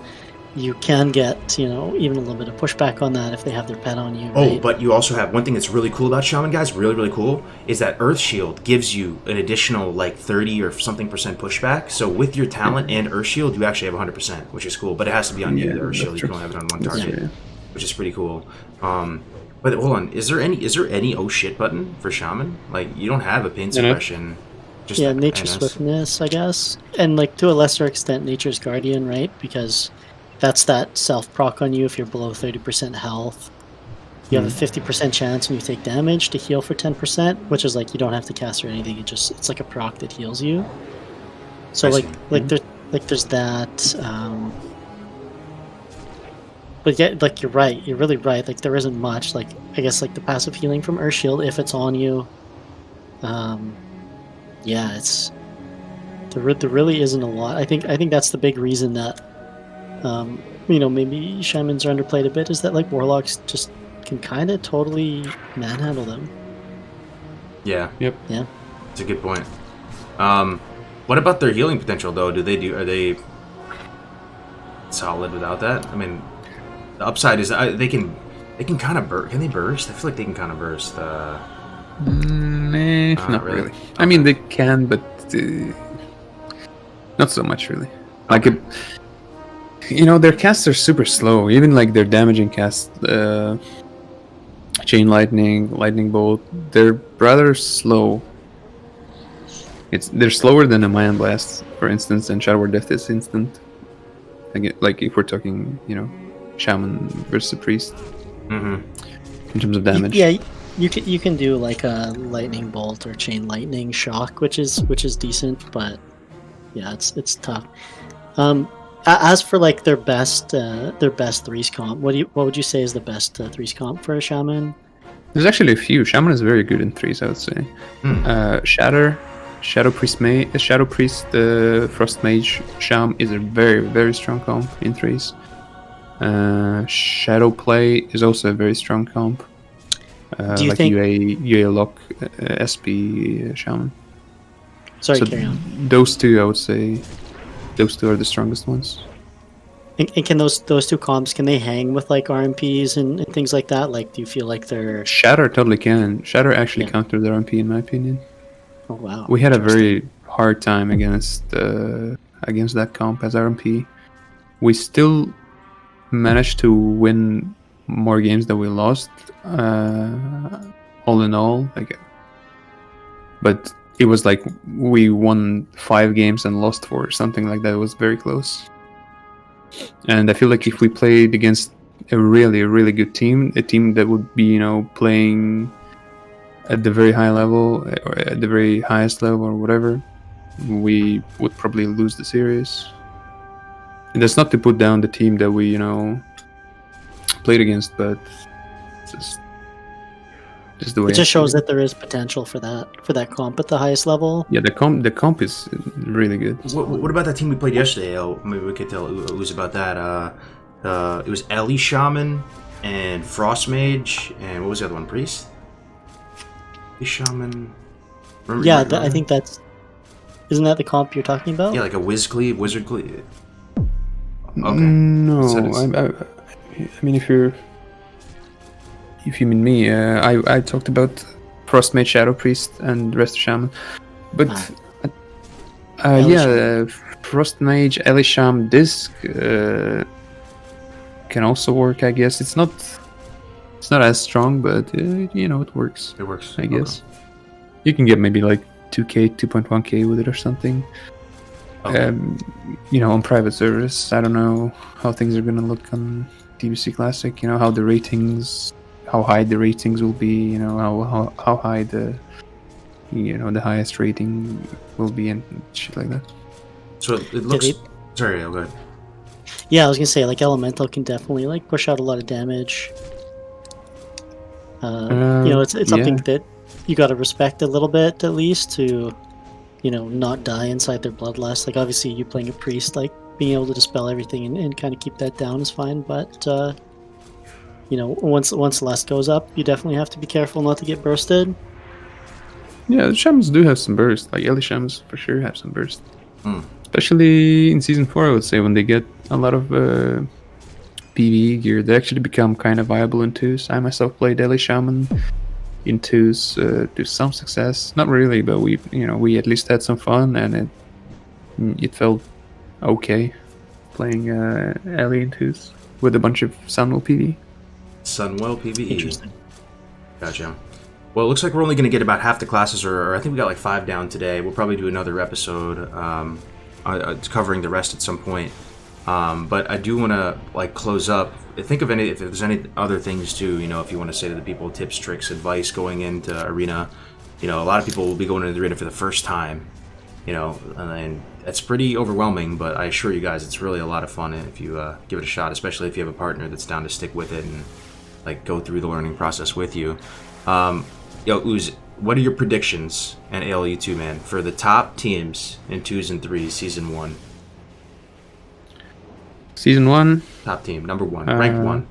you can get, even a little bit of pushback on that if they have their pet on you. Oh, but you also have one thing that's really cool about Shaman, guys, really, really cool, is that Earth Shield gives you an additional 30 or something percent pushback. So with your talent and Earth Shield, you actually have 100%, which is cool. But it has to be on you, the Earth Shield. You can only have it on one target, which is pretty cool. But hold on, is there any oh shit button for Shaman? You don't have a pain suppression. Just Nature Swiftness, I guess, and to a lesser extent, Nature's Guardian, right? Because that's that self-proc on you if you're below 30% health. You have a 50% chance when you take damage to heal for 10%, which is you don't have to cast or anything. It's like a proc that heals you. So there's that. But yeah, you're right. You're really right. There isn't much. I guess the passive healing from Earth Shield if it's on you. Yeah, it's there really isn't a lot. I think that's the big reason that. Maybe shamans are underplayed a bit, is that warlocks just can kind of totally manhandle them. Yeah. Yep. Yeah. It's a good point. What about their healing potential though? Are they solid without that? I mean, the upside is they can kind of burst. Can they burst? I feel like they can kind of burst. Not really. I mean, they can, but not so much really. Like it, their casts are super slow. Even like their damaging cast, chain lightning, lightning bolt, they're rather slow. They're slower than a Mayan blast, for instance, and Shadow Word Death is instant. Like if we're talking, shaman versus a priest, in terms of damage. Yeah, you can do like a lightning bolt or chain lightning shock, which is decent, but yeah, it's tough. As for like their best threes comp, what would you say is the best threes comp for a shaman? There's actually a few. Shaman is very good in threes, I would say. Shadow Priest, Frost Mage, Sham is a very, very strong comp in threes. Shadow Play is also a very strong comp. Do you think UA Lock, SP Shaman? Sorry, carry on. Those two, I would say, those two are the strongest ones. And can those two comps, can they hang with like RMPs and things like that? Like, do you feel like they're... Shatter totally can. Shatter actually countered the RMP in my opinion. Oh wow! We had a very hard time against that comp as RMP. We still managed to win more games than we lost, all in all. But it was like we won 5 games and lost 4, or something like that. It was very close. And I feel like if we played against a really, really good team, a team that would be, playing at the very high level or at the very highest level or whatever, we would probably lose the series. And that's not to put down the team that we, played against, but it's just the way. It just shows that there is potential for that comp at the highest level. Yeah, the comp is really good. What about that team we played yesterday? Maybe we could tell Uz about that. It was Ellie Shaman and Frost Mage, and what was the other one? Priest? Shaman. I think isn't that the comp you're talking about? Yeah, like a wizard cleave. Okay. No, I mean if you mean me, I talked about Frost Mage, Shadow Priest, and Rest Shaman, but Frost Mage, Elisham, Disc can also work. I guess it's not as strong, but it works. It works. I guess you can get maybe like 2K, 2.1K with it or something. Okay. On private servers. I don't know how things are gonna look on TBC Classic. How high the ratings will be. How high the the highest rating will be and shit like that. So it looks. Sorry, I'll go ahead. Yeah, I was gonna say like Elemental can definitely like push out a lot of damage. It's something that you gotta respect a little bit at least to, not die inside their bloodlust. Like obviously you playing a priest, like being able to dispel everything and kind of keep that down is fine. But once lust goes up, you definitely have to be careful not to get bursted. Yeah, the shamans do have some burst. Like Ellie shamans for sure have some burst. Especially in season 4, I would say, when they get a lot of PvE gear, they actually become kind of viable in 2s. I myself played Ellie Shaman in 2s to some success. Not really, but we at least had some fun, and it felt okay playing Ellie in 2s with a bunch of Sunwell PvE. Sunwell PvE. Interesting. Gotcha. Well, it looks like we're only going to get about half the classes, or I think we got like 5 down today. We'll probably do another episode covering the rest at some point. But I do want to close up. Think of if there's any other things too. If you want to say to the people, tips, tricks, advice going into arena. A lot of people will be going into the arena for the first time. And it's pretty overwhelming. But I assure you guys, it's really a lot of fun if you give it a shot, especially if you have a partner that's down to stick with it and go through the learning process with you. Uz, what are your predictions, and ALU too, man, for the top teams in 2s and 3s season 1? Season 1? Top team, number 1, rank 1.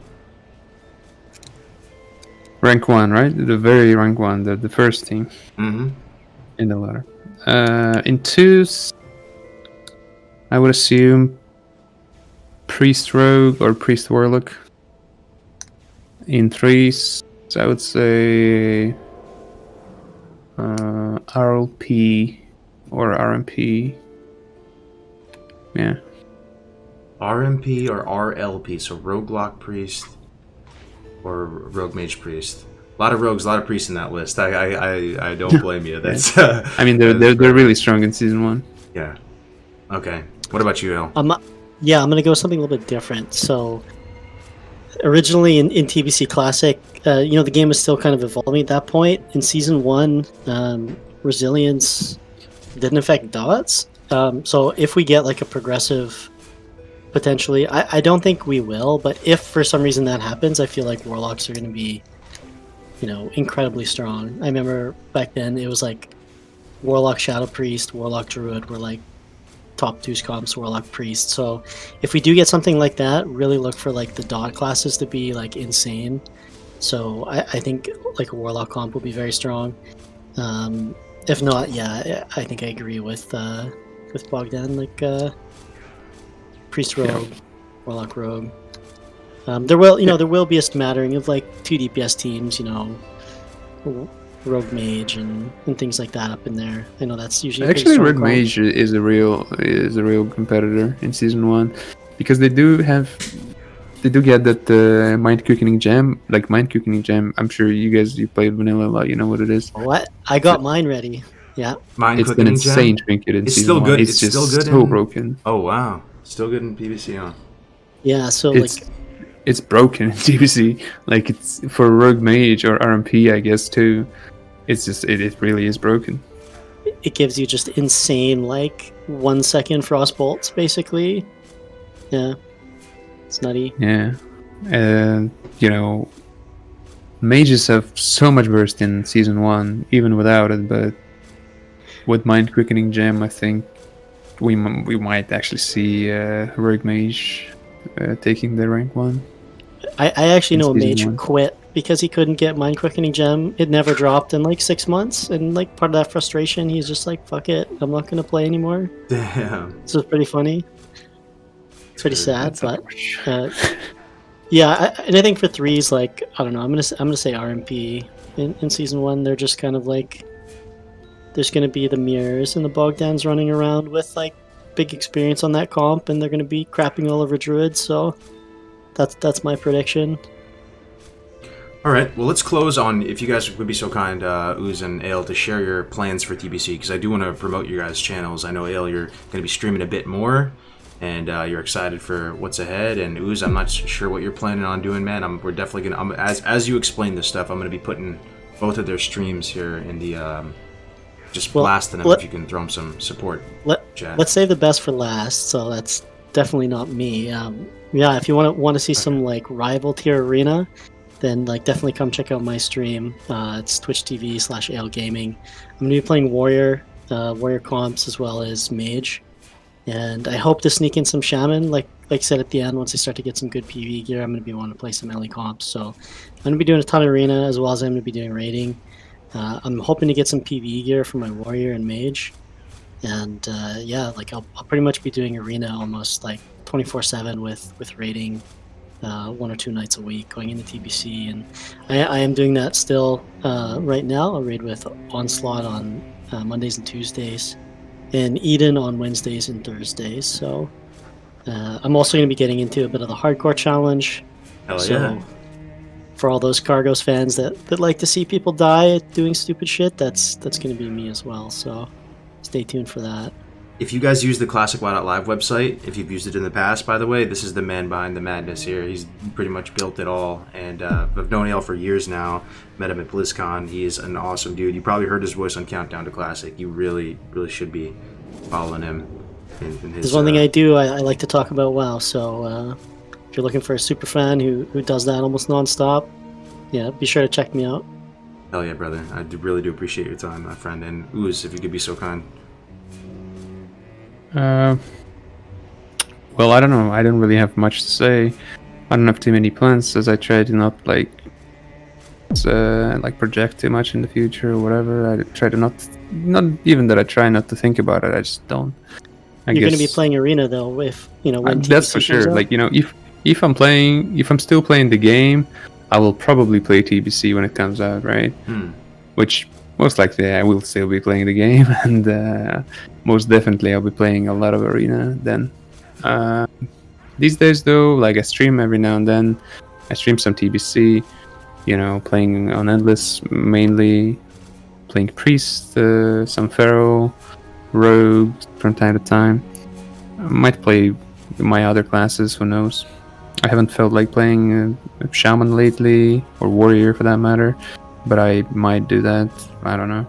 Rank 1, right? The very rank 1, the first team. Mm-hmm. In the ladder. In twos, I would assume Priest Rogue or Priest Warlock. In threes, I would say RLP or RMP. Yeah. RMP or RLP, so Roguelock Priest or Rogue Mage Priest. A lot of rogues, a lot of priests in that list. I don't blame you. That's. I mean, they're really strong in season 1. Yeah. Okay. What about you, El? I'm gonna go with something a little bit different. So originally in TBC Classic, the game was still kind of evolving at that point. In season 1, resilience didn't affect dots. So if we get like a progressive, potentially, I don't think we will, but if for some reason that happens, I feel like warlocks are going to be, incredibly strong. I remember back then it was like warlock shadow priest, warlock druid were like top 2 comps, warlock priest. So if we do get something like that, really look for like the dot classes to be like insane. So I think like a warlock comp will be very strong. If not, yeah, I think I agree with Bogdan, like priest rogue, warlock rogue. There will be a smattering of like 2 DPS teams, rogue mage and things like that up in there. I know that's usually a Actually, pretty rogue strong mage is a real competitor in season 1, because they do get that mind quickening gem. Like mind quickening gem, I'm sure you played vanilla a lot. You know what it is. What? I got mine ready. Yeah. Mind It's an Quickening insane Gem? trinket in It's season still 1. good. It's It's just still good so in- broken. Oh wow, still good in PvC, huh? Yeah. So It's broken in TBC. Like it's for rogue mage or RMP, I guess too. It's just it really is broken. it gives you just insane like 1 second frost bolts basically. Yeah. It's nutty. Yeah, and mages have so much burst in season 1, even without it. But with mind quickening gem, I think we might actually see rogue mage taking the rank 1. I actually In know a season mage who 1. quit because he couldn't get mind quickening gem. It never dropped in like 6 months, and like part of that frustration, he's just like, "Fuck it, I'm not gonna play anymore." Damn. This is pretty funny. It's pretty sad, That's but unfortunate. yeah. And I think for threes, like I don't know, I'm gonna say RMP in season 1. They're just kind of like there's gonna be the mirrors and the Bogdans running around with like big experience on that comp, and they're gonna be crapping all over druids. So that's my prediction. All right. Well, let's close on, if you guys would be so kind, Ooze and Ale, to share your plans for TBC, because I do want to promote your guys' channels. I know, Ale, you're going to be streaming a bit more, and you're excited for what's ahead. And Ooze, I'm not sure what you're planning on doing, man. We're definitely going to, as you explain this stuff, I'm going to be putting both of their streams here in the, just blasting them if you can throw them some support. Let's save the best for last. So that's definitely not me. Yeah, if you want to see some like rival tier arena, then like definitely come check out my stream. It's Twitch TV/Ale Gaming. I'm gonna be playing warrior comps as well as mage, and I hope to sneak in some shaman. Like I said at the end, once I start to get some good PV gear, I'm gonna be wanting to play some LE comps. So I'm gonna be doing a ton of arena as well as I'm gonna be doing raiding. I'm hoping to get some PV gear for my warrior and mage, and yeah, like I'll pretty much be doing arena almost like 24/7 with raiding. 1 or 2 nights a week going into TBC, and I am doing that still right now. I'll raid with Onslaught on Mondays and Tuesdays, and Eden on Wednesdays and Thursdays. So I'm also going to be getting into a bit of the hardcore challenge. Hell So yeah. for all those Cargos fans that like to see people die doing stupid shit, that's going to be me as well. So stay tuned for that. If you guys use the Classic Live website, if you've used it in the past, by the way, this is the man behind the madness here. He's pretty much built it all, and I've known Ale for years now. Met him at BlizzCon. He's an awesome dude. You probably heard his voice on Countdown to Classic. You really, really should be following him in his... There's one thing I do. I like to talk about WoW, so if you're looking for a super fan who does that almost nonstop, yeah, be sure to check me out. Hell yeah, brother. I really do appreciate your time, my friend. And Ooze, if you could be so kind. Well, I don't know. I don't really have much to say. I don't have too many plans, as I try to not like like project too much in the future or whatever. I try to not even that I try not to think about it. I just don't. You're going to be playing Arena though, if when that's TBC for sure. comes out. Like if I'm still playing the game, I will probably play TBC when it comes out, right? Which most likely I will still be playing the game, and most definitely I'll be playing a lot of Arena then. These days though, like I stream every now and then. I stream some TBC, playing on Endless mainly, playing Priest, some Pharaoh, Rogue from time to time. I might play my other classes, who knows. I haven't felt like playing Shaman lately, or Warrior for that matter, but I might do that. I don't know.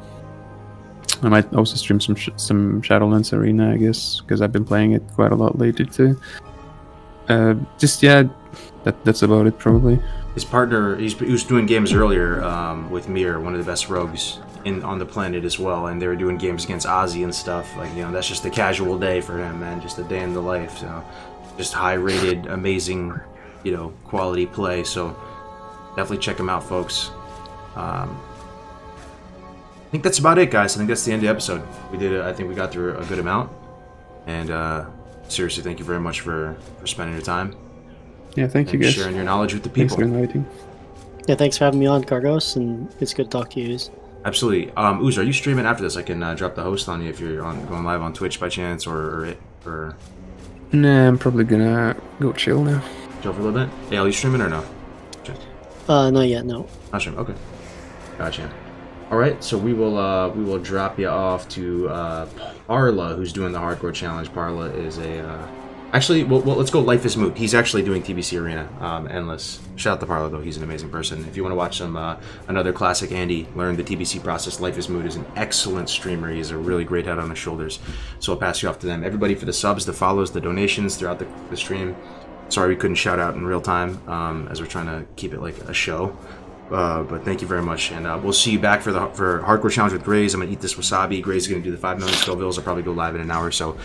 I might also stream some Shadowlands Arena, I guess, because I've been playing it quite a lot lately too. That's about it probably. His partner, he was doing games earlier with Mir, one of the best rogues on the planet as well, and they were doing games against Ozzy and stuff. Like, that's just a casual day for him, man. Just a day in the life. So, just high-rated, amazing, quality play. So, definitely check him out, folks. I think that's about it, guys. I think that's the end of the episode. I think we got through a good amount, and seriously, thank you very much for spending your time. Yeah, thank you guys. Sharing your knowledge with the people. Thanks for inviting. Yeah, thanks for having me on, Cargos, and it's good to talk to you, Uz. Absolutely. Uz, are you streaming after this? I can drop the host on you if you're going live on Twitch by chance, or. Nah, I'm probably gonna go chill now. Chill for a little bit? Yeah, are you streaming or no? Not yet, no. Not streaming. Okay. Gotcha. All right, so we will drop you off to Parla, who's doing the hardcore challenge. Parla is a actually, well, let's go. Life is Moot. He's actually doing TBC Arena, Endless. Shout out to Parla though; he's an amazing person. If you want to watch some another classic Andy learn the TBC process, Life is Moot is an excellent streamer. He's a really great head on his shoulders. So I'll pass you off to them. Everybody for the subs, the follows, the donations throughout the stream. Sorry we couldn't shout out in real time as we're trying to keep it like a show. But thank you very much, and we'll see you back for Hardcore Challenge with Grays. I'm gonna eat this wasabi. Grays is gonna do the 5 million Scovilles. I'll probably go live in an hour or so.